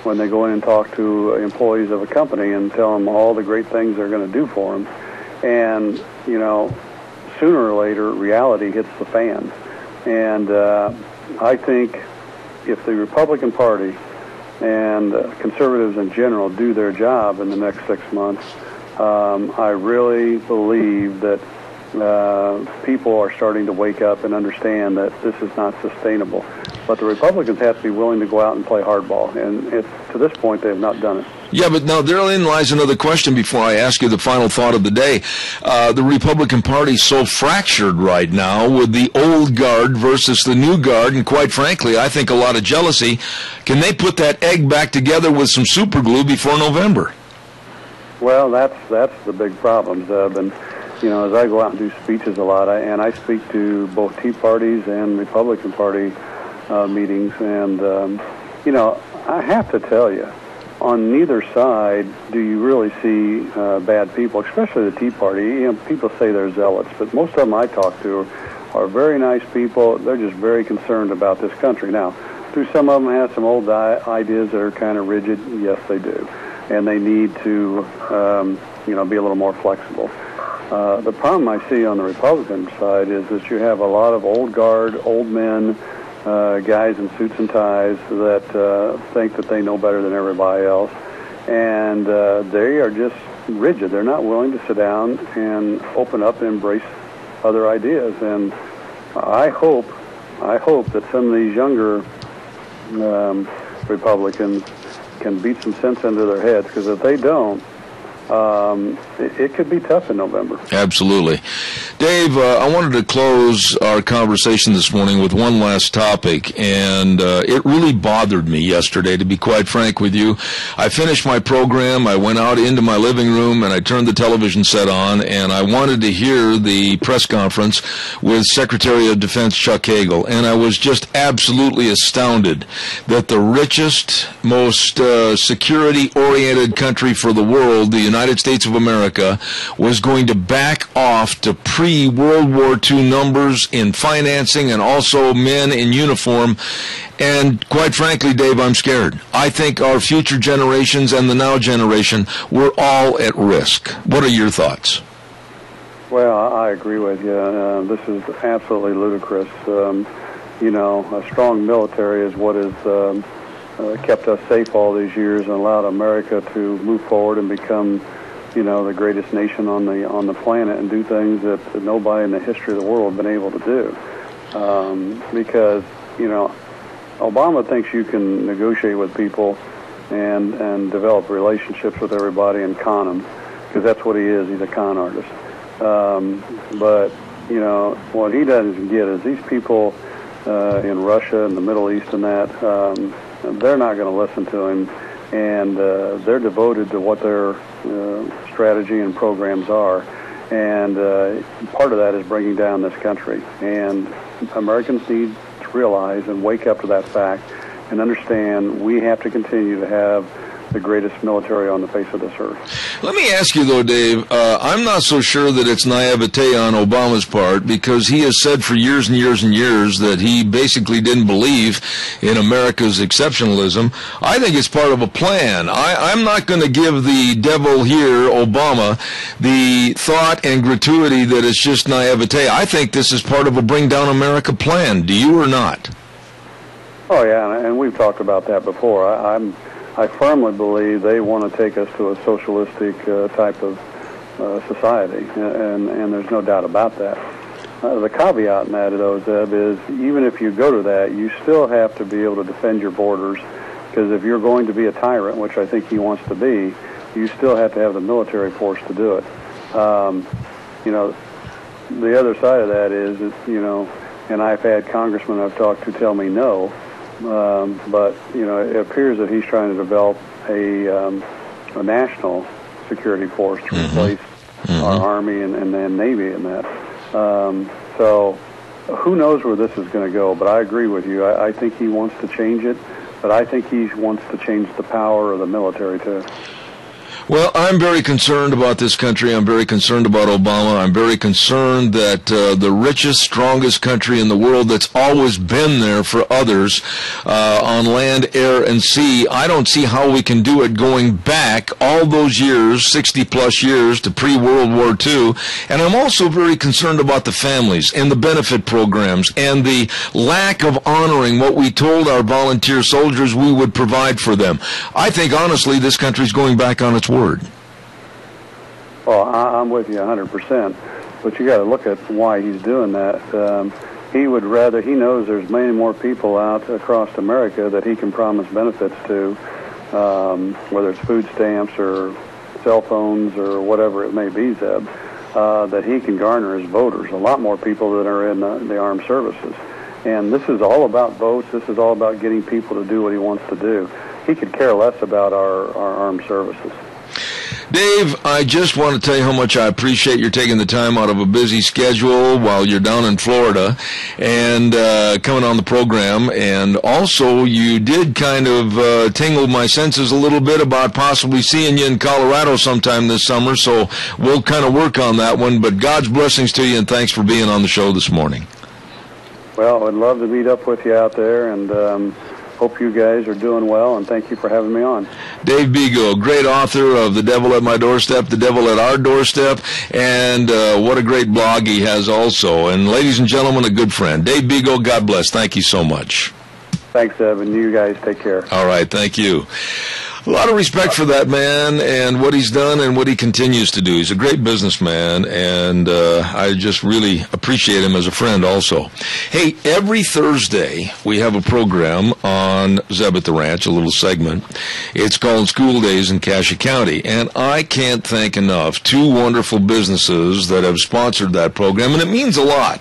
when they go in and talk to employees of a company and tell them all the great things they're going to do for them. And, you know, sooner or later, reality hits the fan. And I think if the Republican Party and conservatives in general do their job in the next 6 months, I really believe that people are starting to wake up and understand that this is not sustainable. But the Republicans have to be willing to go out and play hardball, and to this point, they have not done it. Yeah, but now therein lies another question before I ask you the final thought of the day. The Republican Party is so fractured right now with the old guard versus the new guard, and quite frankly, I think a lot of jealousy. Can they put that egg back together with some super glue before November? Well, that's the big problem, Zeb. And, you know, as I go out and do speeches a lot, and I speak to both Tea Parties and Republican Party meetings, and, you know, I have to tell you, on neither side do you really see bad people, especially the Tea Party. You know, people say they're zealots, but most of them I talk to are very nice people. They're just very concerned about this country. Now, do some of them have some old ideas that are kind of rigid? Yes, they do. And they need to, you know, be a little more flexible. The problem I see on the Republican side is that you have a lot of old guard, old men, guys in suits and ties that think that they know better than everybody else, and they are just rigid. They're not willing to sit down and open up and embrace other ideas. And I hope that some of these younger Republicans can beat some sense into their heads, because if they don't, it could be tough in November. Absolutely. Dave, I wanted to close our conversation this morning with one last topic, and it really bothered me yesterday, to be quite frank with you. I finished my program, I went out into my living room, and I turned the television set on, and I wanted to hear the press conference with Secretary of Defense Chuck Hagel, and I was just absolutely astounded that the richest, most security-oriented country for the world, the United States of America, was going to back off to pre-World War II numbers in financing and also men in uniform. And quite frankly, Dave, I'm scared. I think our future generations and the now generation, we're all at risk. What are your thoughts? Well, I agree with you. This is absolutely ludicrous. You know, a strong military is what has kept us safe all these years and allowed America to move forward and become, you know, the greatest nation on the planet and do things that nobody in the history of the world has been able to do. Because, you know, Obama thinks you can negotiate with people and develop relationships with everybody and con them, because that's what he is. He's a con artist. But, you know, what he doesn't get is these people in Russia and the Middle East and that, they're not going to listen to him, and they're devoted to what their strategy and programs are. And part of that is bringing down this country. And Americans need to realize and wake up to that fact and understand we have to continue to have the greatest military on the face of this earth. Let me ask you, though, Dave, I'm not so sure that it's naivete on Obama's part, because he has said for years and years and years that he basically didn't believe in America's exceptionalism. I think it's part of a plan. I'm not going to give the devil here, Obama, the thought and gratuity that it's just naivete. I think this is part of a Bring Down America plan. Do you or not? Oh, yeah, and we've talked about that before. I firmly believe they want to take us to a socialistic type of society, and there's no doubt about that. The caveat in that, though, Zeb, is even if you go to that, you still have to be able to defend your borders, because if you're going to be a tyrant, which I think he wants to be, you still have to have the military force to do it. You know, the other side of that is, you know, and I've had congressmen I've talked to tell me no, but, you know, it appears that he's trying to develop a national security force to replace our Army and Navy in that. So who knows where this is going to go, but I agree with you. I think he wants to change it, but I think he wants to change the power of the military, too. Well, I'm very concerned about this country. I'm very concerned about Obama. I'm very concerned that the richest, strongest country in the world that's always been there for others on land, air, and sea, I don't see how we can do it going back all those years, 60-plus years, to pre-World War II. And I'm also very concerned about the families and the benefit programs and the lack of honoring what we told our volunteer soldiers we would provide for them. I think, honestly, this country's going back on its word. Well, I'm with you 100%, but you got to look at why he's doing that. He would rather, he knows there's many more people out across America that he can promise benefits to, whether it's food stamps or cell phones or whatever it may be, Zeb, that he can garner as voters. A lot more people that are in the armed services. And this is all about votes. This is all about getting people to do what he wants to do. He could care less about our armed services. Dave, I just want to tell you how much I appreciate your taking the time out of a busy schedule while you're down in Florida and coming on the program. And also, you did kind of tingle my senses a little bit about possibly seeing you in Colorado sometime this summer. So we'll kind of work on that one. But God's blessings to you, and thanks for being on the show this morning. Well, I'd love to meet up with you out there, and hope you guys are doing well, and thank you for having me on. Dave Bego, great author of The Devil at My Doorstep, The Devil at Our Doorstep, and what a great blog he has also. And ladies and gentlemen, a good friend. Dave Bego, God bless. Thank you so much. Thanks, Evan. You guys take care. All right, thank you. A lot of respect for that man and what he's done and what he continues to do. He's a great businessman, and I just really appreciate him as a friend also. Hey, every Thursday we have a program on Zeb at the Ranch, a little segment. It's called School Days in Cassia County, and I can't thank enough two wonderful businesses that have sponsored that program, and it means a lot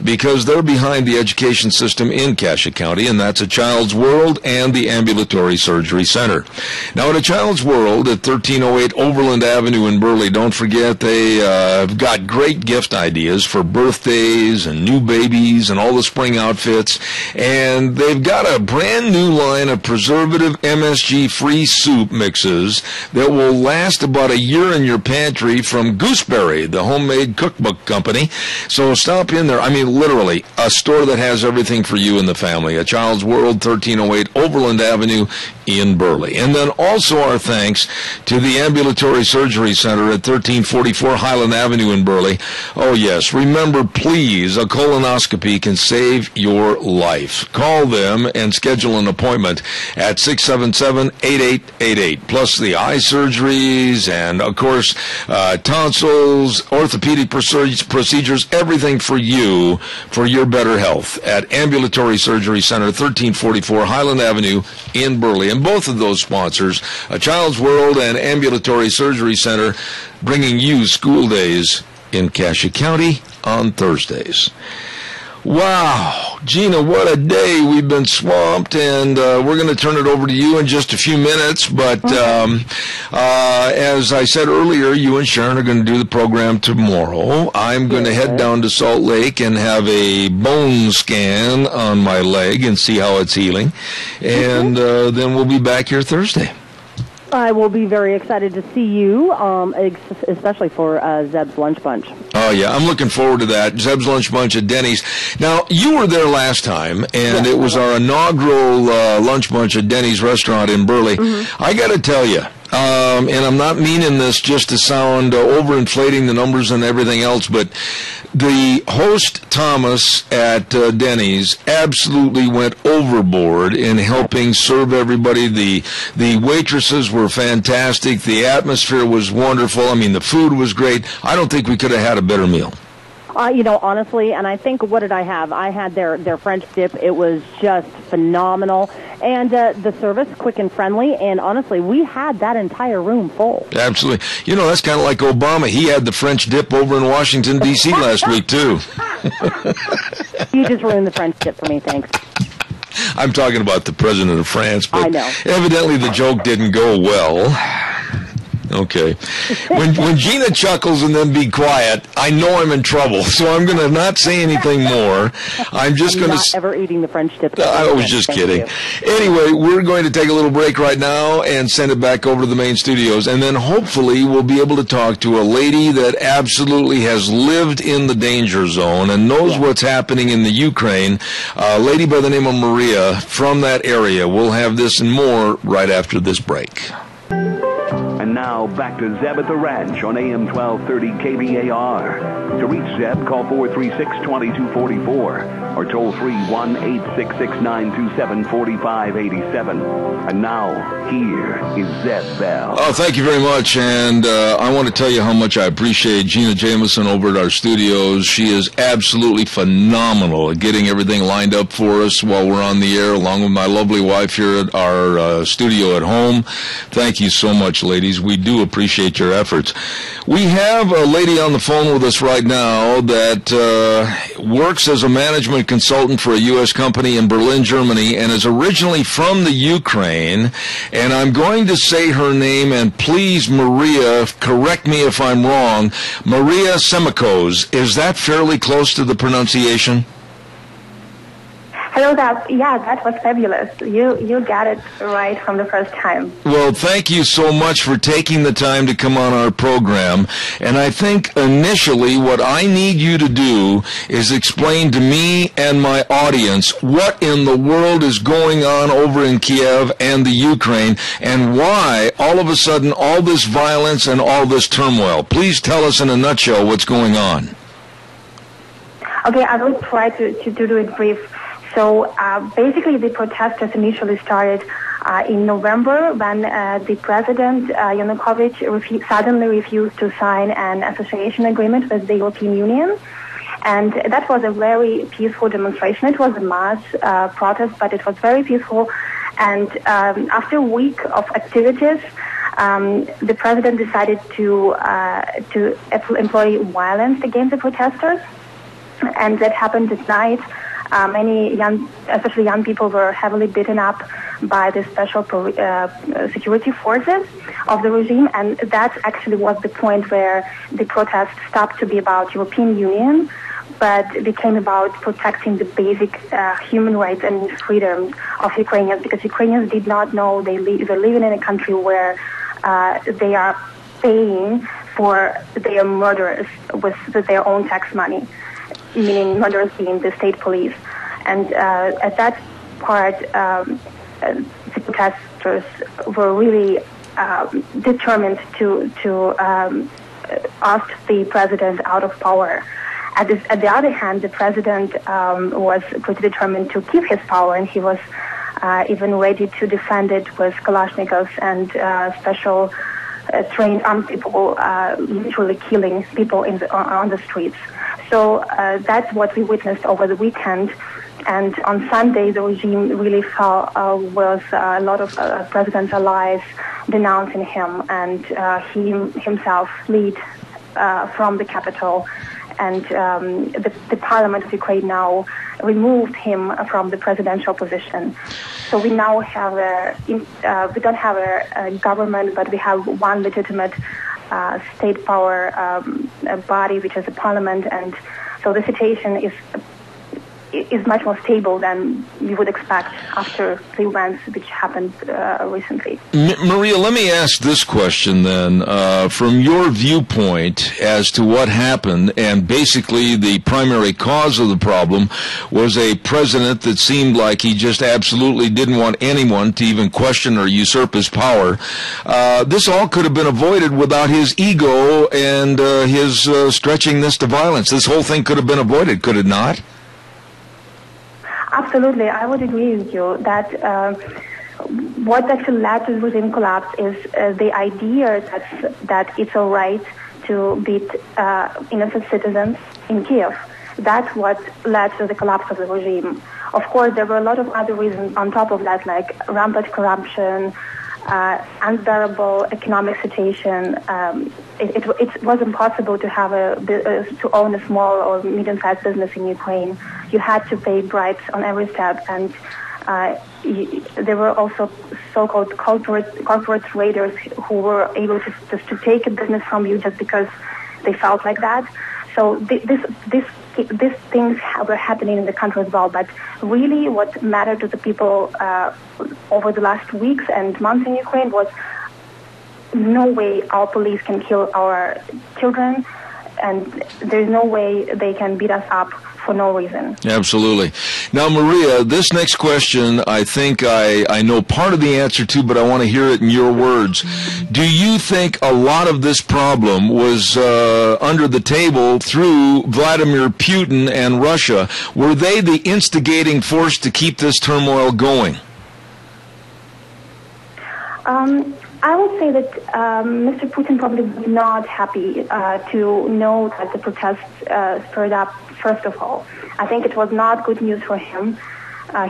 because they're behind the education system in Cassia County, and that's A Child's World and the Ambulatory Surgery Center. Now, at A Child's World at 1308 Overland Avenue in Burley, don't forget they have got great gift ideas for birthdays and new babies and all the spring outfits. And they've got a brand new line of preservative MSG-free soup mixes that will last about a year in your pantry from Gooseberry, the homemade cookbook company. So stop in there. I mean, literally, a store that has everything for you and the family. A Child's World, 1308 Overland Avenue in Burley. And then also our thanks to the Ambulatory Surgery Center at 1344 Highland Avenue in Burley. Oh, yes, remember, please, a colonoscopy can save your life. Call them and schedule an appointment at 677-8888. Plus the eye surgeries and, of course, tonsils, orthopedic procedures, everything for you for your better health at Ambulatory Surgery Center, 1344 Highland Avenue in Burley. And both of those sponsors, A Child's World and Ambulatory Surgery Center, bringing you School Days in Cassia County on Thursdays. Wow, Gina, what a day. We've been swamped, and we're going to turn it over to you in just a few minutes. But as I said earlier, you and Sharon are going to do the program tomorrow. I'm going to head down to Salt Lake and have a bone scan on my leg and see how it's healing. And then we'll be back here Thursday. I will be very excited to see you, especially for Zeb's Lunch Bunch. Oh, yeah, I'm looking forward to that. Zeb's Lunch Bunch at Denny's. Now, you were there last time, and it was our inaugural Lunch Bunch at Denny's restaurant in Burley. Mm-hmm. I got to tell you, and I'm not meaning this just to sound overinflating the numbers and everything else, but the host, Thomas, at Denny's absolutely went overboard in helping serve everybody. The waitresses were fantastic. The atmosphere was wonderful. I mean, the food was great. I don't think we could have had a better meal. Honestly, and I think, what did I have? I had their French dip. It was just phenomenal. And the service, quick and friendly. And honestly, we had that entire room full. Absolutely. That's kind of like Obama. He had the French dip over in Washington, D.C. last week, too. You just ruined the French dip for me, thanks. I'm talking about the president of France, but I know. Evidently the joke didn't go well. Okay. When Gina chuckles and then be quiet, I know I'm in trouble, so I'm going to not say anything more. I'm just going to... Not ever eating the French dip. I was just kidding. Anyway, we're going to take a little break right now and send it back over to the main studios, and then hopefully we'll be able to talk to a lady that absolutely has lived in the danger zone and knows what's happening in the Ukraine, a lady by the name of Maria from that area. We'll have this and more right after this break. And now back to Zeb at the Ranch on AM 1230 KVAR. To reach Zeb, call 436-2244 or toll free 1-866-927-4587. And now, here is Zeb Bell. Oh, thank you very much. And I want to tell you how much I appreciate Gina Jameson over at our studios. She is absolutely phenomenal at getting everything lined up for us while we're on the air, along with my lovely wife here at our studio at home. Thank you so much, ladies. We do appreciate your efforts. We have a lady on the phone with us right now that works as a management consultant for a U.S. company in Berlin, Germany, and is originally from the Ukraine. And I'm going to say her name, and please, Maria, correct me if I'm wrong. Maria Semikos. Is that fairly close to the pronunciation? Hello, that was fabulous. You got it right from the first time. Well, thank you so much for taking the time to come on our program. And I think initially what I need you to do is explain to me and my audience what in the world is going on over in Kiev and the Ukraine, and why all of a sudden all this violence and all this turmoil. Please tell us in a nutshell what's going on. Okay, I will try to do it brief. So basically the protesters initially started in November when the president, Yanukovych, suddenly refused to sign an association agreement with the European Union. And that was a very peaceful demonstration. It was a mass protest, but it was very peaceful. And after a week of activities, the president decided to employ violence against the protesters. And that happened at night. Many especially young people, were heavily beaten up by the special security forces of the regime, and that actually was the point where the protest stopped to be about European Union, but became about protecting the basic human rights and freedom of Ukrainians, because Ukrainians did not know they're living in a country where they are paying for their murderers with their own tax money, meaning murderers being the state police. And at that part, the protesters were really determined to oust the president out of power. At the other hand, the president was pretty determined to keep his power, and he was even ready to defend it with Kalashnikovs and special trained armed people, literally killing people on the streets. So that's what we witnessed over the weekend. And on Sunday, the regime really fell with a lot of president's allies denouncing him, and he himself fled from the capital. And the parliament of Ukraine now removed him from the presidential position. So we now have we don't have a government, but we have one legitimate state power body, which is the parliament. And so the situation is is much more stable than you would expect after the events which happened recently. Maria, let me ask this question then. From your viewpoint as to what happened, and basically the primary cause of the problem was a president that seemed like he just absolutely didn't want anyone to even question or usurp his power. This all could have been avoided without his ego and his stretching this to violence. This whole thing could have been avoided, could it not? Absolutely, I would agree with you that what actually led to the regime collapse is the idea that it's all right to beat innocent citizens in Kiev. That's what led to the collapse of the regime. Of course, there were a lot of other reasons on top of that, like rampant corruption, unbearable economic situation. It was impossible to have to own a small or medium-sized business in Ukraine. You had to pay bribes on every step, and there were also so-called corporate raiders who were able to take a business from you just because they felt like that. So these things were happening in the country as well. But really what mattered to the people over the last weeks and months in Ukraine was no way our police can kill our children, and there's no way they can beat us up for no reason. Absolutely. Now, Maria, this next question, I think I know part of the answer to, but I want to hear it in your words. Do you think a lot of this problem was under the table through Vladimir Putin and Russia? Were they the instigating force to keep this turmoil going? I would say that Mr. Putin probably was not happy to know that the protests spurred up. First of all, I think it was not good news for him.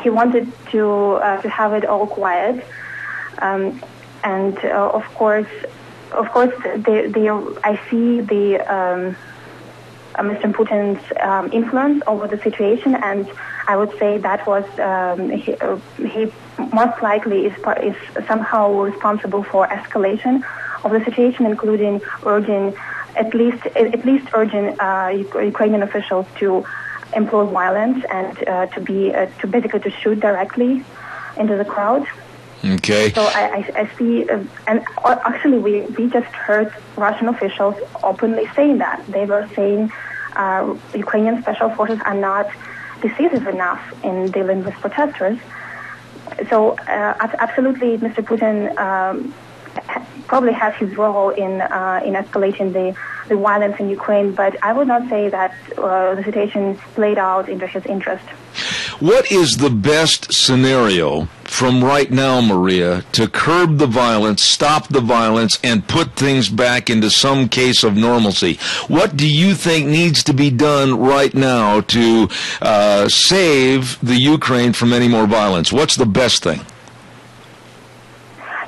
He wanted to have it all quiet, and of course, I see the Mr. Putin's influence over the situation, and I would say that was he most likely is somehow responsible for escalation of the situation, including urging Ukrainian officials to employ violence and to basically shoot directly into the crowd. Okay. So I see, and actually we just heard Russian officials openly saying that. They were saying Ukrainian special forces are not decisive enough in dealing with protesters. So absolutely, Mr. Putin probably has his role in escalating the violence in Ukraine, but I would not say that the situation played out into his interest. What is the best scenario from right now, Maria, to curb the violence, stop the violence, and put things back into some case of normalcy? What do you think needs to be done right now to save the Ukraine from any more violence? What's the best thing?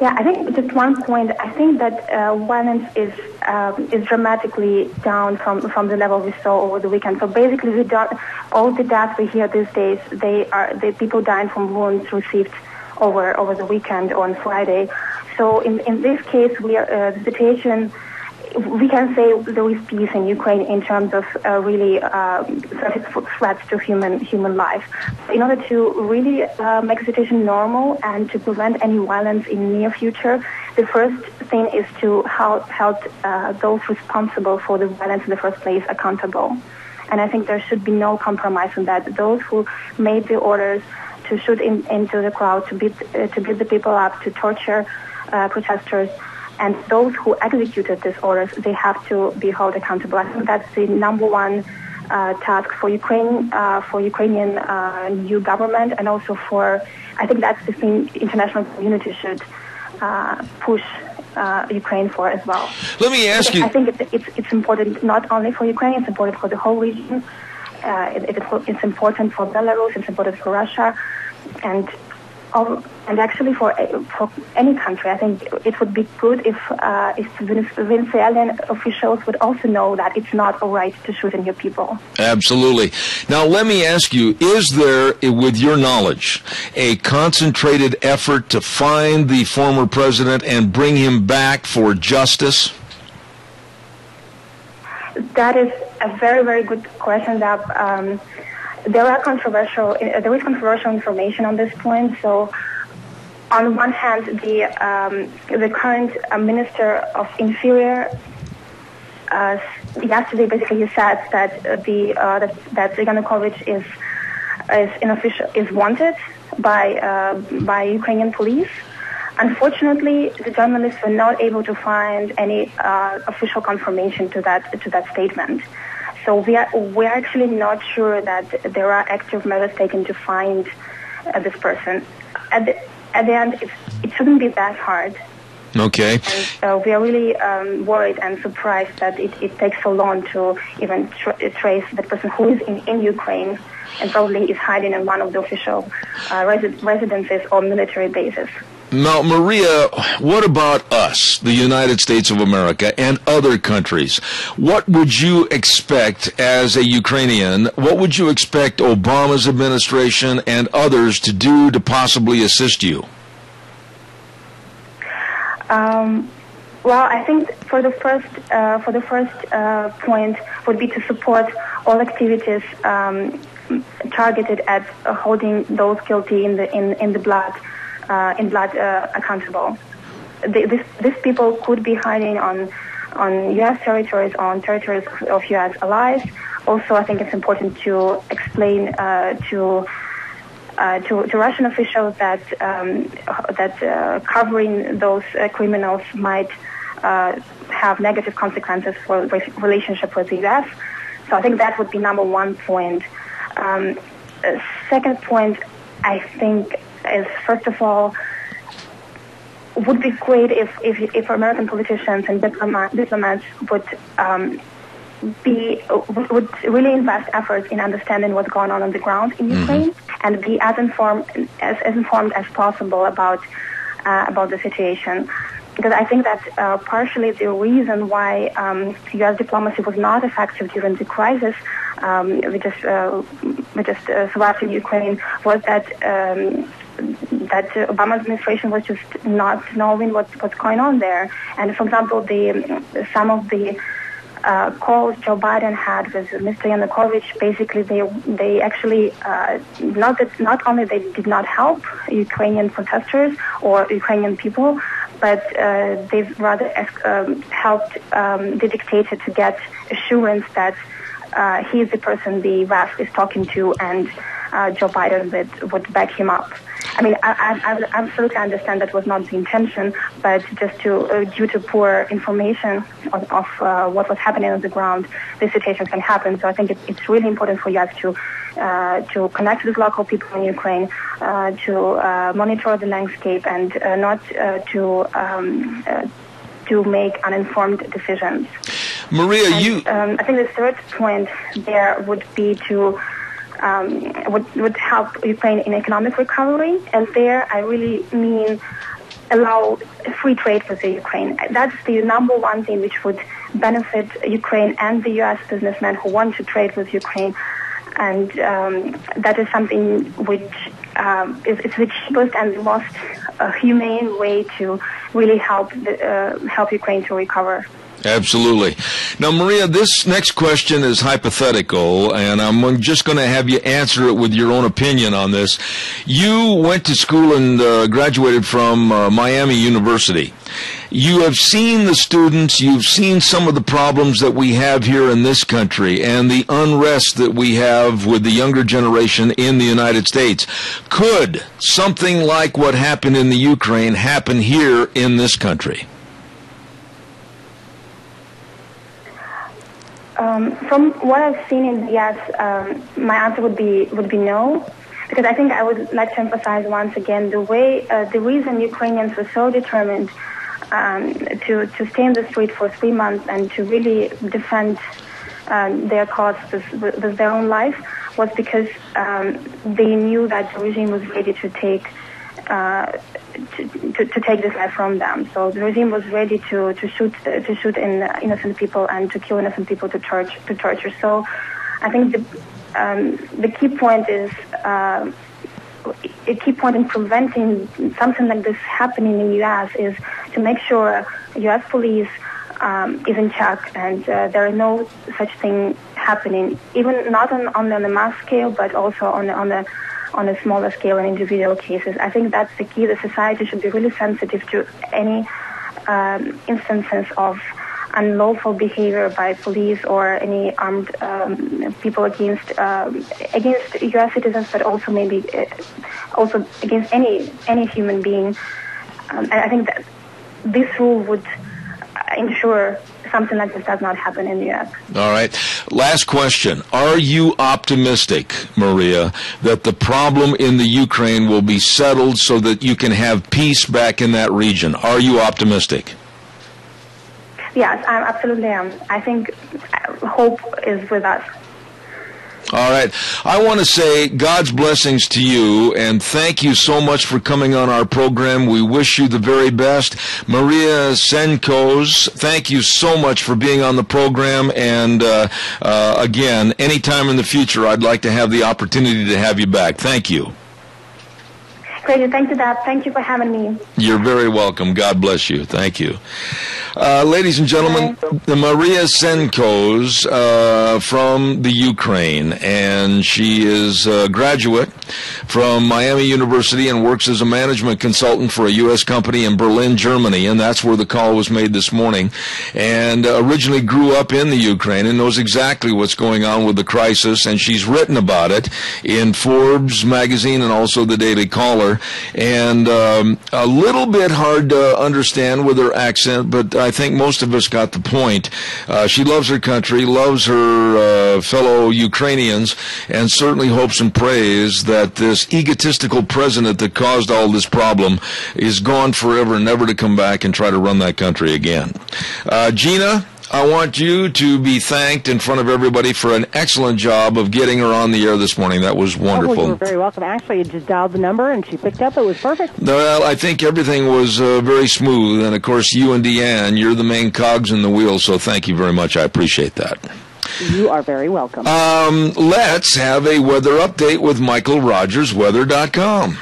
Yeah, I think just one point. I think that violence is dramatically down from the level we saw over the weekend. So basically, all the deaths we hear these days, the people dying from wounds received over the weekend on Friday. So in this case, the situation, we can say there is peace in Ukraine in terms of really threats to human life. In order to really make the situation normal and to prevent any violence in the near future, the first thing is to hold those responsible for the violence in the first place accountable. And I think there should be no compromise on that. Those who made the orders to shoot into the crowd, to beat the people up, to torture protesters, and those who executed these orders, they have to be held accountable. I think that's the number one task for Ukraine, for Ukrainian new government, and also I think that's the thing international community should push Ukraine for as well. Let me ask you. I think it's important not only for Ukraine, it's important for the whole region. It's important for Belarus, it's important for Russia, and actually for any country. I think it would be good if Venezuelan officials would also know that it's not all right to shoot at your people. Absolutely. Now, let me ask you, is there, with your knowledge, a concentrated effort to find the former president and bring him back for justice? That is a very, very good question, Zab. there is controversial information on this point. So, on one hand, the current Minister of Interior yesterday basically he said that that Yanukovych is wanted by Ukrainian police. Unfortunately, the journalists were not able to find any official confirmation to that statement. So we're actually not sure that there are active measures taken to find this person. At the end, it shouldn't be that hard. Okay. And we are really worried and surprised that it takes so long to even trace the person who is in Ukraine and probably is hiding in one of the official residences or military bases. Now, Maria, what about us, the United States of America, and other countries? What would you expect as a Ukrainian? What would you expect Obama's administration and others to do to possibly assist you? Well, I think for the first point would be to support all activities targeted at holding those guilty in the blood accountable. These people could be hiding on U.S. territories, on territories of U.S. allies. Also, I think it's important to explain to Russian officials that covering those criminals might have negative consequences for relationship with the U.S. So I think that would be number one point. Second point, I think, is first of all, would be great if American politicians and diplomats would really invest efforts in understanding what's going on the ground in Ukraine and be as informed as possible about the situation. Because I think that partially the reason why U.S. diplomacy was not effective during the crisis we just survived in Ukraine was that Obama administration was just not knowing what's going on there. And for example, some of the calls Joe Biden had with Mr. Yanukovych, basically they actually not only they did not help Ukrainian protesters or Ukrainian people, but they've rather helped the dictator to get assurance that he is the person the West is talking to, and Joe Biden would back him up. I mean, I absolutely understand that was not the intention, but just due to poor information of what was happening on the ground, this situation can happen. So I think it's really important for us to connect with local people in Ukraine, to monitor the landscape, and not to make uninformed decisions. Maria, I think the third point there would be to would help Ukraine in economic recovery, and there I really mean allow free trade with the Ukraine. That's the number one thing which would benefit Ukraine and the U.S. businessmen who want to trade with Ukraine, and that is something which is the cheapest and the most humane way to really help Ukraine to recover. Absolutely. Now, Maria, this next question is hypothetical, and I'm just going to have you answer it with your own opinion on this. You went to school and graduated from Miami University. You have seen the students, you've seen some of the problems that we have here in this country and the unrest that we have with the younger generation in the United States. Could something like what happened in the Ukraine happen here in this country? From what I've seen in the U.S., my answer would be no, because I think I would like to emphasize once again the reason Ukrainians were so determined to stay in the street for 3 months and to really defend their cause with their own life was because they knew that the regime was ready to take this life from them. So the regime was ready to shoot in innocent people and to kill innocent people to torture. So I think the key point is a key point in preventing something like this happening in the U.S. is to make sure U.S. police is in check and there are no such thing happening, even not on the mass scale, but also on a smaller scale in individual cases. I think that's the key. The society should be really sensitive to any instances of unlawful behavior by police or any armed people against U.S. citizens, but also maybe also against any human being. And I think that this rule would ensure something like this does not happen in the U.S. All right. Last question. Are you optimistic, Maria, that the problem in the Ukraine will be settled so that you can have peace back in that region? Are you optimistic? Yes, I absolutely am. I think hope is with us. All right. I want to say God's blessings to you, and thank you so much for coming on our program. We wish you the very best. Maria Senkos, thank you so much for being on the program, and again, anytime in the future, I'd like to have the opportunity to have you back. Thank you. Great. Thank you, Dad. Thank you for having me. You're very welcome. God bless you. Thank you. Ladies and gentlemen, the Maria Senkos from the Ukraine, and she is a graduate from Miami University and works as a management consultant for a U.S. company in Berlin, Germany, and that's where the call was made this morning, and originally grew up in the Ukraine and knows exactly what's going on with the crisis, and she's written about it in Forbes magazine and also the Daily Caller, and a little bit hard to understand with her accent, but I think most of us got the point. She loves her country, loves her fellow Ukrainians, and certainly hopes and prays that this egotistical president that caused all this problem is gone forever, never to come back and try to run that country again. Gina, I want you to be thanked in front of everybody for an excellent job of getting her on the air this morning. That was wonderful. Oh, well, you were very welcome. Actually, you just dialed the number and she picked up. It was perfect. Well, I think everything was very smooth. And, of course, you and Deanne, you're the main cogs in the wheel, so thank you very much. I appreciate that. You are very welcome. Let's have a weather update with Michael Rogers, weather.com.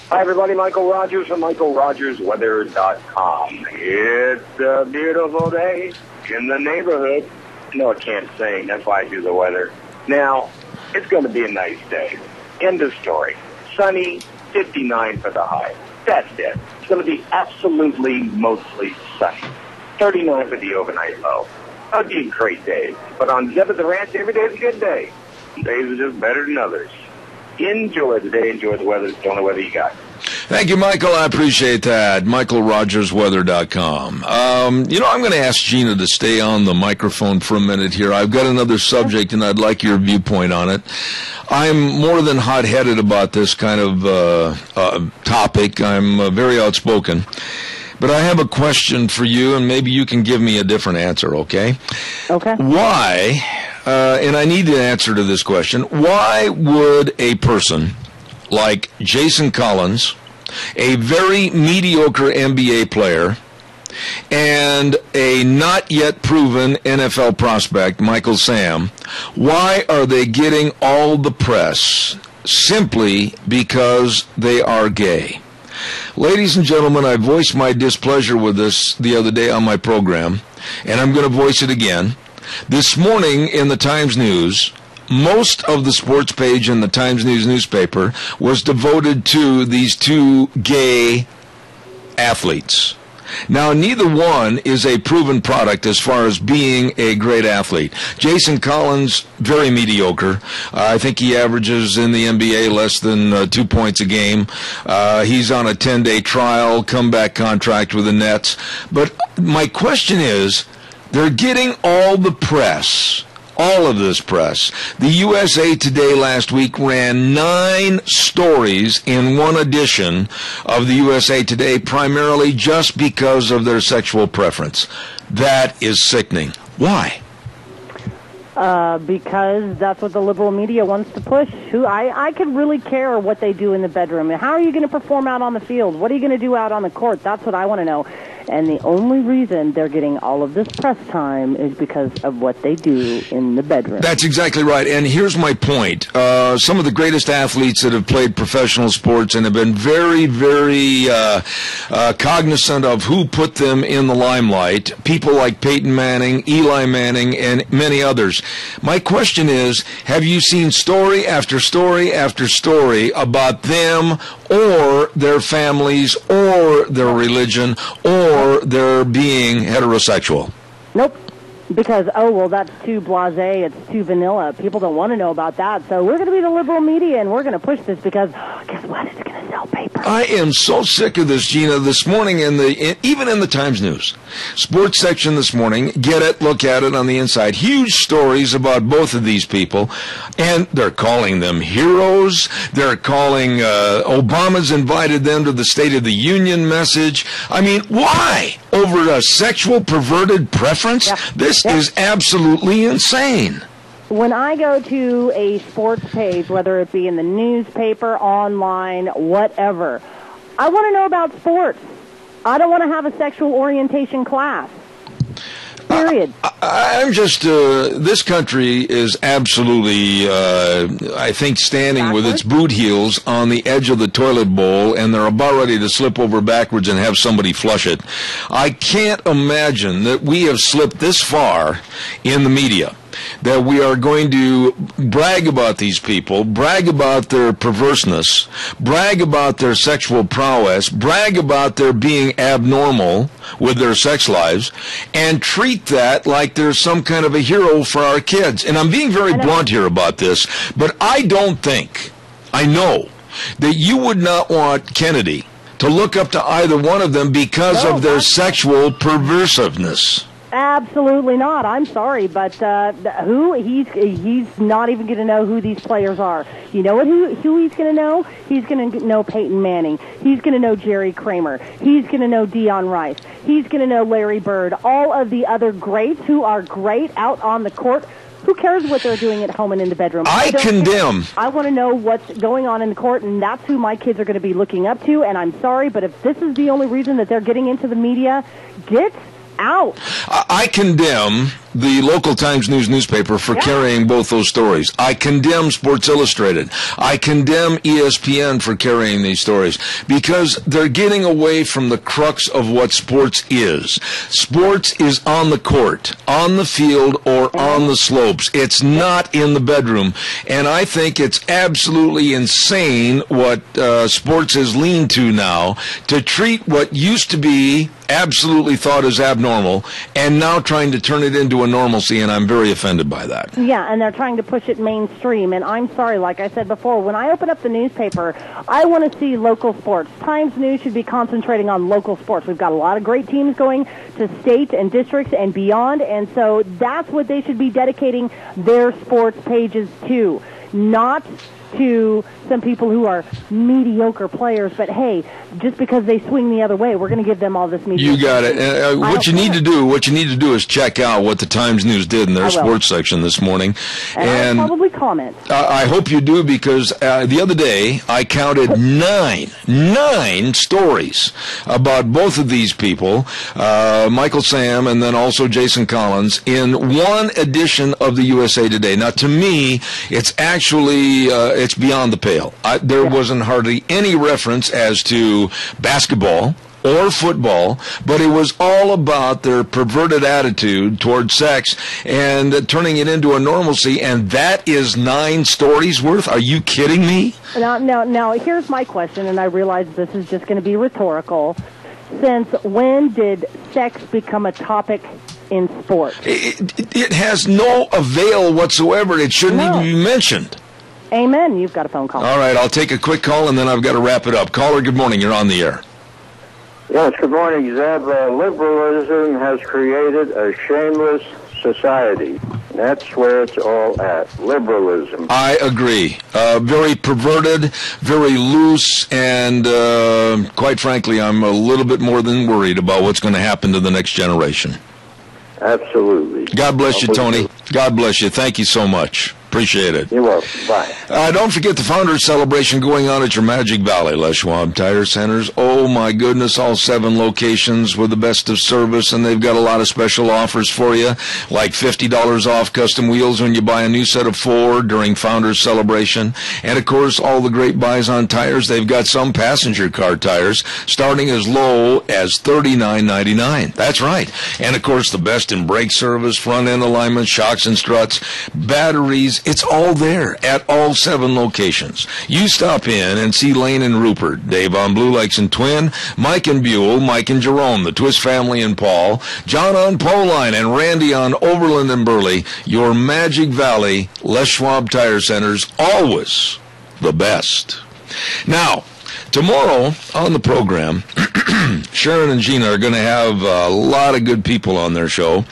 Hi, everybody. Michael Rogers from MichaelRogersWeather.com. It's a beautiful day in the neighborhood. No, I can't sing. That's why I do the weather. Now, it's going to be a nice day. End of story. Sunny, 59 for the high. That's it. It's going to be absolutely mostly sunny. 39 for the overnight low. That'll be a great day. But on Zeb at the Ranch, every day is a good day. Some days are just better than others. Enjoy the day, enjoy the weather. It's the only weather you got. Thank you, Michael. I appreciate that. MichaelRogersWeather.com. I'm going to ask Gina to stay on the microphone for a minute here. I've got another subject, and I'd like your viewpoint on it. I'm more than hot-headed about this kind of topic. I'm very outspoken. But I have a question for you, and maybe you can give me a different answer, okay? Okay. Why, and I need an answer to this question, why would a person like Jason Collins, a very mediocre NBA player, and a not yet proven NFL prospect, Michael Sam, why are they getting all the press simply because they are gay? Ladies and gentlemen, I voiced my displeasure with this the other day on my program, and I'm going to voice it again. This morning in the Times News, most of the sports page in the Times News newspaper was devoted to these two gay athletes. Now, neither one is a proven product as far as being a great athlete. Jason Collins, very mediocre. I think he averages in the NBA less than 2 points a game. He's on a 10-day trial, comeback contract with the Nets. But my question is, they're getting all the press. All of this press. The USA Today last week ran 9 stories in one edition of the USA Today, primarily just because of their sexual preference. That is sickening. Why? Because that's what the liberal media wants to push. I could really care what they do in the bedroom. How are you going to perform out on the field? What are you going to do out on the court? That's what I want to know. And the only reason they're getting all of this press time is because of what they do in the bedroom. That's exactly right. And here's my point. Some of the greatest athletes that have played professional sports and have been very, very cognizant of who put them in the limelight, people like Peyton Manning, Eli Manning, and many others. My question is, have you seen story after story after story about them or their families or their religion or their being heterosexual? Nope. Because, oh, well, that's too blasé, it's too vanilla. People don't want to know about that. So we're going to be the liberal media, and we're going to push this because, guess what? It's going to sell paper. I am so sick of this, Gina. This morning, even in the Times News, sports section this morning, get it, look at it on the inside. Huge stories about both of these people, and they're calling them heroes. They're calling, Obama's invited them to the State of the Union message. I mean, why? Over a sexual perverted preference? Yep. This is absolutely insane. When I go to a sports page, whether it be in the newspaper, online, whatever, I want to know about sports. I don't want to have a sexual orientation class. Period. I'm just, this country is absolutely, I think, standing with its boot heels on the edge of the toilet bowl, and they're about ready to slip over backwards and have somebody flush it. I can't imagine that we have slipped this far in the media, that we are going to brag about these people, brag about their perverseness, brag about their sexual prowess, brag about their being abnormal with their sex lives, and treat that like there's some kind of a hero for our kids. And I'm being very blunt here about this, but I don't think, I know, that you would not want Kennedy to look up to either one of them because of their sexual perversiveness. Absolutely not. I'm sorry, but he's not even going to know who these players are. You know who he's going to know? He's going to know Peyton Manning. He's going to know Jerry Kramer. He's going to know Dion Rice. He's going to know Larry Bird. All of the other greats who are great out on the court. Who cares what they're doing at home and in the bedroom? I condemn. I want to know what's going on in the court, and that's who my kids are going to be looking up to. And I'm sorry, but if this is the only reason that they're getting into the media, get out. I condemn the local Times News newspaper for carrying both those stories. I condemn Sports Illustrated. I condemn ESPN for carrying these stories because they're getting away from the crux of what sports is. Sports is on the court, on the field, or on the slopes. It's not in the bedroom. And I think it's absolutely insane what sports has leaned to now to treat what used to be absolutely thought as abnormal and now trying to turn it into a normalcy, and I'm very offended by that. Yeah, and they're trying to push it mainstream, and I'm sorry, like I said before, when I open up the newspaper, I want to see local sports. Times News should be concentrating on local sports. We've got a lot of great teams going to state and districts and beyond, and so that's what they should be dedicating their sports pages to, not to some people who are mediocre players, but hey, just because they swing the other way, we're going to give them all this media. You got it. What you need to do is check out what the Times News did in their sports section this morning, and I'll probably comment. I hope you do, because the other day I counted nine stories about both of these people, Michael Sam and then also Jason Collins, in one edition of the USA Today. Now, to me, it's actually it's beyond the pale. There wasn't hardly any reference as to basketball or football, but it was all about their perverted attitude toward sex and turning it into a normalcy, and that is 9 stories worth? Are you kidding me? Now, here's my question, and I realize this is just going to be rhetorical. Since when did sex become a topic in sport? It has no avail whatsoever. It shouldn't even be mentioned. Amen. You've got a phone call. All right, I'll take a quick call, and then I've got to wrap it up. Caller, good morning. You're on the air. Yes, good morning, Zeb. Liberalism has created a shameless society. That's where it's all at, liberalism. I agree. Very perverted, very loose, and quite frankly, I'm a little bit more than worried about what's going to happen to the next generation. Absolutely. God bless you, Tony. God bless you. Thank you so much. Appreciate it. You're welcome. Bye. Don't forget the Founders Celebration going on at your Magic Valley Les Schwab Tire Centers. Oh, my goodness, all 7 locations with the best of service, and they've got a lot of special offers for you, like $50 off custom wheels when you buy a new set of 4 during Founders Celebration. And, of course, all the great buys on tires. They've got some passenger car tires starting as low as $39.99. That's right. And, of course, the best in brake service, front-end alignment, shocks and struts, batteries. It's all there at all 7 locations. You stop in and see Lane and Rupert, Dave on Blue Lakes and Twin, Mike and Buell, Mike and Jerome, the Twist family and Paul, John on Poline, and Randy on Overland and Burley. Your Magic Valley Les Schwab Tire Centers, always the best. Now, tomorrow on the program, Sharon and Gina are going to have a lot of good people on their show.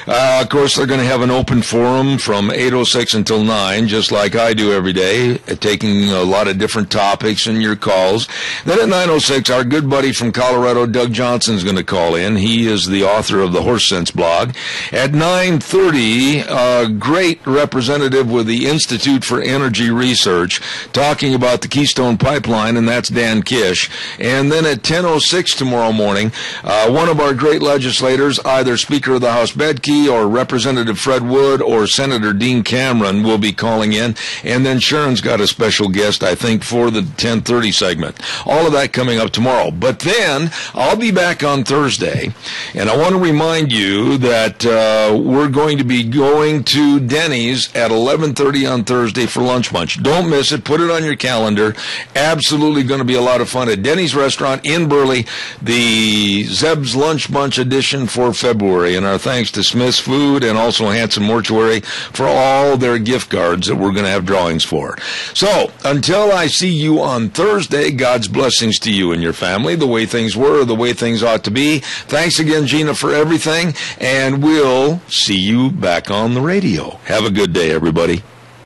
Of course, they're going to have an open forum from 8:06 until 9, just like I do every day, taking a lot of different topics and your calls. Then at 9:06, our good buddy from Colorado, Doug Johnson, is going to call in. He is the author of the Horse Sense blog. At 9:30, a great representative with the Institute for Energy Research talking about the Keystone Pipeline, and that's Dan Kish. And then at 10:06 tomorrow morning, one of our great legislators, either Speaker of the House Bedke or Representative Fred Wood or Senator Dean Cameron, will be calling in. And then Sharon's got a special guest, I think, for the 10:30 segment. All of that coming up tomorrow. But then I'll be back on Thursday, and I want to remind you that we're going to be going to Denny's at 11:30 on Thursday for Lunch Bunch. Don't miss it. Put it on your calendar. Absolutely going to be a lot of fun at Denny's Restaurant in Burley, the Zeb's Lunch Bunch edition for February. And our thanks to Smith's Food and also Hanson Mortuary for all their gift cards that we're going to have drawings for. So, until I see you on Thursday, God's blessings to you and your family, the way things were, the way things ought to be. Thanks again, Gina, for everything, and we'll see you back on the radio. Have a good day, everybody.